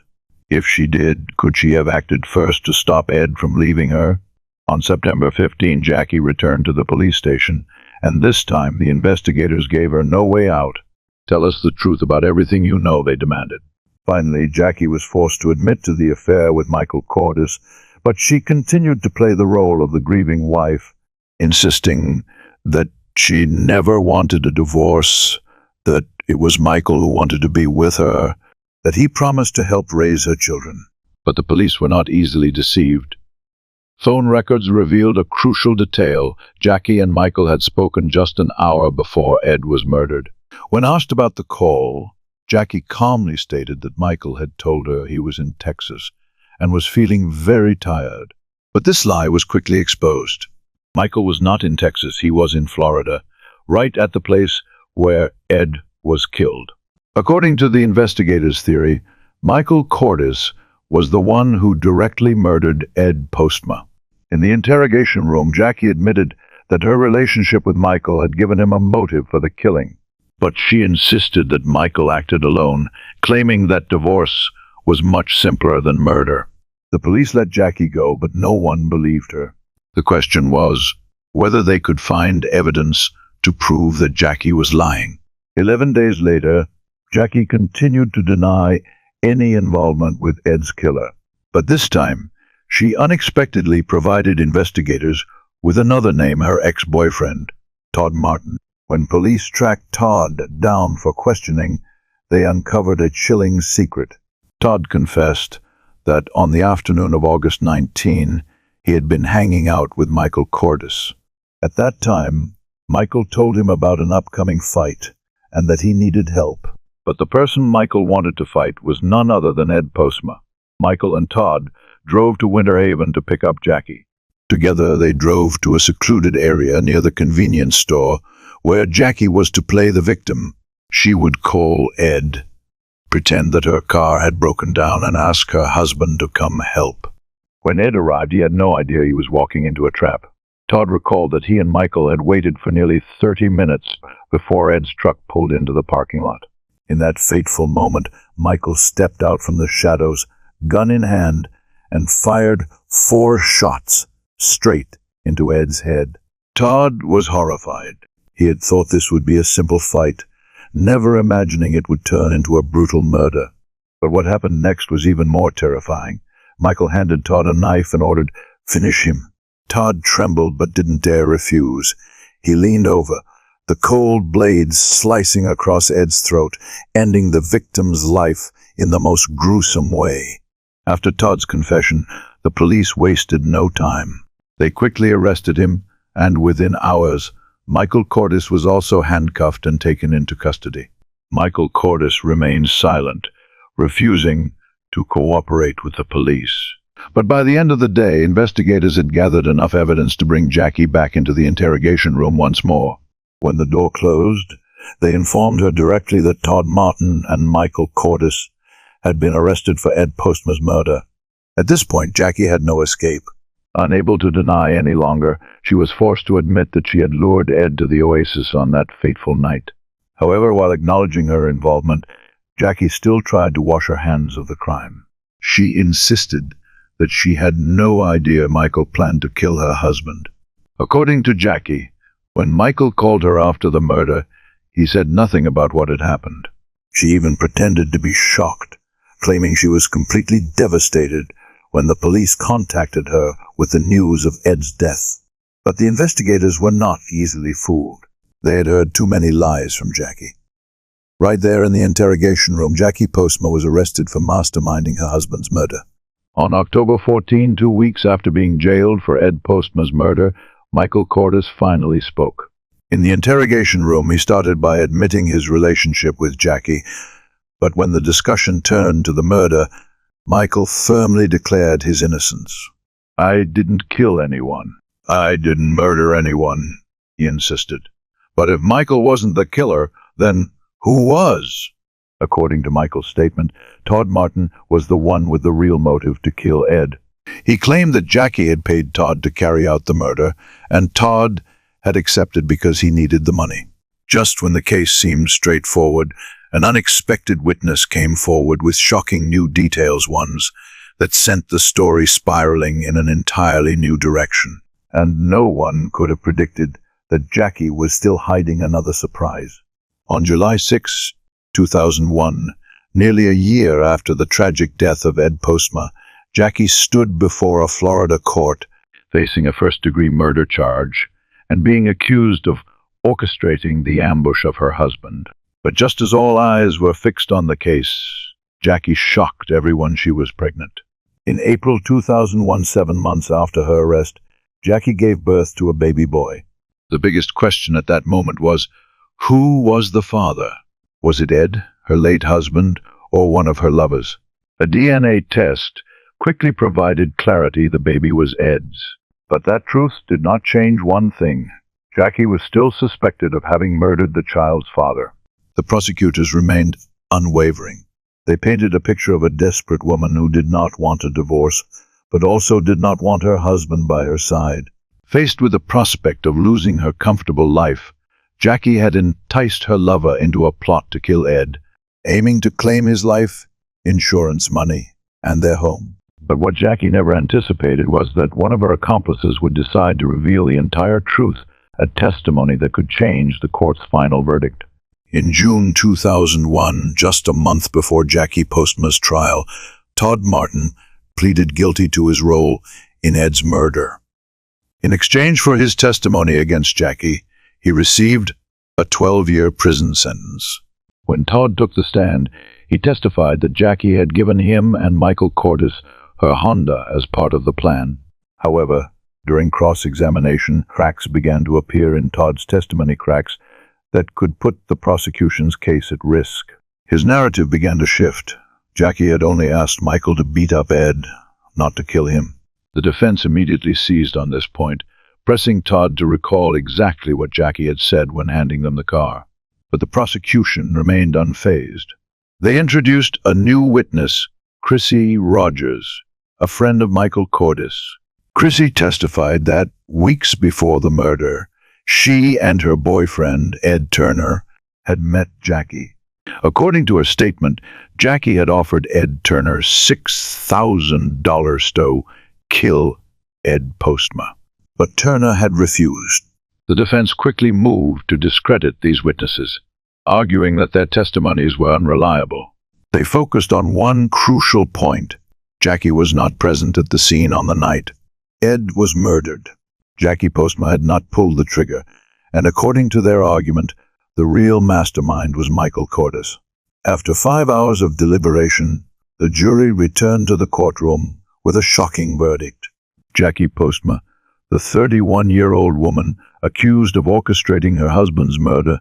If she did, could she have acted first to stop Ed from leaving her? On September 15, Jackie returned to the police station, and this time the investigators gave her no way out. "Tell us the truth about everything you know," they demanded. Finally, Jackie was forced to admit to the affair with Michael Cordis, but she continued to play the role of the grieving wife, insisting that she never wanted a divorce, that it was Michael who wanted to be with her, that he promised to help raise her children. But the police were not easily deceived. Phone records revealed a crucial detail. Jackie and Michael had spoken just an hour before Ed was murdered. When asked about the call, Jackie calmly stated that Michael had told her he was in Texas and was feeling very tired. But this lie was quickly exposed. Michael was not in Texas, he was in Florida, right at the place where Ed was killed. According to the investigators' theory, Michael Cordis was the one who directly murdered Ed Postma. In the interrogation room, Jackie admitted that her relationship with Michael had given him a motive for the killing. But she insisted that Michael acted alone, claiming that divorce was much simpler than murder. The police let Jackie go, but no one believed her. The question was whether they could find evidence to prove that Jackie was lying. 11 days later, Jackie continued to deny any involvement with Ed's killer. But this time, she unexpectedly provided investigators with another name, her ex-boyfriend, Todd Martin. When police tracked Todd down for questioning, they uncovered a chilling secret. Todd confessed that on the afternoon of August 19, he had been hanging out with Michael Cordis. At that time, Michael told him about an upcoming fight and that he needed help. But the person Michael wanted to fight was none other than Ed Postma. Michael and Todd drove to Winter Haven to pick up Jackie. Together, they drove to a secluded area near the convenience store where Jackie was to play the victim. She would call Ed, pretend that her car had broken down, and ask her husband to come help. When Ed arrived, he had no idea he was walking into a trap. Todd recalled that he and Michael had waited for nearly 30 minutes before Ed's truck pulled into the parking lot. In that fateful moment, Michael stepped out from the shadows, gun in hand, and fired 4 shots straight into Ed's head. Todd was horrified. He had thought this would be a simple fight, never imagining it would turn into a brutal murder. But what happened next was even more terrifying. Michael handed Todd a knife and ordered, "Finish him." Todd trembled but didn't dare refuse. He leaned over, the cold blades slicing across Ed's throat, ending the victim's life in the most gruesome way. After Todd's confession, the police wasted no time. They quickly arrested him, and within hours, Michael Cordes was also handcuffed and taken into custody. Michael Cordes remained silent, refusing to cooperate with the police. But by the end of the day, investigators had gathered enough evidence to bring Jackie back into the interrogation room once more. When the door closed, they informed her directly that Todd Martin and Michael Cordes had been arrested for Ed Postma's murder. At this point, Jackie had no escape. Unable to deny any longer, she was forced to admit that she had lured Ed to the oasis on that fateful night. However, while acknowledging her involvement, Jackie still tried to wash her hands of the crime. She insisted that she had no idea Michael planned to kill her husband. According to Jackie, when Michael called her after the murder, he said nothing about what had happened. She even pretended to be shocked, claiming she was completely devastated when the police contacted her with the news of Ed's death. But the investigators were not easily fooled. They had heard too many lies from Jackie. Right there in the interrogation room, Jackie Postma was arrested for masterminding her husband's murder. On October 14, 2 weeks after being jailed for Ed Postma's murder, Michael Cordes finally spoke. In the interrogation room, he started by admitting his relationship with Jackie, but when the discussion turned to the murder, Michael firmly declared his innocence. "I didn't kill anyone. I didn't murder anyone," he insisted. "But if Michael wasn't the killer, then who was?" According to Michael's statement, Todd Martin was the one with the real motive to kill Ed. He claimed that Jackie had paid Todd to carry out the murder, and Todd had accepted because he needed the money. Just when the case seemed straightforward, an unexpected witness came forward with shocking new details, ones that sent the story spiraling in an entirely new direction. And no one could have predicted that Jackie was still hiding another surprise. On July 6, 2001, nearly a year after the tragic death of Ed Postma, Jackie stood before a Florida court facing a first-degree murder charge and being accused of orchestrating the ambush of her husband. But just as all eyes were fixed on the case, Jackie shocked everyone she was pregnant. In April 2001, 7 months after her arrest, Jackie gave birth to a baby boy. The biggest question at that moment was, who was the father? Was it Ed, her late husband, or one of her lovers? A DNA test quickly provided clarity the baby was Ed's. But that truth did not change one thing. Jackie was still suspected of having murdered the child's father. The prosecutors remained unwavering. They painted a picture of a desperate woman who did not want a divorce, but also did not want her husband by her side. Faced with the prospect of losing her comfortable life, Jackie had enticed her lover into a plot to kill Ed, aiming to claim his life, insurance money, and their home. But what Jackie never anticipated was that one of her accomplices would decide to reveal the entire truth, a testimony that could change the court's final verdict. In June 2001, just a month before Jackie Postma's trial, Todd Martin pleaded guilty to his role in Ed's murder. In exchange for his testimony against Jackie, he received a 12-year prison sentence. When Todd took the stand, he testified that Jackie had given him and Michael Cordes her Honda as part of the plan. However, during cross-examination, cracks began to appear in Todd's testimony, cracks that could put the prosecution's case at risk. His narrative began to shift. Jackie had only asked Michael to beat up Ed, not to kill him. The defense immediately seized on this point, pressing Todd to recall exactly what Jackie had said when handing them the car. But the prosecution remained unfazed. They introduced a new witness, Chrissy Rogers, a friend of Michael Cordes. Chrissy testified that, weeks before the murder, she and her boyfriend, Ed Turner, had met Jackie. According to her statement, Jackie had offered Ed Turner $6,000 to kill Ed Postma. But Turner had refused. The defense quickly moved to discredit these witnesses, arguing that their testimonies were unreliable. They focused on one crucial point. Jackie was not present at the scene on the night. Ed was murdered. Jackie Postma had not pulled the trigger, and according to their argument, the real mastermind was Michael Cordes. After 5 hours of deliberation, the jury returned to the courtroom with a shocking verdict. Jackie Postma, the 31-year-old woman accused of orchestrating her husband's murder,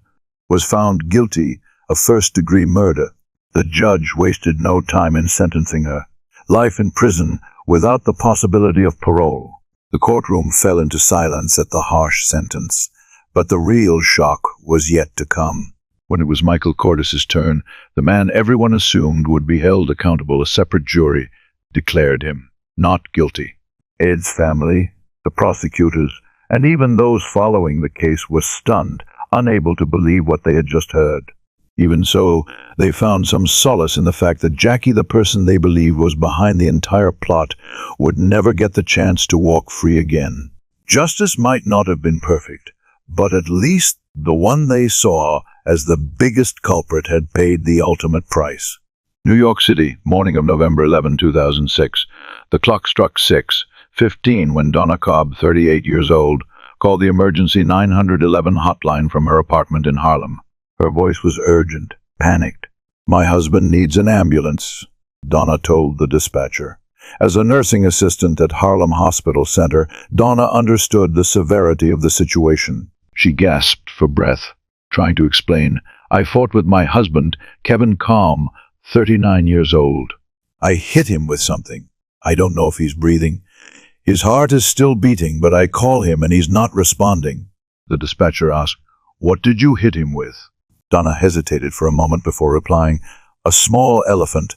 was found guilty of first-degree murder. The judge wasted no time in sentencing her. Life in prison without the possibility of parole. The courtroom fell into silence at the harsh sentence, but the real shock was yet to come. When it was Michael Cordes' turn, the man everyone assumed would be held accountable, a separate jury declared him not guilty. Ed's family, the prosecutors, and even those following the case were stunned, unable to believe what they had just heard. Even so, they found some solace in the fact that Jackie, the person they believed was behind the entire plot, would never get the chance to walk free again. Justice might not have been perfect, but at least the one they saw as the biggest culprit had paid the ultimate price. New York City, morning of November 11, 2006. The clock struck 6:15 when Donna Cobb, 38 years old, called the emergency 911 hotline from her apartment in Harlem. Her voice was urgent, panicked. "My husband needs an ambulance," Donna told the dispatcher. As a nursing assistant at Harlem Hospital Center, Donna understood the severity of the situation. She gasped for breath, trying to explain. "I fought with my husband, Kevin Cobb, 39 years old. I hit him with something. I don't know if he's breathing. His heart is still beating, but I call him and he's not responding." The dispatcher asked, "What did you hit him with?" Donna hesitated for a moment before replying, "A small elephant,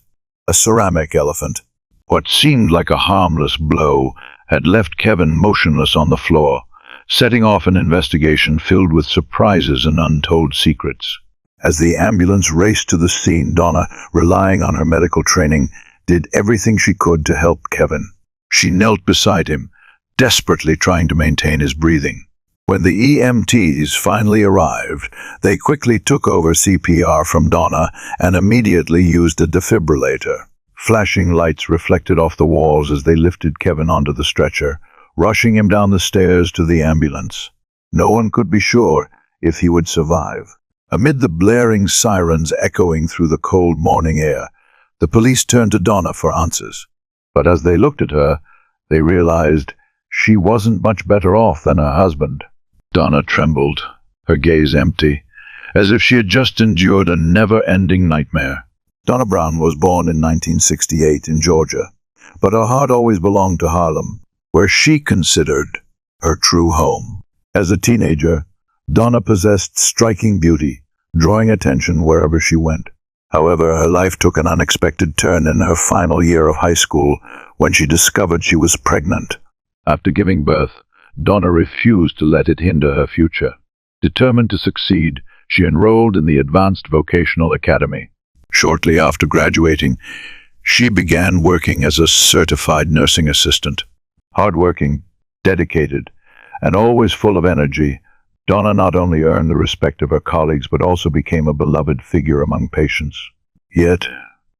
a ceramic elephant." What seemed like a harmless blow had left Kevin motionless on the floor, setting off an investigation filled with surprises and untold secrets. As the ambulance raced to the scene, Donna, relying on her medical training, did everything she could to help Kevin. She knelt beside him, desperately trying to maintain his breathing. When the EMTs finally arrived, they quickly took over CPR from Donna and immediately used a defibrillator. Flashing lights reflected off the walls as they lifted Kevin onto the stretcher, rushing him down the stairs to the ambulance. No one could be sure if he would survive. Amid the blaring sirens echoing through the cold morning air, the police turned to Donna for answers. But as they looked at her, they realized she wasn't much better off than her husband. Donna trembled, her gaze empty, as if she had just endured a never-ending nightmare. Donna Brown was born in 1968 in Georgia, but her heart always belonged to Harlem, where she considered her true home. As a teenager, Donna possessed striking beauty, drawing attention wherever she went. However, her life took an unexpected turn in her final year of high school when she discovered she was pregnant. After giving birth, Donna refused to let it hinder her future. Determined to succeed, she enrolled in the Advanced Vocational Academy. Shortly after graduating, she began working as a certified nursing assistant. Hardworking, dedicated, and always full of energy, Donna not only earned the respect of her colleagues but also became a beloved figure among patients. Yet,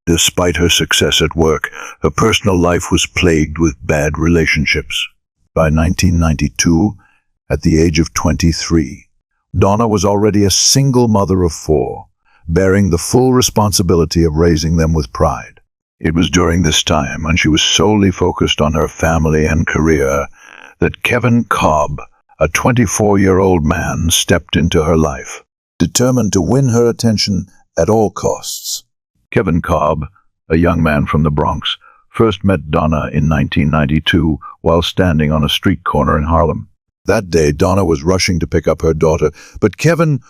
despite her success at work, her personal life was plagued with bad relationships. By 1992, at the age of 23, Donna was already a single mother of 4, bearing the full responsibility of raising them with pride. It was during this time, when she was solely focused on her family and career, that Kevin Cobb, a 24-year-old man, stepped into her life, determined to win her attention at all costs. Kevin Cobb, a young man from the Bronx, first met Donna in 1992 while standing on a street corner in Harlem. That day, Donna was rushing to pick up her daughter, but Kevin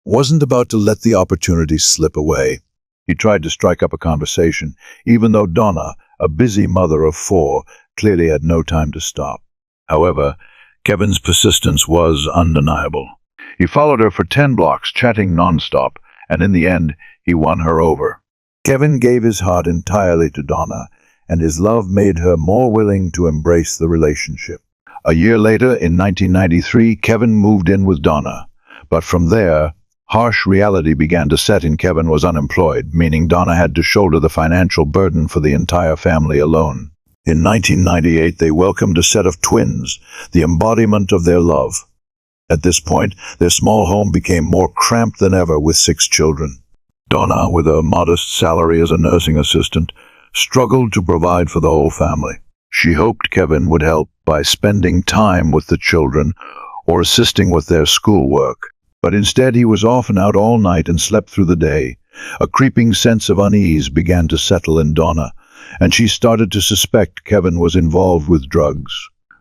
wasn't about to let the opportunity slip away. He tried to strike up a conversation, even though Donna, a busy mother of 4, clearly had no time to stop. However, Kevin's persistence was undeniable. He followed her for 10 blocks, chatting nonstop, and in the end, he won her over. Kevin gave his heart entirely to Donna, and his love made her more willing to embrace the relationship. A year later, in 1993, Kevin moved in with Donna. But from there, harsh reality began to set in. Kevin was unemployed, meaning Donna had to shoulder the financial burden for the entire family alone. In 1998, they welcomed a set of twins, the embodiment of their love. At this point, their small home became more cramped than ever with 6 children. Donna, with a modest salary as a nursing assistant, struggled to provide for the whole family. She hoped Kevin would help by spending time with the children or assisting with their schoolwork. But instead, he was often out all night and slept through the day. A creeping sense of unease began to settle in Donna, and she started to suspect Kevin was involved with drugs.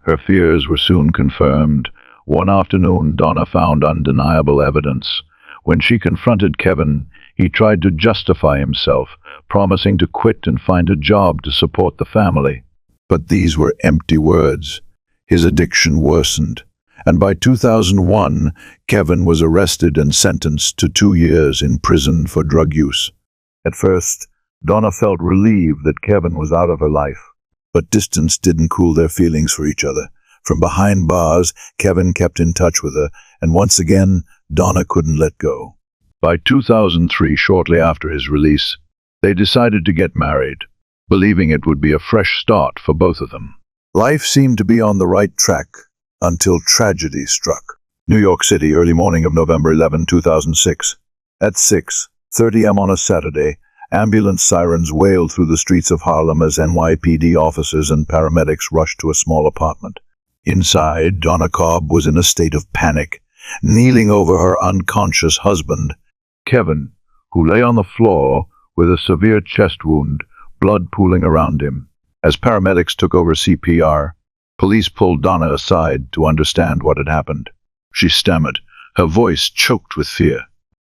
Her fears were soon confirmed. One afternoon, Donna found undeniable evidence. When she confronted Kevin, he tried to justify himself, promising to quit and find a job to support the family. But these were empty words. His addiction worsened, and by 2001, Kevin was arrested and sentenced to 2 years in prison for drug use. At first, Donna felt relieved that Kevin was out of her life. But distance didn't cool their feelings for each other. From behind bars, Kevin kept in touch with her, and once again, Donna couldn't let go. By 2003, shortly after his release, they decided to get married, believing it would be a fresh start for both of them. Life seemed to be on the right track until tragedy struck. New York City, early morning of November 11, 2006. At 6:30 a.m. on a Saturday, ambulance sirens wailed through the streets of Harlem as NYPD officers and paramedics rushed to a small apartment. Inside, Donna Cobb was in a state of panic, kneeling over her unconscious husband, Kevin, who lay on the floor with a severe chest wound, blood pooling around him. As paramedics took over CPR, police pulled Donna aside to understand what had happened. She stammered, her voice choked with fear.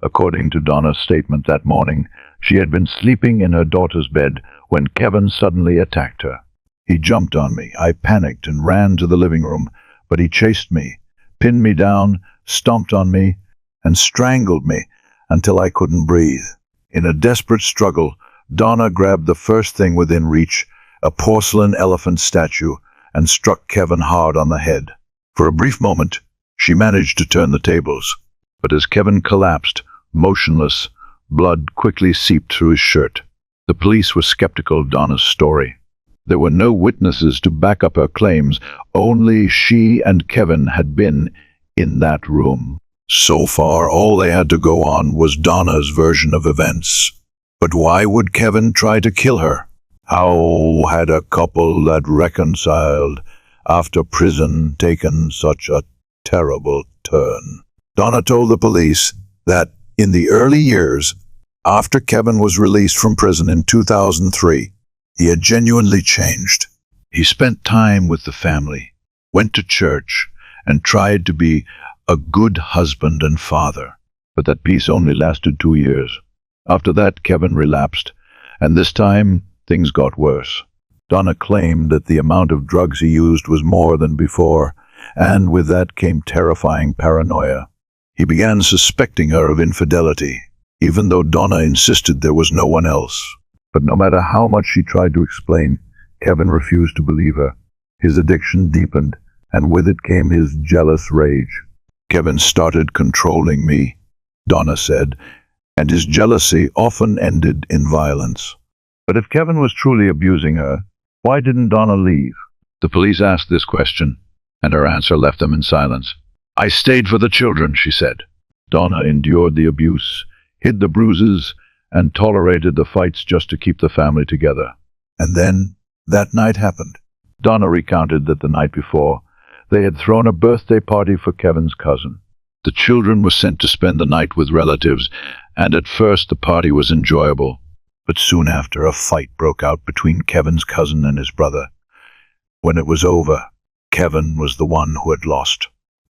According to Donna's statement that morning, she had been sleeping in her daughter's bed when Kevin suddenly attacked her. He jumped on me. I panicked and ran to the living room, but he chased me, pinned me down, stomped on me, and strangled me until I couldn't breathe. In a desperate struggle, Donna grabbed the first thing within reach, a porcelain elephant statue, and struck Kevin hard on the head. For a brief moment, she managed to turn the tables, but as Kevin collapsed, motionless, blood quickly seeped through his shirt. The police were skeptical of Donna's story. There were no witnesses to back up her claims. Only she and Kevin had been in that room. So far, all they had to go on was Donna's version of events. But why would Kevin try to kill her? How had a couple that reconciled after prison taken such a terrible turn? Donna told the police that in the early years, after Kevin was released from prison in 2003, he had genuinely changed. He spent time with the family, went to church, and tried to be a good husband and father. But that peace only lasted 2 years. After that, Kevin relapsed, and this time, things got worse. Donna claimed that the amount of drugs he used was more than before, and with that came terrifying paranoia. He began suspecting her of infidelity, even though Donna insisted there was no one else. But no matter how much she tried to explain, Kevin refused to believe her. His addiction deepened, and with it came his jealous rage. Kevin started controlling me, Donna said, and his jealousy often ended in violence. But if Kevin was truly abusing her, why didn't Donna leave? The police asked this question, and her answer left them in silence. "I stayed for the children," she said. Donna endured the abuse, hid the bruises, and tolerated the fights just to keep the family together. And then, that night happened. Donna recounted that the night before, they had thrown a birthday party for Kevin's cousin. The children were sent to spend the night with relatives, and at first the party was enjoyable. But soon after, a fight broke out between Kevin's cousin and his brother. When it was over, Kevin was the one who had lost.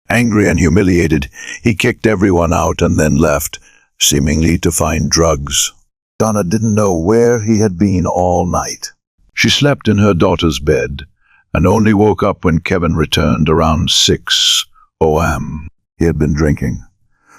Angry and humiliated, he kicked everyone out and then left, seemingly to find drugs. Donna didn't know where he had been all night. She slept in her daughter's bed and only woke up when Kevin returned around 6 a.m. He had been drinking.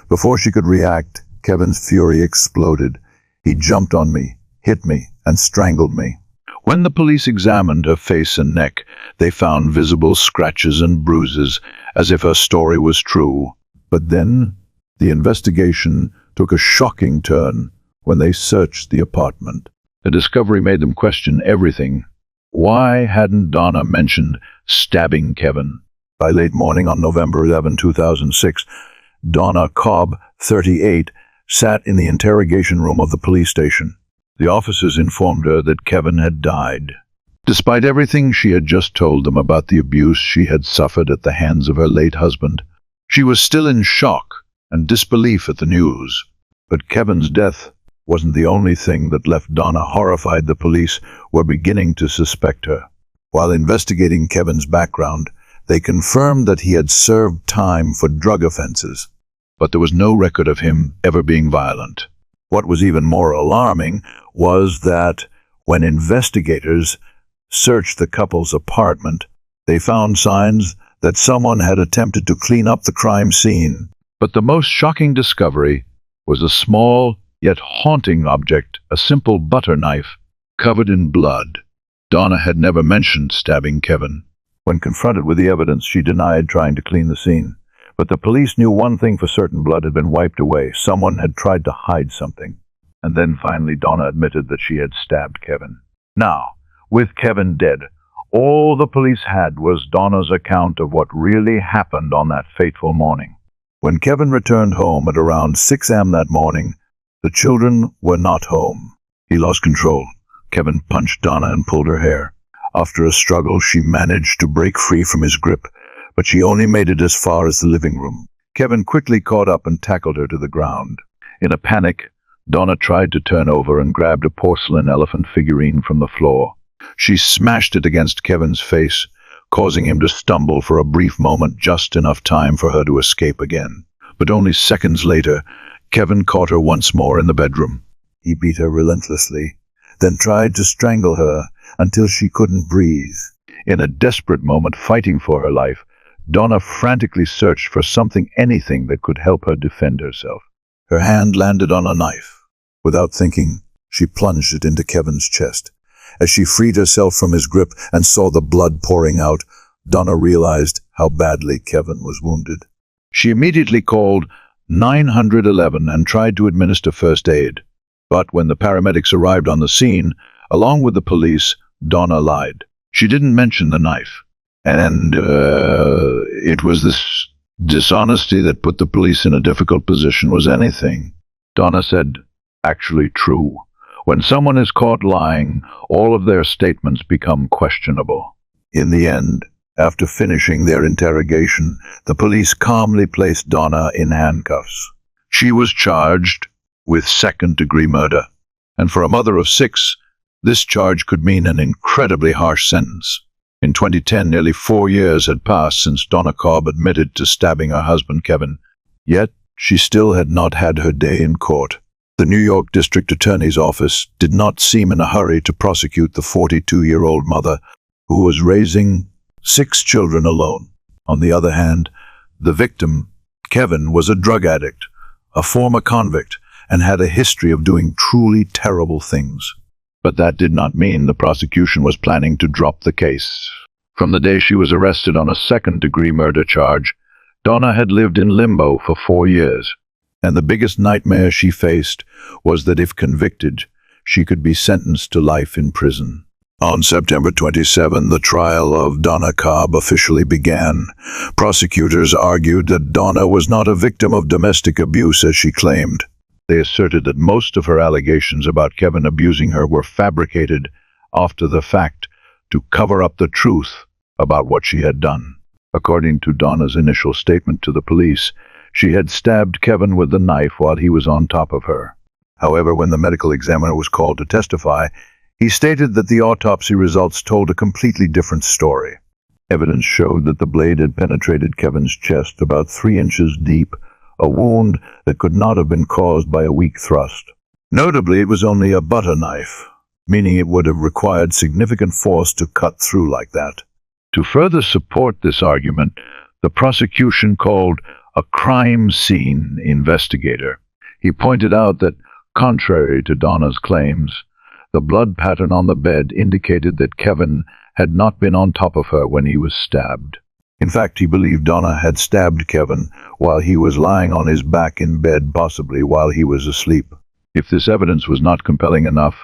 Before she could react, Kevin's fury exploded. He jumped on me, hit me, and strangled me. When the police examined her face and neck, they found visible scratches and bruises, as if her story was true. But then, the investigation took a shocking turn when they searched the apartment. The discovery made them question everything. Why hadn't Donna mentioned stabbing Kevin? By late morning on November 11, 2006, Donna Cobb, 38, sat in the interrogation room of the police station. The officers informed her that Kevin had died. Despite everything she had just told them about the abuse she had suffered at the hands of her late husband, she was still in shock and disbelief at the news. But Kevin's death wasn't the only thing that left Donna horrified. The police were beginning to suspect her. While investigating Kevin's background, they confirmed that he had served time for drug offenses, but there was no record of him ever being violent. What was even more alarming was that when investigators searched the couple's apartment, they found signs that someone had attempted to clean up the crime scene. But the most shocking discovery was a small yet haunting object, a simple butter knife covered in blood. Donna had never mentioned stabbing Kevin. When confronted with the evidence, she denied trying to clean the scene. But the police knew one thing for certain: blood had been wiped away. Someone had tried to hide something. And then finally Donna admitted that she had stabbed Kevin. Now, with Kevin dead, all the police had was Donna's account of what really happened on that fateful morning. When Kevin returned home at around 6 a.m. that morning, the children were not home. He lost control. Kevin punched Donna and pulled her hair. After a struggle, she managed to break free from his grip, but she only made it as far as the living room. Kevin quickly caught up and tackled her to the ground. In a panic, Donna tried to turn over and grabbed a porcelain elephant figurine from the floor. She smashed it against Kevin's face, causing him to stumble for a brief moment, just enough time for her to escape again. But only seconds later, Kevin caught her once more in the bedroom. He beat her relentlessly, then tried to strangle her until she couldn't breathe. In a desperate moment, fighting for her life, Donna frantically searched for something, anything that could help her defend herself. Her hand landed on a knife. Without thinking, she plunged it into Kevin's chest. As she freed herself from his grip and saw the blood pouring out, Donna realized how badly Kevin was wounded. She immediately called 911 and tried to administer first aid. But when the paramedics arrived on the scene, along with the police, Donna lied. She didn't mention the knife. And it was this dishonesty that put the police in a difficult position. Was anything, Donna said, actually true? When someone is caught lying, all of their statements become questionable. In the end, after finishing their interrogation, the police calmly placed Donna in handcuffs. She was charged with second-degree murder, and for a mother of 6, this charge could mean an incredibly harsh sentence. In 2010, nearly 4 years had passed since Donna Cobb admitted to stabbing her husband Kevin. Yet, she still had not had her day in court. The New York District Attorney's Office did not seem in a hurry to prosecute the 42-year-old mother who was raising 6 children alone. On the other hand, the victim, Kevin, was a drug addict, a former convict, and had a history of doing truly terrible things. But that did not mean the prosecution was planning to drop the case. From the day she was arrested on a second-degree murder charge, Donna had lived in limbo for 4 years. And the biggest nightmare she faced was that if convicted, she could be sentenced to life in prison. On September 27, the trial of Donna Cobb officially began. Prosecutors argued that Donna was not a victim of domestic abuse as she claimed. They asserted that most of her allegations about Kevin abusing her were fabricated after the fact to cover up the truth about what she had done. According to Donna's initial statement to the police, she had stabbed Kevin with the knife while he was on top of her. However, when the medical examiner was called to testify, he stated that the autopsy results told a completely different story. Evidence showed that the blade had penetrated Kevin's chest about 3 inches deep, a wound that could not have been caused by a weak thrust. Notably, it was only a butter knife, meaning it would have required significant force to cut through like that. To further support this argument, the prosecution called a crime scene investigator. He pointed out that, contrary to Donna's claims, The blood pattern on the bed indicated that Kevin had not been on top of her when he was stabbed. In fact, he believed Donna had stabbed Kevin while he was lying on his back in bed, possibly while he was asleep. If this evidence was not compelling enough,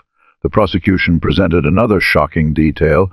the prosecution presented another shocking detail.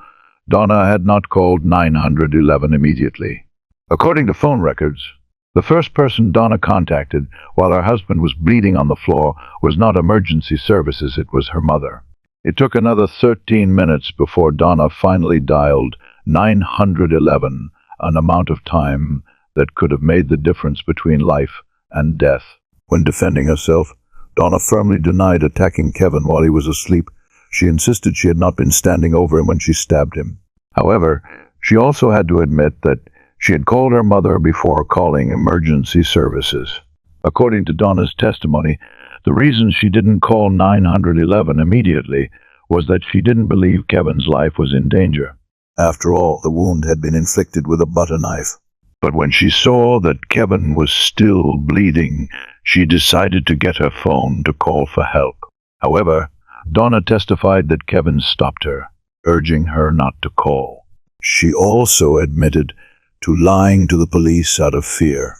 Donna had not called 911 immediately. According to phone records, the first person Donna contacted while her husband was bleeding on the floor was not emergency services, it was her mother. It took another 13 minutes before Donna finally dialed 911, an amount of time that could have made the difference between life and death. When defending herself, Donna firmly denied attacking Kevin while he was asleep. She insisted she had not been standing over him when she stabbed him. However, she also had to admit that she had called her mother before calling emergency services. According to Donna's testimony, the reason she didn't call 911 immediately was that she didn't believe Kevin's life was in danger. After all, the wound had been inflicted with a butter knife. But when she saw that Kevin was still bleeding, she decided to get her phone to call for help. However, Donna testified that Kevin stopped her, urging her not to call. She also admitted to lying to the police out of fear.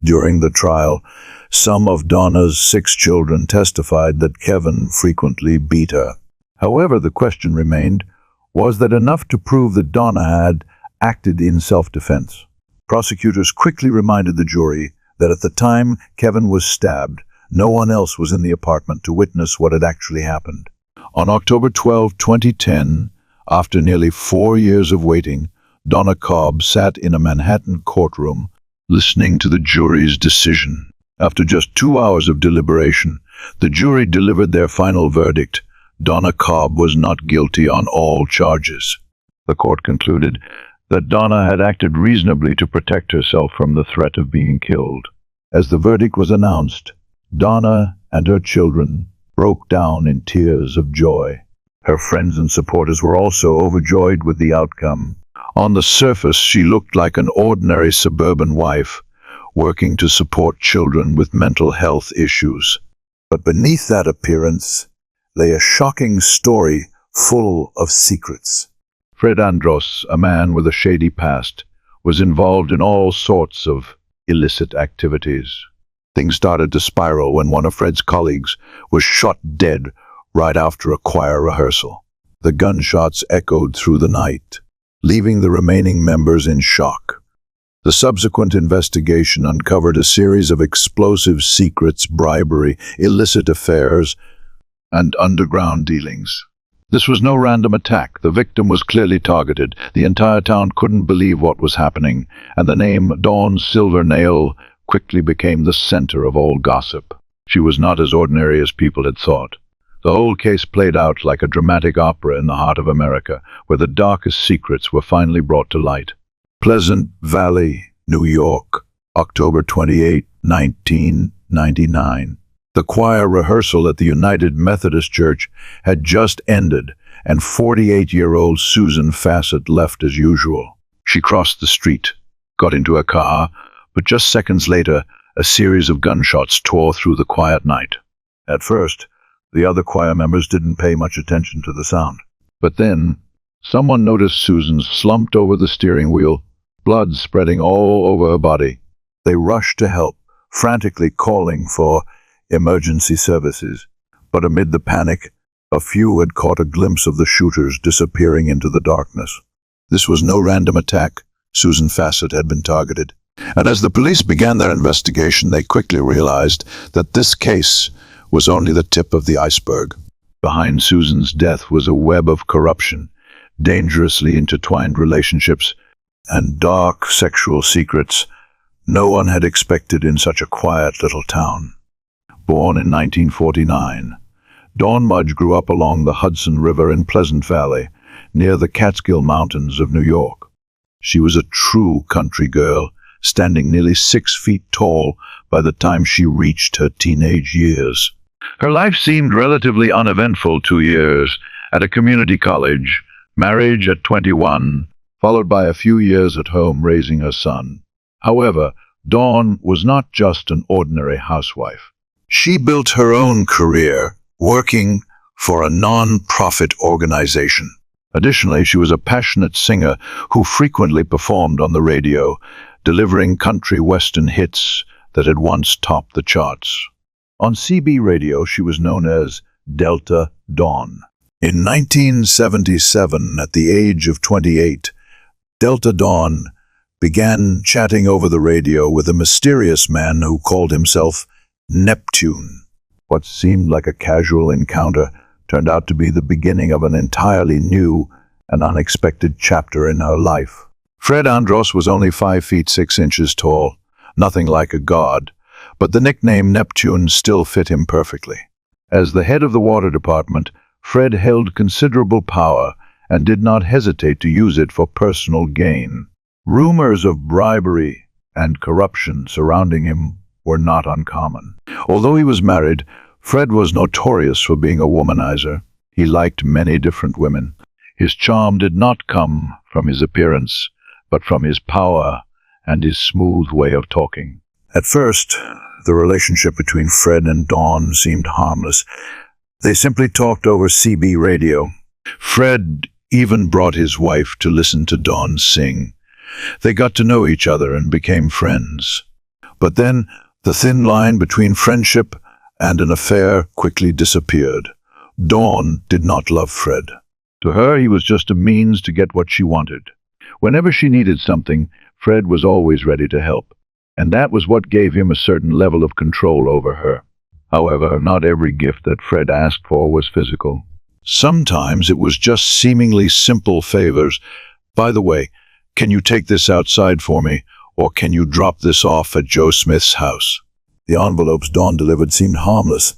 During the trial, some of Donna's 6 children testified that Kevin frequently beat her. However, the question remained, was that enough to prove that Donna had acted in self-defense? Prosecutors quickly reminded the jury that at the time Kevin was stabbed, no one else was in the apartment to witness what had actually happened. On October 12, 2010, after nearly 4 years of waiting, Donna Cobb sat in a Manhattan courtroom listening to the jury's decision. After just 2 hours of deliberation, the jury delivered their final verdict. Donna Cobb was not guilty on all charges. The court concluded that Donna had acted reasonably to protect herself from the threat of being killed. As the verdict was announced, Donna and her children broke down in tears of joy. Her friends and supporters were also overjoyed with the outcome. On the surface, she looked like an ordinary suburban wife, working to support children with mental health issues. But beneath that appearance lay a shocking story full of secrets. Fred Andros, a man with a shady past, was involved in all sorts of illicit activities. Things started to spiral when one of Fred's colleagues was shot dead right after a choir rehearsal. The gunshots echoed through the night, leaving the remaining members in shock. The subsequent investigation uncovered a series of explosive secrets, bribery, illicit affairs, and underground dealings. This was no random attack. The victim was clearly targeted. The entire town couldn't believe what was happening, and the name Dawn Silvernail quickly became the center of all gossip. She was not as ordinary as people had thought. The whole case played out like a dramatic opera in the heart of America, where the darkest secrets were finally brought to light. Pleasant Valley, New York, October 28, 1999. The choir rehearsal at the United Methodist Church had just ended, and 48-year-old Susan Fassett left as usual. She crossed the street, got into a car, but just seconds later, a series of gunshots tore through the quiet night. At first, the other choir members didn't pay much attention to the sound. But then, someone noticed Susan slumped over the steering wheel, blood spreading all over her body. They rushed to help, frantically calling for emergency services. But amid the panic, a few had caught a glimpse of the shooters disappearing into the darkness. This was no random attack. Susan Fassett had been targeted. And as the police began their investigation, they quickly realized that this case was only the tip of the iceberg. Behind Susan's death was a web of corruption, dangerously intertwined relationships, and dark sexual secrets no one had expected in such a quiet little town. Born in 1949, Dawn Mudge grew up along the Hudson River in Pleasant Valley, near the Catskill Mountains of New York. She was a true country girl, standing nearly 6 feet tall by the time she reached her teenage years. Her life seemed relatively uneventful. 2 years at a community college, marriage at 21, followed by a few years at home raising her son. However, Dawn was not just an ordinary housewife. She built her own career, working for a non-profit organization. Additionally, she was a passionate singer who frequently performed on the radio, delivering country western hits that had once topped the charts. On CB radio, she was known as Delta Dawn. In 1977, at the age of 28, Delta Dawn began chatting over the radio with a mysterious man who called himself Neptune. What seemed like a casual encounter turned out to be the beginning of an entirely new and unexpected chapter in her life. Fred Andros was only 5 feet 6 inches tall, nothing like a god, but the nickname Neptune still fit him perfectly. As the head of the water department, Fred held considerable power and did not hesitate to use it for personal gain. Rumors of bribery and corruption surrounding him were not uncommon. Although he was married, Fred was notorious for being a womanizer. He liked many different women. His charm did not come from his appearance, but from his power and his smooth way of talking. At first, the relationship between Fred and Dawn seemed harmless. They simply talked over CB radio. Fred even brought his wife to listen to Dawn sing. They got to know each other and became friends. But then, the thin line between friendship and an affair quickly disappeared. Dawn did not love Fred. To her, he was just a means to get what she wanted. Whenever she needed something, Fred was always ready to help, and that was what gave him a certain level of control over her. However, not every gift that Fred asked for was physical. Sometimes it was just seemingly simple favors. By the way, can you take this outside for me, or can you drop this off at Joe Smith's house? The envelopes Dawn delivered seemed harmless,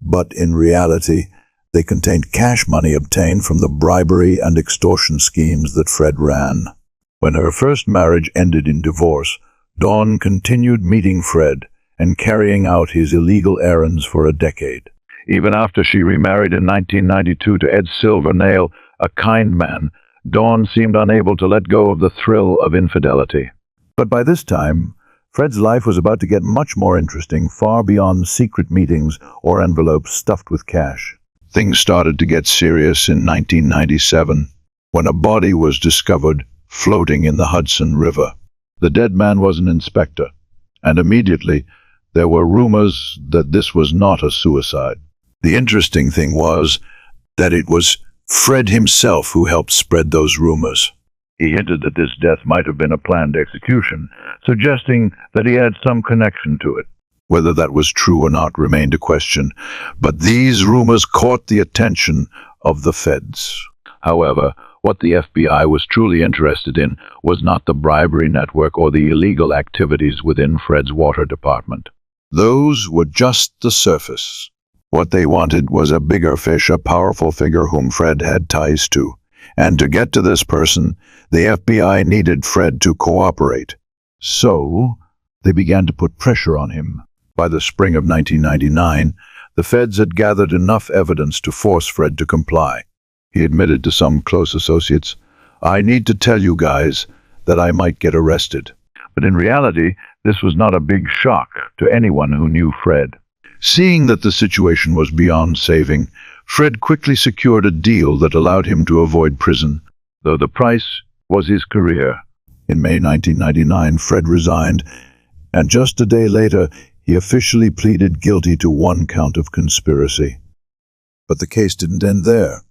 but in reality, they contained cash money obtained from the bribery and extortion schemes that Fred ran. When her first marriage ended in divorce, Dawn continued meeting Fred and carrying out his illegal errands for a decade. Even after she remarried in 1992 to Ed Silvernail, a kind man, Dawn seemed unable to let go of the thrill of infidelity. But by this time, Fred's life was about to get much more interesting, far beyond secret meetings or envelopes stuffed with cash. Things started to get serious in 1997, when a body was discovered floating in the Hudson River. The dead man was an inspector, and immediately there were rumors that this was not a suicide. The interesting thing was that it was Fred himself who helped spread those rumors. He hinted that this death might have been a planned execution, suggesting that he had some connection to it. Whether that was true or not remained a question, but these rumors caught the attention of the feds. However, what the FBI was truly interested in was not the bribery network or the illegal activities within Fred's water department. Those were just the surface. What they wanted was a bigger fish, a powerful figure whom Fred had ties to. And to get to this person, the FBI needed Fred to cooperate. So, they began to put pressure on him. By the spring of 1999, the feds had gathered enough evidence to force Fred to comply. He admitted to some close associates, "I need to tell you guys that I might get arrested." But in reality, this was not a big shock to anyone who knew Fred. Seeing that the situation was beyond saving, Fred quickly secured a deal that allowed him to avoid prison, though the price was his career. In May 1999, Fred resigned, and just a day later, he officially pleaded guilty to 1 count of conspiracy. But the case didn't end there.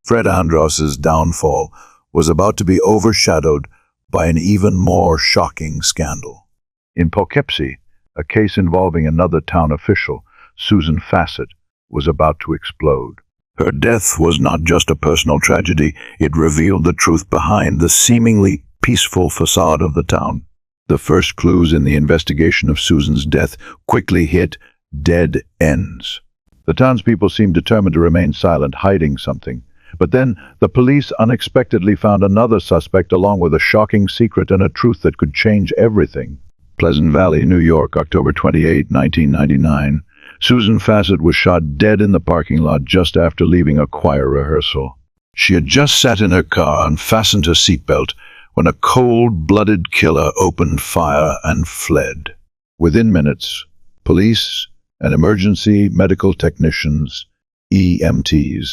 Fred Andros's downfall was about to be overshadowed by an even more shocking scandal. In Poughkeepsie, a case involving another town official, Susan Fassett, was about to explode. Her death was not just a personal tragedy, it revealed the truth behind the seemingly peaceful facade of the town. The first clues in the investigation of Susan's death quickly hit dead ends. The townspeople seemed determined to remain silent, hiding something. But then the police unexpectedly found another suspect along with a shocking secret and a truth that could change everything. Pleasant Valley, New York, October 28, 1999. Susan Fassett was shot dead in the parking lot just after leaving a choir rehearsal. She had just sat in her car and fastened her seatbelt when a cold-blooded killer opened fire and fled. Within minutes, police and emergency medical technicians, EMTs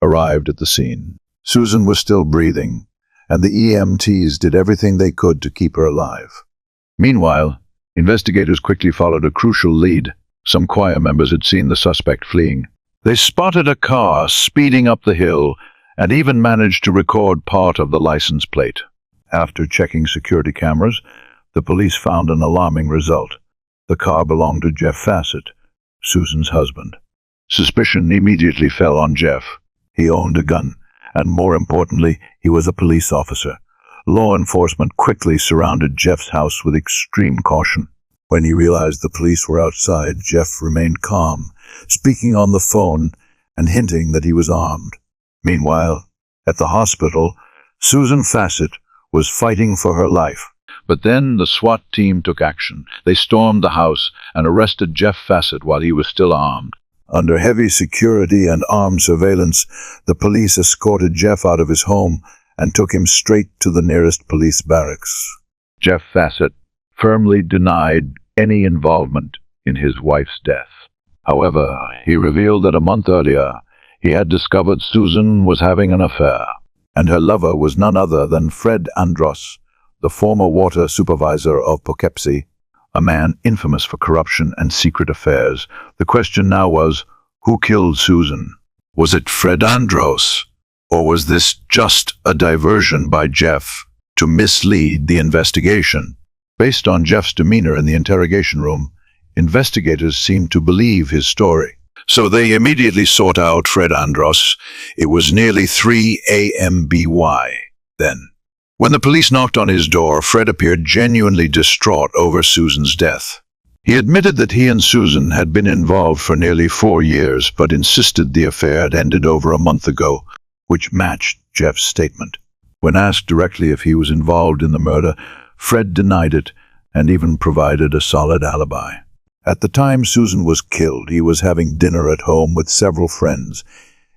arrived at the scene. Susan was still breathing, and the EMTs did everything they could to keep her alive. Meanwhile, investigators quickly followed a crucial lead. Some choir members had seen the suspect fleeing. They spotted a car speeding up the hill and even managed to record part of the license plate. After checking security cameras, the police found an alarming result. The car belonged to Jeff Fassett, Susan's husband. Suspicion immediately fell on Jeff. He owned a gun, and more importantly, he was a police officer. Law enforcement quickly surrounded Jeff's house with extreme caution. When he realized the police were outside, Jeff remained calm, speaking on the phone and hinting that he was armed. Meanwhile, at the hospital, Susan Fassett was fighting for her life. But then the SWAT team took action. They stormed the house and arrested Jeff Fassett while he was still armed. Under heavy security and armed surveillance, the police escorted Jeff out of his home and took him straight to the nearest police barracks. Jeff Fassett firmly denied any involvement in his wife's death. However, he revealed that a month earlier, he had discovered Susan was having an affair, and her lover was none other than Fred Andros, the former water supervisor of Poughkeepsie, a man infamous for corruption and secret affairs. The question now was, who killed Susan? Was it Fred Andros? Or was this just a diversion by Jeff to mislead the investigation? Based on Jeff's demeanor in the interrogation room, investigators seemed to believe his story. So they immediately sought out Fred Andros. It was nearly 3 a.m. BY then. When the police knocked on his door, Fred appeared genuinely distraught over Susan's death. He admitted that he and Susan had been involved for nearly 4 years, but insisted the affair had ended over a month ago, which matched Jeff's statement. When asked directly if he was involved in the murder, Fred denied it and even provided a solid alibi. At the time Susan was killed, he was having dinner at home with several friends,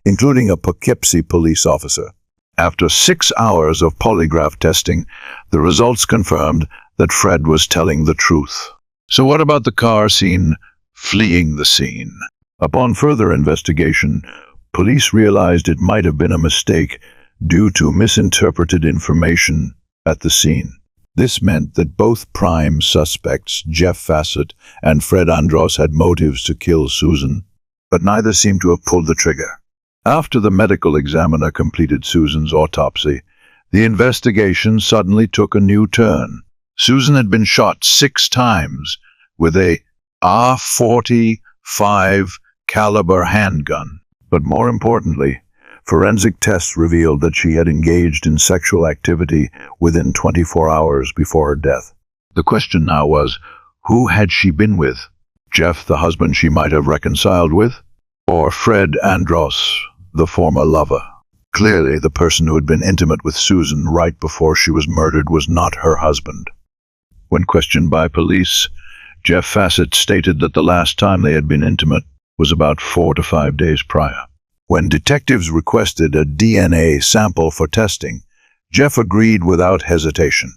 including a Poughkeepsie police officer. After 6 hours of polygraph testing, the results confirmed that Fred was telling the truth. So what about the car seen fleeing the scene? Upon further investigation, police realized it might have been a mistake due to misinterpreted information at the scene. This meant that both prime suspects, Jeff Fassett and Fred Andros, had motives to kill Susan, but neither seemed to have pulled the trigger. After the medical examiner completed Susan's autopsy, the investigation suddenly took a new turn. Susan had been shot 6 times with a .45 caliber handgun. But more importantly, forensic tests revealed that she had engaged in sexual activity within 24 hours before her death. The question now was, who had she been with? Jeff, the husband she might have reconciled with? Or Fred Andros, the former lover? Clearly, the person who had been intimate with Susan right before she was murdered was not her husband. When questioned by police, Jeff Fassett stated that the last time they had been intimate was about 4 to 5 days prior. When detectives requested a DNA sample for testing, Jeff agreed without hesitation.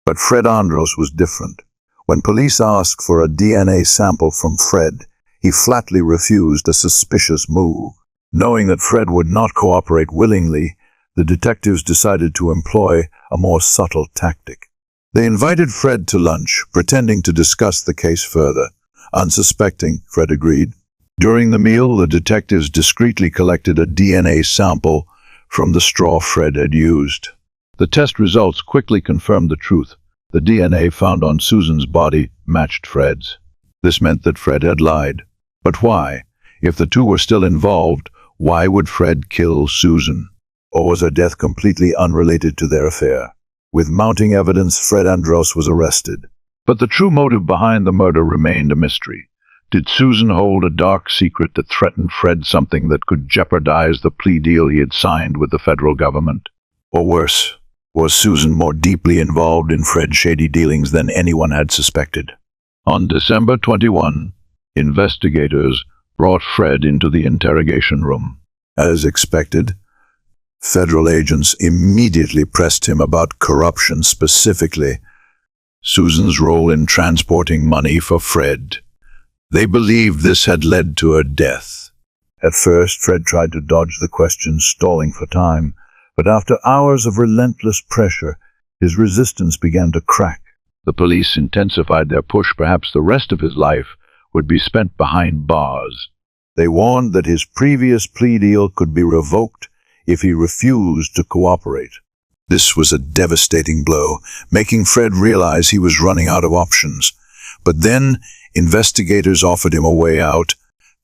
But Fred Andros was different. When police asked for a DNA sample from Fred, he flatly refused, a suspicious move. Knowing that Fred would not cooperate willingly, the detectives decided to employ a more subtle tactic. They invited Fred to lunch, pretending to discuss the case further. Unsuspecting, Fred agreed. During the meal, the detectives discreetly collected a DNA sample from the straw Fred had used. The test results quickly confirmed the truth. The DNA found on Susan's body matched Fred's. This meant that Fred had lied. But why? If the two were still involved, why would Fred kill Susan? Or was her death completely unrelated to their affair? With mounting evidence, Fred Andros was arrested. But the true motive behind the murder remained a mystery. Did Susan hold a dark secret that threatened Fred, something that could jeopardize the plea deal he had signed with the federal government? Or worse, was Susan more deeply involved in Fred's shady dealings than anyone had suspected? On December 21, investigators brought Fred into the interrogation room. As expected, federal agents immediately pressed him about corruption, specifically Susan's role in transporting money for Fred. They believed this had led to her death, At first, Fred tried to dodge the questions, stalling for time, but after hours of relentless pressure, his resistance began to crack. The police intensified their push. Perhaps the rest of his life would be spent behind bars. They warned that his previous plea deal could be revoked if he refused to cooperate. This was a devastating blow, making Fred realize he was running out of options. But then, investigators offered him a way out.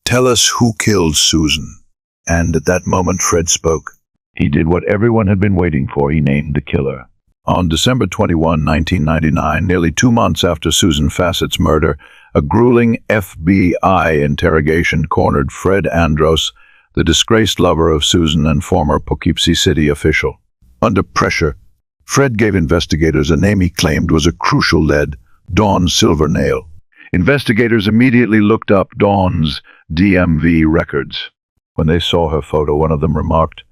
"Tell us who killed Susan." And at that moment, Fred spoke. He did what everyone had been waiting for. He named the killer. On December 21, 1999, nearly 2 months after Susan Fassett's murder, a grueling FBI interrogation cornered Fred Andros, the disgraced lover of Susan and former Poughkeepsie City official. Under pressure, Fred gave investigators a name he claimed was a crucial lead: Dawn Silvernail. Investigators immediately looked up Dawn's DMV records. When they saw her photo, one of them remarked,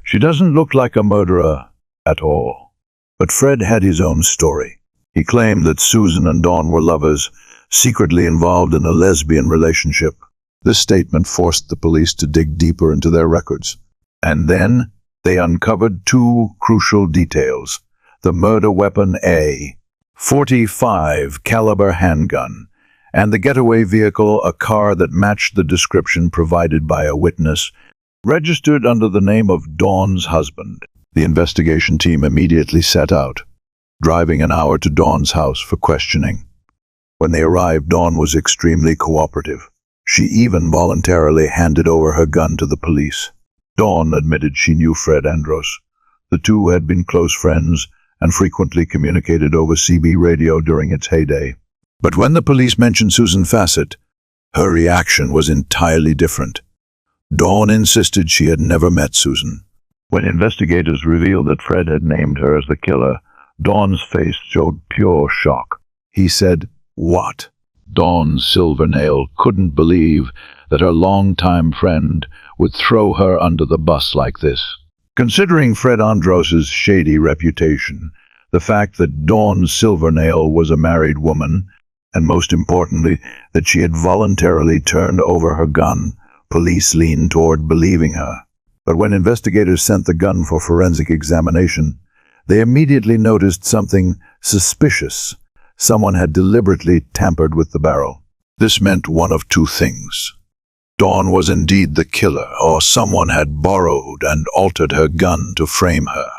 "She doesn't look like a murderer at all." But Fred had his own story. He claimed that Susan and Dawn were lovers, secretly involved in a lesbian relationship. This statement forced the police to dig deeper into their records. And then they uncovered 2 crucial details: the murder weapon, a .45 caliber handgun, and the getaway vehicle, a car that matched the description provided by a witness, registered under the name of Dawn's husband. The investigation team immediately set out, driving an hour to Dawn's house for questioning. When they arrived, Dawn was extremely cooperative. She even voluntarily handed over her gun to the police. Dawn admitted she knew Fred Andros. The two had been close friends and frequently communicated over CB radio during its heyday. But when the police mentioned Susan Fassett, her reaction was entirely different. Dawn insisted she had never met Susan. When investigators revealed that Fred had named her as the killer, Dawn's face showed pure shock. He said, "What?" Dawn Silvernail couldn't believe that her longtime friend would throw her under the bus like this. Considering Fred Andros's shady reputation, the fact that Dawn Silvernail was a married woman, and most importantly, that she had voluntarily turned over her gun, police leaned toward believing her. But when investigators sent the gun for forensic examination, they immediately noticed something suspicious. Someone had deliberately tampered with the barrel. This meant one of 2 things. Dawn was indeed the killer, or someone had borrowed and altered her gun to frame her.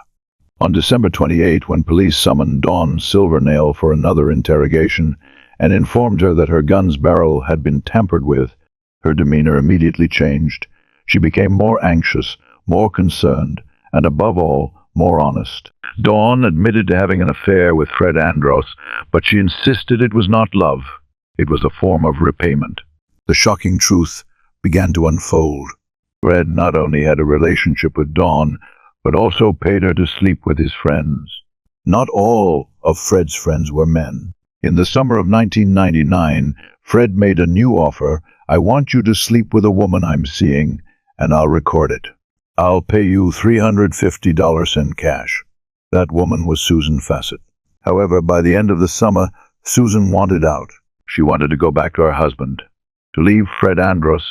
On December 28, when police summoned Dawn Silvernail for another interrogation and informed her that her gun's barrel had been tampered with, her demeanor immediately changed. She became more anxious, more concerned, and above all, more honest. Dawn admitted to having an affair with Fred Andros, but she insisted it was not love. It was a form of repayment. The shocking truth began to unfold. Fred not only had a relationship with Dawn, but also paid her to sleep with his friends. Not all of Fred's friends were men. In the summer of 1999, Fred made a new offer. "I want you to sleep with a woman I'm seeing, and I'll record it. I'll pay you $350 in cash." That woman was Susan Fassett. However, by the end of the summer, Susan wanted out. She wanted to go back to her husband, to leave Fred Andros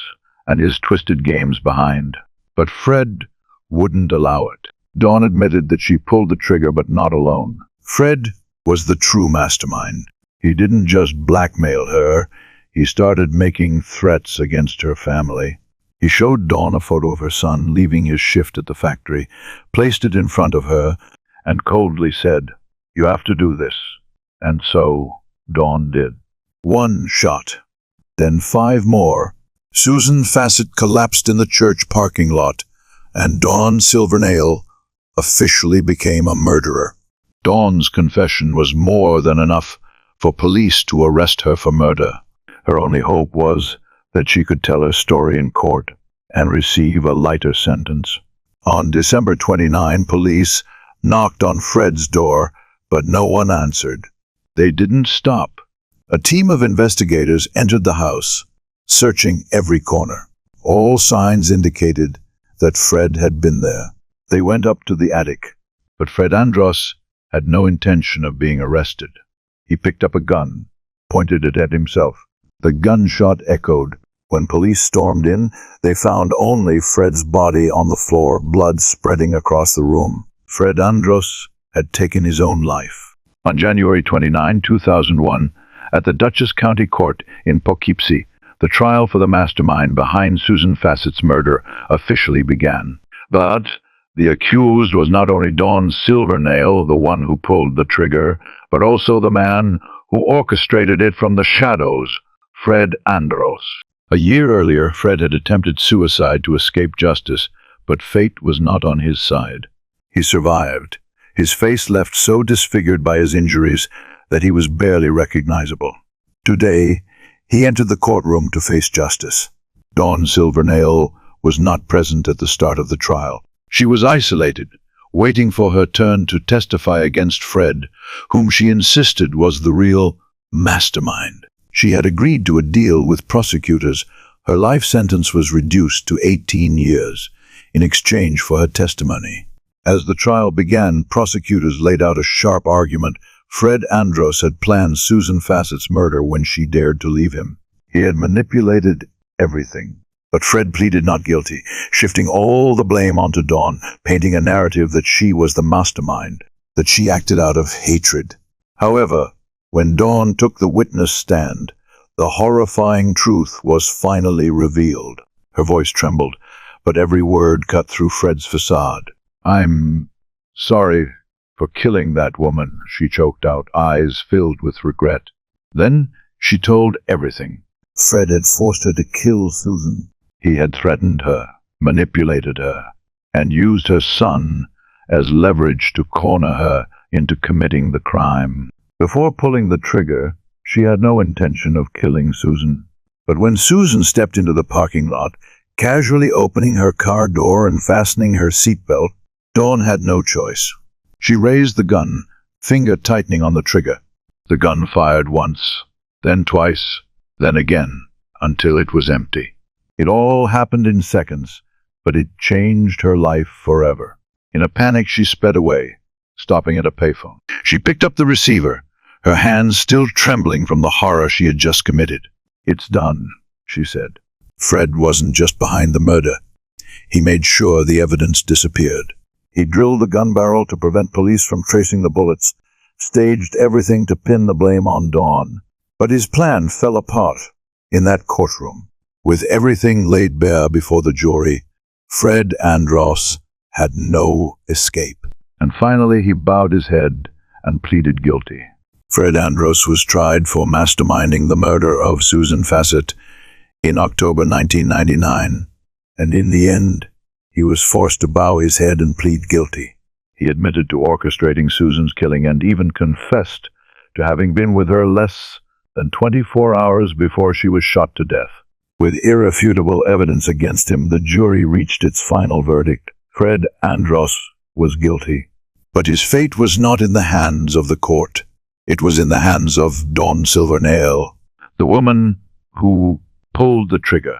and his twisted games behind. But Fred wouldn't allow it. Dawn admitted that she pulled the trigger, but not alone. Fred was the true mastermind. He didn't just blackmail her, he started making threats against her family. He showed Dawn a photo of her son leaving his shift at the factory, placed it in front of her, and coldly said, "You have to do this." And so Dawn did. 1 shot, then 5 more. Susan Fassett collapsed in the church parking lot, and Dawn Silvernail officially became a murderer. Dawn's confession was more than enough for police to arrest her for murder. Her only hope was that she could tell her story in court and receive a lighter sentence. On December 29, police knocked on Fred's door, but no one answered. They didn't stop. A team of investigators entered the house, searching every corner. All signs indicated that Fred had been there. They went up to the attic, but Fred Andros had no intention of being arrested. He picked up a gun, pointed it at himself. The gunshot echoed, When police stormed in, they found only Fred's body on the floor, blood spreading across the room. Fred Andros had taken his own life. On January 29, 2001, at the Dutchess County Court in Poughkeepsie, the trial for the mastermind behind Susan Fassett's murder officially began. But the accused was not only Dawn Silvernail, the one who pulled the trigger, but also the man who orchestrated it from the shadows, Fred Andros. A year earlier, Fred had attempted suicide to escape justice, but fate was not on his side. He survived, his face left so disfigured by his injuries that he was barely recognizable. Today, he entered the courtroom to face justice. Dawn Silvernail was not present at the start of the trial. She was isolated, waiting for her turn to testify against Fred, whom she insisted was the real mastermind. She had agreed to a deal with prosecutors. Her life sentence was reduced to 18 years in exchange for her testimony. As the trial began, prosecutors laid out a sharp argument. Fred Andros had planned Susan Fassett's murder when she dared to leave him. He had manipulated everything. But Fred pleaded not guilty, shifting all the blame onto Dawn, painting a narrative that she was the mastermind, that she acted out of hatred. However, when Dawn took the witness stand, the horrifying truth was finally revealed. Her voice trembled, but every word cut through Fred's facade. "I'm sorry for killing that woman," she choked out, eyes filled with regret. Then she told everything. Fred had forced her to kill Susan. He had threatened her, manipulated her, and used her son as leverage to corner her into committing the crime. Before pulling the trigger, she had no intention of killing Susan. But when Susan stepped into the parking lot, casually opening her car door and fastening her seatbelt, Dawn had no choice. She raised the gun, finger tightening on the trigger. The gun fired once, then twice, then again, until it was empty. It all happened in seconds, but it changed her life forever. In a panic, she sped away, stopping at a payphone. She picked up the receiver, her hands still trembling from the horror she had just committed. "It's done," she said. Fred wasn't just behind the murder. He made sure the evidence disappeared. He drilled the gun barrel to prevent police from tracing the bullets, staged everything to pin the blame on Dawn. But his plan fell apart in that courtroom. With everything laid bare before the jury, Fred Andros had no escape. And finally he bowed his head and pleaded guilty. Fred Andros was tried for masterminding the murder of Susan Fassett in October 1999, and in the end, he was forced to bow his head and plead guilty. He admitted to orchestrating Susan's killing and even confessed to having been with her less than 24 hours before she was shot to death. With irrefutable evidence against him, the jury reached its final verdict. Fred Andros was guilty. But his fate was not in the hands of the court. It was in the hands of Dawn Silvernail. The woman who pulled the trigger.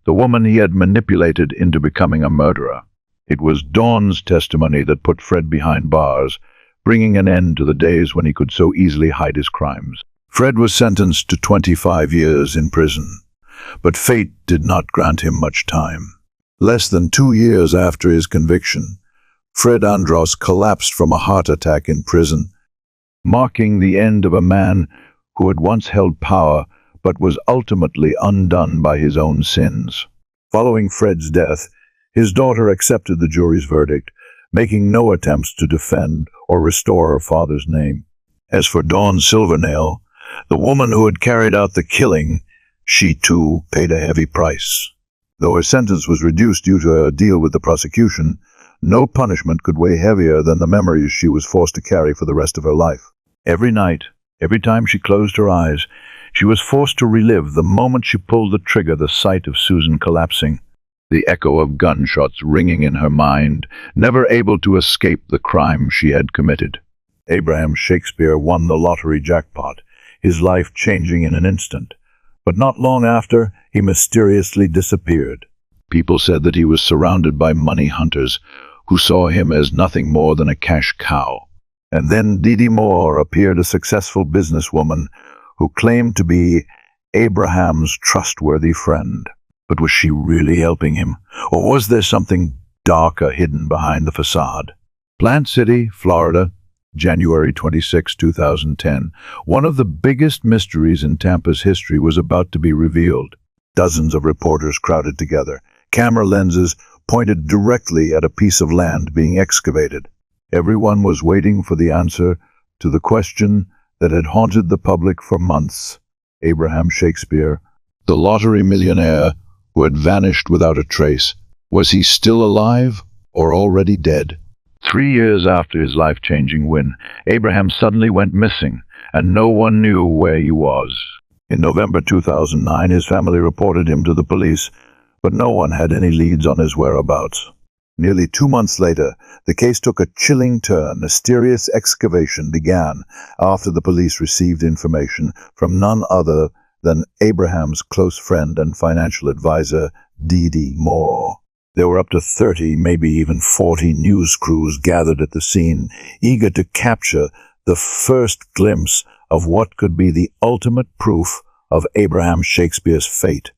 The woman he had manipulated into becoming a murderer. It was Dawn's testimony that put Fred behind bars, bringing an end to the days when he could so easily hide his crimes. Fred was sentenced to 25 years in prison, but fate did not grant him much time. Less than 2 years after his conviction, Fred Andros collapsed from a heart attack in prison, marking the end of a man who had once held power but was ultimately undone by his own sins. Following Fred's death, his daughter accepted the jury's verdict, making no attempts to defend or restore her father's name. As for Dawn Silvernail, the woman who had carried out the killing, she too paid a heavy price. Though her sentence was reduced due to a deal with the prosecution, no punishment could weigh heavier than the memories she was forced to carry for the rest of her life. Every night, every time she closed her eyes, she was forced to relive the moment she pulled the trigger, the sight of Susan collapsing, the echo of gunshots ringing in her mind, never able to escape the crime she had committed. Abraham Shakespeare won the lottery jackpot, his life changing in an instant. But not long after, he mysteriously disappeared. People said that he was surrounded by money hunters who saw him as nothing more than a cash cow. And then Didi Moore appeared, a successful businesswoman who claimed to be Abraham's trustworthy friend. But was she really helping him? Or was there something darker hidden behind the facade? Plant City, Florida, January 26, 2010. One of the biggest mysteries in Tampa's history was about to be revealed. Dozens of reporters crowded together, camera lenses pointed directly at a piece of land being excavated. Everyone was waiting for the answer to the question that had haunted the public for months. Abraham Shakespeare, the lottery millionaire who had vanished without a trace, was he still alive or already dead? 3 years after his life-changing win, Abraham suddenly went missing, and no one knew where he was. In November 2009, his family reported him to the police, but no one had any leads on his whereabouts. Nearly 2 months later, the case took a chilling turn. A mysterious excavation began after the police received information from none other than Abraham's close friend and financial advisor, Didi Moore. There were up to 30, maybe even 40 news crews gathered at the scene, eager to capture the first glimpse of what could be the ultimate proof of Abraham Shakespeare's fate.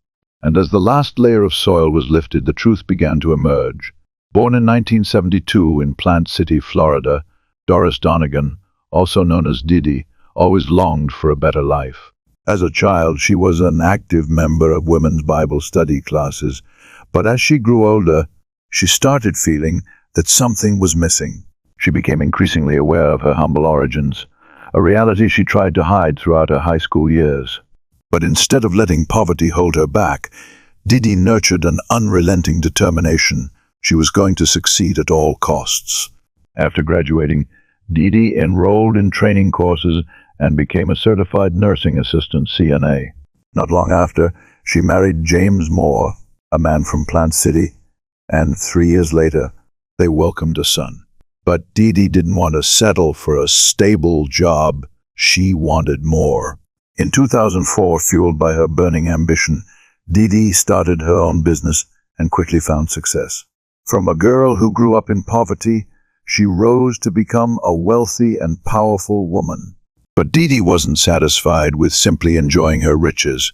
And as the last layer of soil was lifted, the truth began to emerge. Born in 1972 in Plant City, Florida, Doris Donegan, also known as Didi, always longed for a better life. As a child, she was an active member of women's Bible study classes, but as she grew older, she started feeling that something was missing. She became increasingly aware of her humble origins, a reality she tried to hide throughout her high school years. But instead of letting poverty hold her back, Didi nurtured an unrelenting determination. She was going to succeed at all costs. After graduating, Didi enrolled in training courses and became a certified nursing assistant, CNA. Not long after, she married James Moore, a man from Plant City, and 3 years later, they welcomed a son. But Didi didn't want to settle for a stable job. She wanted more. In 2004, fueled by her burning ambition, Didi started her own business and quickly found success. From a girl who grew up in poverty, she rose to become a wealthy and powerful woman. But Didi wasn't satisfied with simply enjoying her riches.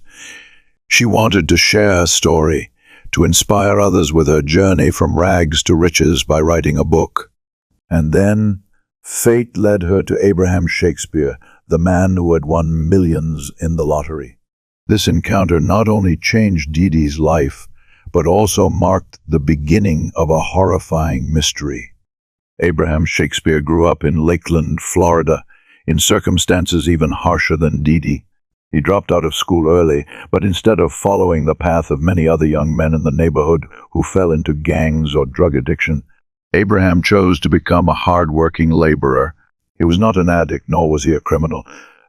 She wanted to share her story, to inspire others with her journey from rags to riches by writing a book. And then, fate led her to Abraham Shakespeare, the man who had won millions in the lottery. This encounter not only changed Didi's life, but also marked the beginning of a horrifying mystery. Abraham Shakespeare grew up in Lakeland, Florida, in circumstances even harsher than Didi. He dropped out of school early, but instead of following the path of many other young men in the neighborhood who fell into gangs or drug addiction, Abraham chose to become a hard-working laborer. He was not an addict, nor was he a criminal,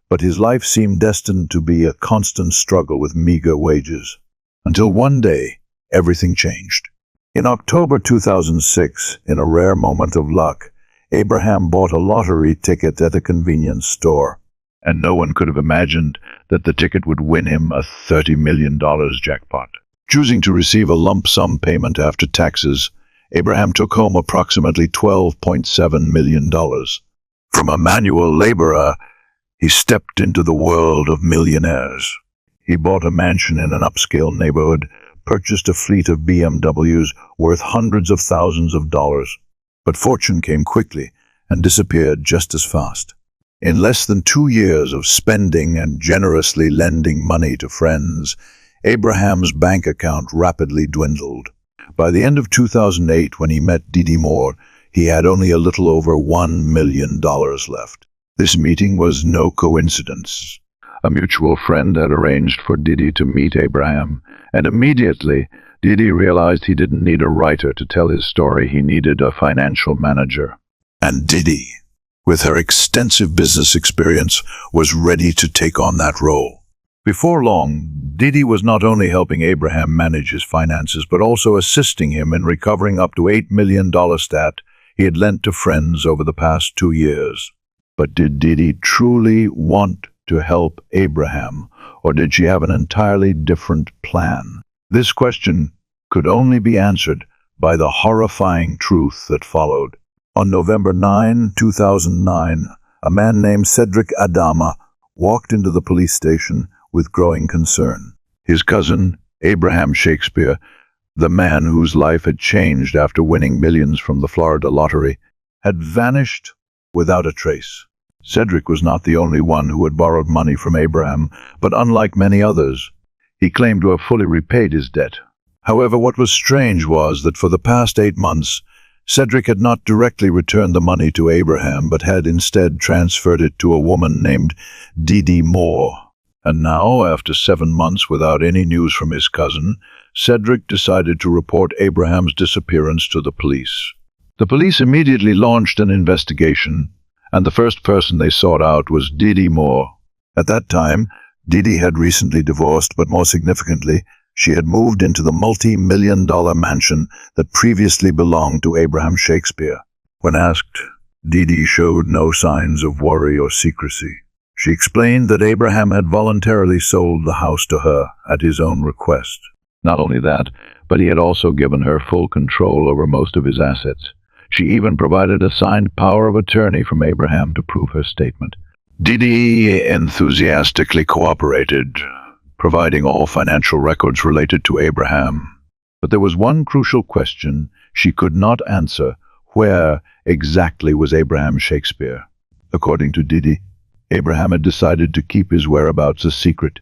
but his life seemed destined to be a constant struggle with meager wages. Until one day, everything changed. In October 2006, in a rare moment of luck, Abraham bought a lottery ticket at a convenience store. And no one could have imagined that the ticket would win him a $30 million jackpot. Choosing to receive a lump sum payment after taxes, Abraham took home approximately $12.7 million. From a manual laborer, he stepped into the world of millionaires. He bought a mansion in an upscale neighborhood, purchased a fleet of BMWs worth hundreds of thousands of dollars. But fortune came quickly and disappeared just as fast. In less than 2 years of spending and generously lending money to friends, Abraham's bank account rapidly dwindled. By the end of 2008, when he met Didi Moore, he had only a little over $1 million left. This meeting was no coincidence. A mutual friend had arranged for Didi to meet Abraham, and immediately Didi realized he didn't need a writer to tell his story. He needed a financial manager. And Didi, with her extensive business experience, was ready to take on that role. Before long, Didi was not only helping Abraham manage his finances, but also assisting him in recovering up to $8 million stat he had lent to friends over the past 2 years. But did Didi truly want to help Abraham, or did she have an entirely different plan? This question could only be answered by the horrifying truth that followed. On November 9, 2009, a man named Cedric Adama walked into the police station with growing concern. His cousin, Abraham Shakespeare, the man whose life had changed after winning millions from the Florida lottery, had vanished without a trace. Cedric was not the only one who had borrowed money from Abraham, but unlike many others, he claimed to have fully repaid his debt. However, what was strange was that for the past 8 months, Cedric had not directly returned the money to Abraham, but had instead transferred it to a woman named Didi Moore. And now, after 7 months without any news from his cousin, Cedric decided to report Abraham's disappearance to the police. The police immediately launched an investigation, and the first person they sought out was Didi Moore. At that time, Didi had recently divorced, but more significantly, she had moved into the multi-million-dollar mansion that previously belonged to Abraham Shakespeare. When asked, Didi showed no signs of worry or secrecy. She explained that Abraham had voluntarily sold the house to her at his own request. Not only that, but he had also given her full control over most of his assets. She even provided a signed power of attorney from Abraham to prove her statement. Didi enthusiastically cooperated, providing all financial records related to Abraham. But there was one crucial question she could not answer. Where exactly was Abraham Shakespeare? According to Didi, Abraham had decided to keep his whereabouts a secret,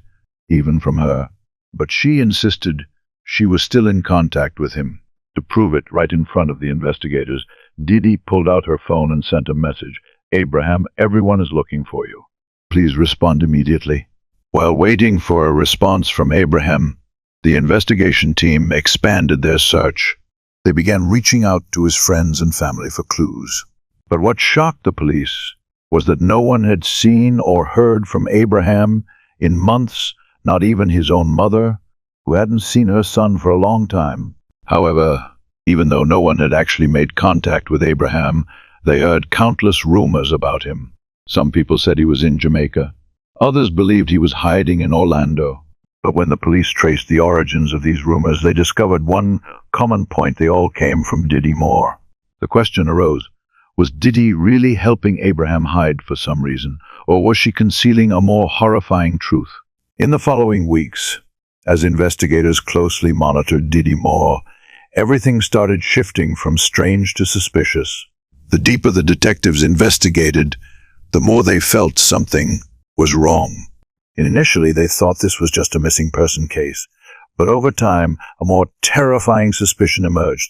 even from her. But she insisted she was still in contact with him. To prove it right in front of the investigators, Didi pulled out her phone and sent a message. Abraham, everyone is looking for you. Please respond immediately. While waiting for a response from Abraham, the investigation team expanded their search. They began reaching out to his friends and family for clues. But what shocked the police was that no one had seen or heard from Abraham in months, not even his own mother, who hadn't seen her son for a long time. However, even though no one had actually made contact with Abraham, they heard countless rumors about him. Some people said he was in Jamaica. Others believed he was hiding in Orlando. But when the police traced the origins of these rumors, they discovered one common point. They all came from Didi Moore. The question arose, was Didi really helping Abraham hide for some reason, or was she concealing a more horrifying truth? In the following weeks, as investigators closely monitored Didi Moore, everything started shifting from strange to suspicious. The deeper the detectives investigated, the more they felt something was wrong. Initially, they thought this was just a missing person case, but over time, a more terrifying suspicion emerged.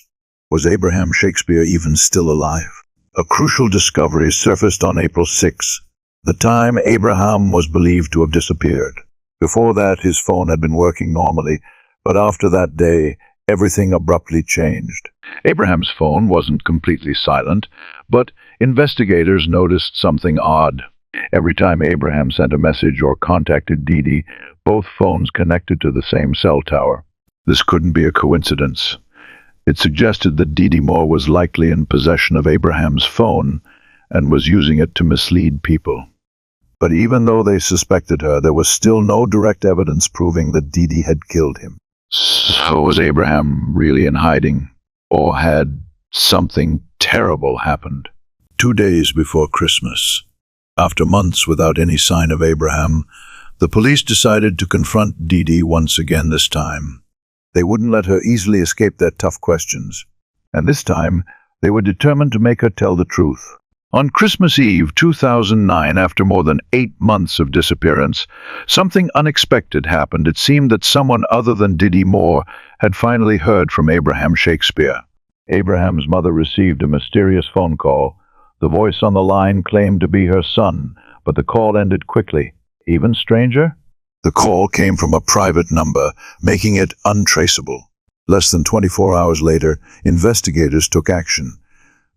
Was Abraham Shakespeare even still alive? A crucial discovery surfaced on April 6, the time Abraham was believed to have disappeared. Before that, his phone had been working normally, but after that day, everything abruptly changed. Abraham's phone wasn't completely silent, but investigators noticed something odd. Every time Abraham sent a message or contacted Didi, both phones connected to the same cell tower. This couldn't be a coincidence. It suggested that Didi Moore was likely in possession of Abraham's phone and was using it to mislead people. But even though they suspected her, there was still no direct evidence proving that Didi had killed him. So was Abraham really in hiding? Or had something terrible happened? 2 days before Christmas, after months without any sign of Abraham, the police decided to confront Didi once again this time. They wouldn't let her easily escape their tough questions. And this time, they were determined to make her tell the truth. On Christmas Eve 2009, after more than 8 months of disappearance, something unexpected happened. It seemed that someone other than Didi Moore had finally heard from Abraham Shakespeare. Abraham's mother received a mysterious phone call. The voice on the line claimed to be her son, but the call ended quickly. Even stranger? The call came from a private number, making it untraceable. Less than 24 hours later, investigators took action.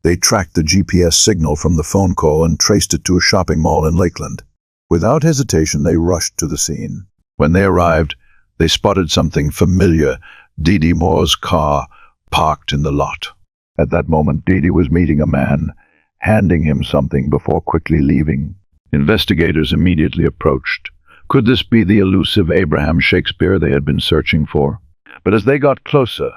They tracked the GPS signal from the phone call and traced it to a shopping mall in Lakeland. Without hesitation, they rushed to the scene. When they arrived, they spotted something familiar, Didi Moore's car parked in the lot. At that moment, Didi was meeting a man, handing him something before quickly leaving. Investigators immediately approached. Could this be the elusive Abraham Shakespeare they had been searching for? But as they got closer,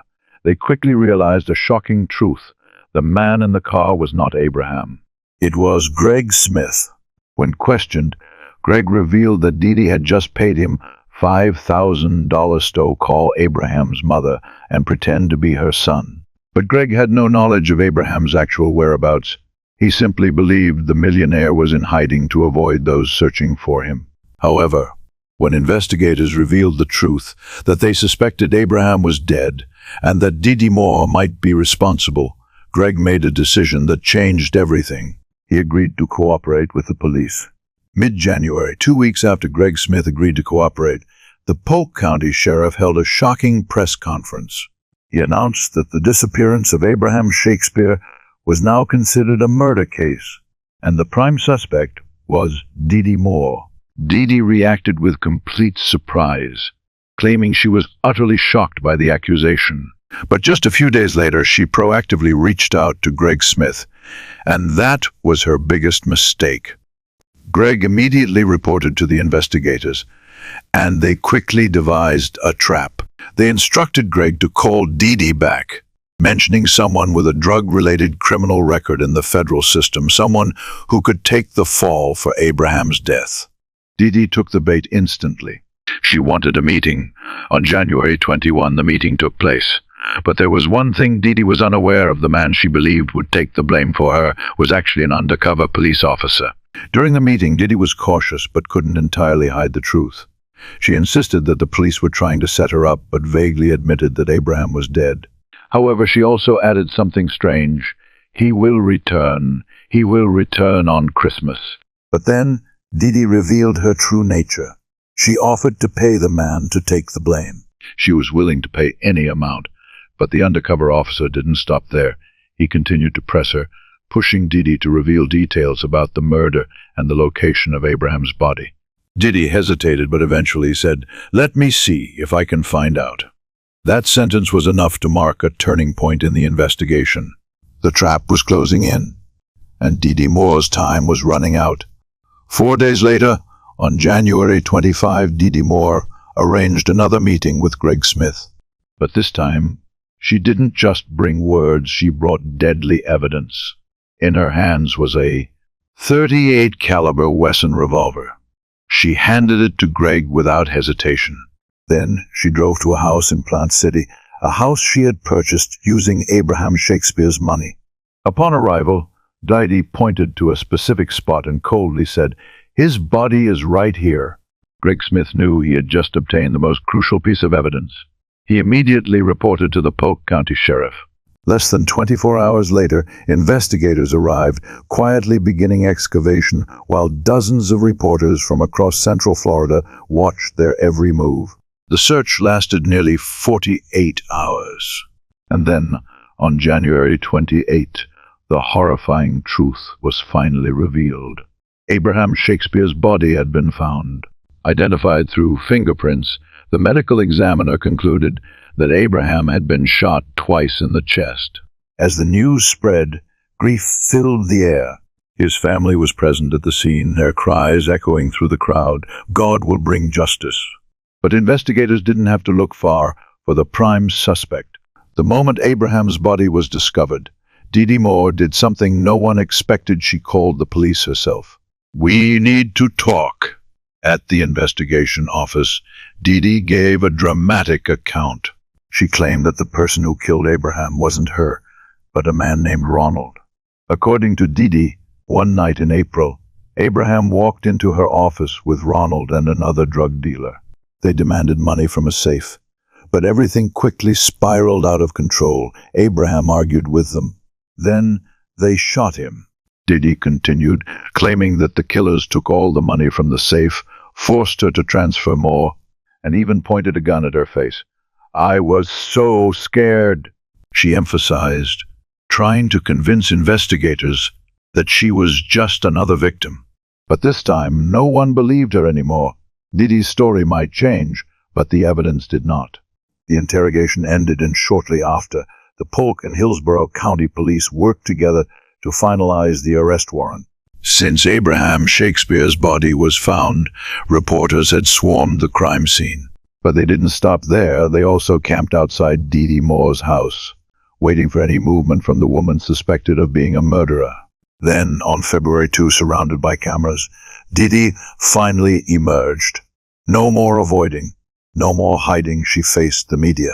they quickly realized a shocking truth. The man in the car was not Abraham. It was Greg Smith. When questioned, Greg revealed that Didi had just paid him $5,000 Stowe call Abraham's mother and pretend to be her son. But Greg had no knowledge of Abraham's actual whereabouts. He simply believed the millionaire was in hiding to avoid those searching for him. However, when investigators revealed the truth, that they suspected Abraham was dead and that Dee Dee Moore might be responsible, Greg made a decision that changed everything. He agreed to cooperate with the police. Mid-January, 2 weeks after Greg Smith agreed to cooperate, the Polk County Sheriff held a shocking press conference. He announced that the disappearance of Abraham Shakespeare was now considered a murder case, and the prime suspect was Dee Dee Moore. Dee Dee reacted with complete surprise, claiming she was utterly shocked by the accusation. But just a few days later, she proactively reached out to Greg Smith, and that was her biggest mistake. Greg immediately reported to the investigators, and they quickly devised a trap. They instructed Greg to call Dee Dee back, mentioning someone with a drug-related criminal record in the federal system, someone who could take the fall for Abraham's death. Dee Dee took the bait instantly. She wanted a meeting. On January 21, the meeting took place. But there was one thing Dee Dee was unaware of. The man she believed would take the blame for her was actually an undercover police officer. During the meeting, Dee Dee was cautious but couldn't entirely hide the truth. She insisted that the police were trying to set her up, but vaguely admitted that Abraham was dead. However, she also added something strange. He will return. He will return on Christmas. But then Dee Dee revealed her true nature. She offered to pay the man to take the blame. She was willing to pay any amount, but the undercover officer didn't stop there. He continued to press her, pushing Dee Dee to reveal details about the murder and the location of Abraham's body. Dee Dee hesitated but eventually said, "Let me see if I can find out." That sentence was enough to mark a turning point in the investigation. The trap was closing in, and Dee Dee Moore's time was running out. 4 days later, on January 25, Dee Dee Moore arranged another meeting with Greg Smith. But this time, she didn't just bring words, she brought deadly evidence. In her hands was a .38 caliber Wesson revolver. She handed it to Greg without hesitation. Then she drove to a house in Plant City, a house she had purchased using Abraham Shakespeare's money. Upon arrival, Dee Dee pointed to a specific spot and coldly said, "His body is right here." Greg Smith knew he had just obtained the most crucial piece of evidence. He immediately reported to the Polk County Sheriff. Less than 24 hours later, investigators arrived, quietly beginning excavation, while dozens of reporters from across Central Florida watched their every move. The search lasted nearly 48 hours. And then, on January 28, the horrifying truth was finally revealed. Abraham Shakespeare's body had been found. Identified through fingerprints, the medical examiner concluded that Abraham had been shot twice in the chest. As the news spread, grief filled the air. His family was present at the scene, their cries echoing through the crowd, "God will bring justice." But investigators didn't have to look far for the prime suspect. The moment Abraham's body was discovered, Dee Dee Moore did something no one expected. She called the police herself. "We need to talk." At the investigation office, Dee Dee gave a dramatic account. She claimed that the person who killed Abraham wasn't her, but a man named Ronald. According to Dee Dee, one night in April, Abraham walked into her office with Ronald and another drug dealer. They demanded money from a safe, but everything quickly spiraled out of control. Abraham argued with them. Then they shot him. Dee Dee continued, claiming that the killers took all the money from the safe, forced her to transfer more, and even pointed a gun at her face. "I was so scared," she emphasized, trying to convince investigators that she was just another victim. But this time, no one believed her anymore. Dee Dee's story might change, but the evidence did not. The interrogation ended, and shortly after, the Polk and Hillsborough County Police worked together to finalize the arrest warrant. Since Abraham Shakespeare's body was found, reporters had swarmed the crime scene. But they didn't stop there. They also camped outside Dee Dee Moore's house, waiting for any movement from the woman suspected of being a murderer. Then, on February 2, surrounded by cameras, Dee Dee finally emerged. No more avoiding, no more hiding, she faced the media.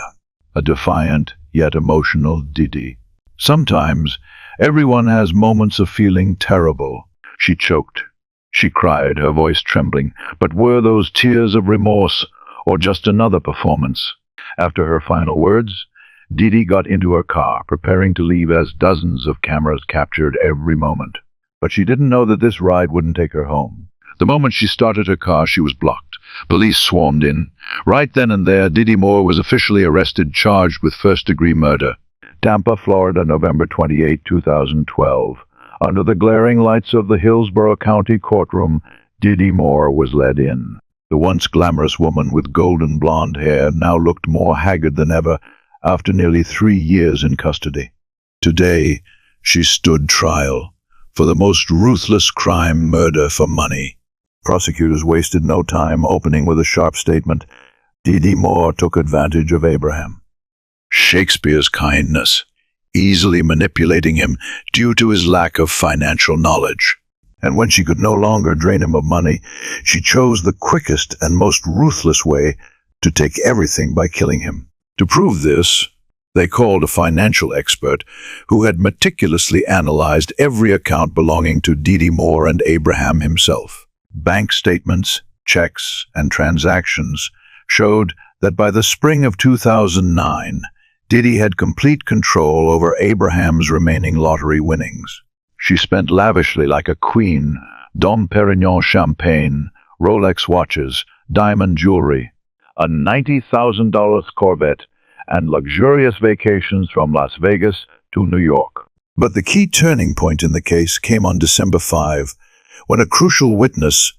A defiant yet emotional Didi. Sometimes everyone has moments of feeling terrible. She choked. She cried, her voice trembling. But were those tears of remorse or just another performance? After her final words, Didi got into her car, preparing to leave as dozens of cameras captured every moment. But she didn't know that this ride wouldn't take her home. The moment she started her car, she was blocked. Police swarmed in. Right then and there, Didi Moore was officially arrested, charged with first-degree murder. Tampa, Florida, November 28, 2012. Under the glaring lights of the Hillsborough County courtroom, Didi Moore was led in. The once glamorous woman with golden blonde hair now looked more haggard than ever after nearly 3 years in custody. Today, she stood trial for the most ruthless crime, murder for money. Prosecutors wasted no time, opening with a sharp statement. Didi Moore took advantage of Abraham Shakespeare's kindness, easily manipulating him due to his lack of financial knowledge. And when she could no longer drain him of money, she chose the quickest and most ruthless way to take everything by killing him. To prove this, they called a financial expert who had meticulously analyzed every account belonging to Didi Moore and Abraham himself. Bank statements, checks, and transactions showed that by the spring of 2009, Didi had complete control over Abraham's remaining lottery winnings. She spent lavishly like a queen: Dom Perignon champagne, Rolex watches, diamond jewelry, a $90,000 Corvette, and luxurious vacations from Las Vegas to New York. But the key turning point in the case came on December 5, when a crucial witness,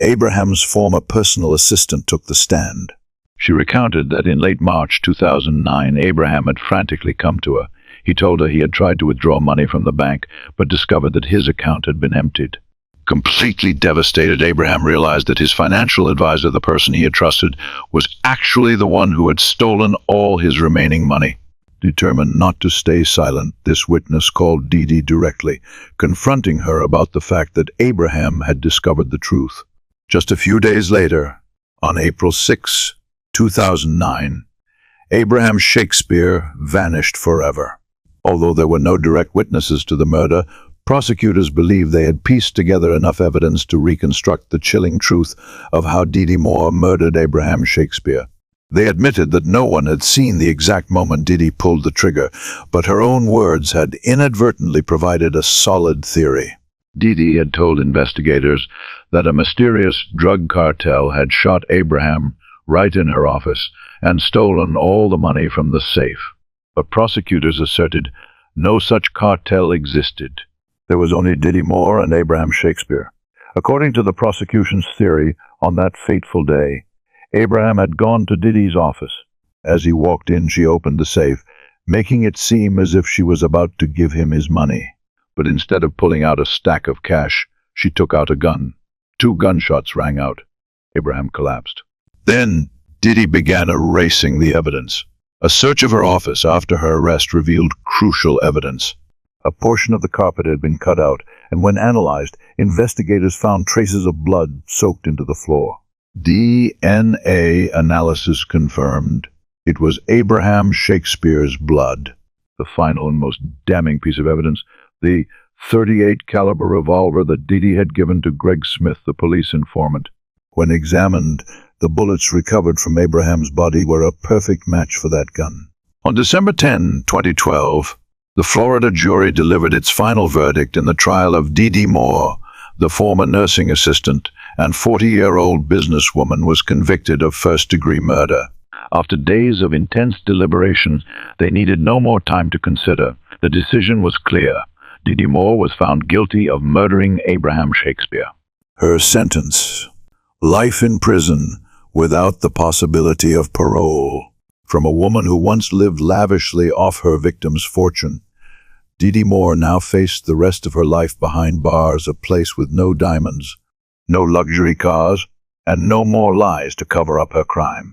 Abraham's former personal assistant, took the stand. She recounted that in late March 2009, Abraham had frantically come to her. He told her he had tried to withdraw money from the bank, but discovered that his account had been emptied. Completely devastated, Abraham realized that his financial advisor, the person he had trusted, was actually the one who had stolen all his remaining money. Determined not to stay silent, this witness called Didi directly, confronting her about the fact that Abraham had discovered the truth. Just a few days later, on April 6, 2009, Abraham Shakespeare vanished forever. Although there were no direct witnesses to the murder, prosecutors believed they had pieced together enough evidence to reconstruct the chilling truth of how Didi Moore murdered Abraham Shakespeare. They admitted that no one had seen the exact moment Didi pulled the trigger, but her own words had inadvertently provided a solid theory. Didi had told investigators that a mysterious drug cartel had shot Abraham right in her office and stolen all the money from the safe. But prosecutors asserted no such cartel existed. There was only Didi Moore and Abraham Shakespeare. According to the prosecution's theory, on that fateful day, Abraham had gone to Didi's office. As he walked in, she opened the safe, making it seem as if she was about to give him his money. But instead of pulling out a stack of cash, she took out a gun. 2 gunshots rang out. Abraham collapsed. Then Didi began erasing the evidence. A search of her office after her arrest revealed crucial evidence. A portion of the carpet had been cut out, and when analyzed, investigators found traces of blood soaked into the floor. DNA analysis confirmed it was Abraham Shakespeare's blood. The final and most damning piece of evidence, the .38 caliber revolver that Didi had given to Greg Smith, the police informant. When examined, the bullets recovered from Abraham's body were a perfect match for that gun. On December 10, 2012, the Florida jury delivered its final verdict in the trial of Didi Moore. The former nursing assistant and 40-year-old businesswoman was convicted of first-degree murder. After days of intense deliberation, they needed no more time to consider. The decision was clear. Didi Moore was found guilty of murdering Abraham Shakespeare. Her sentence: life in prison without the possibility of parole. From a woman who once lived lavishly off her victim's fortune, Didi Moore now faced the rest of her life behind bars, a place with no diamonds, no luxury cars, and no more lies to cover up her crime.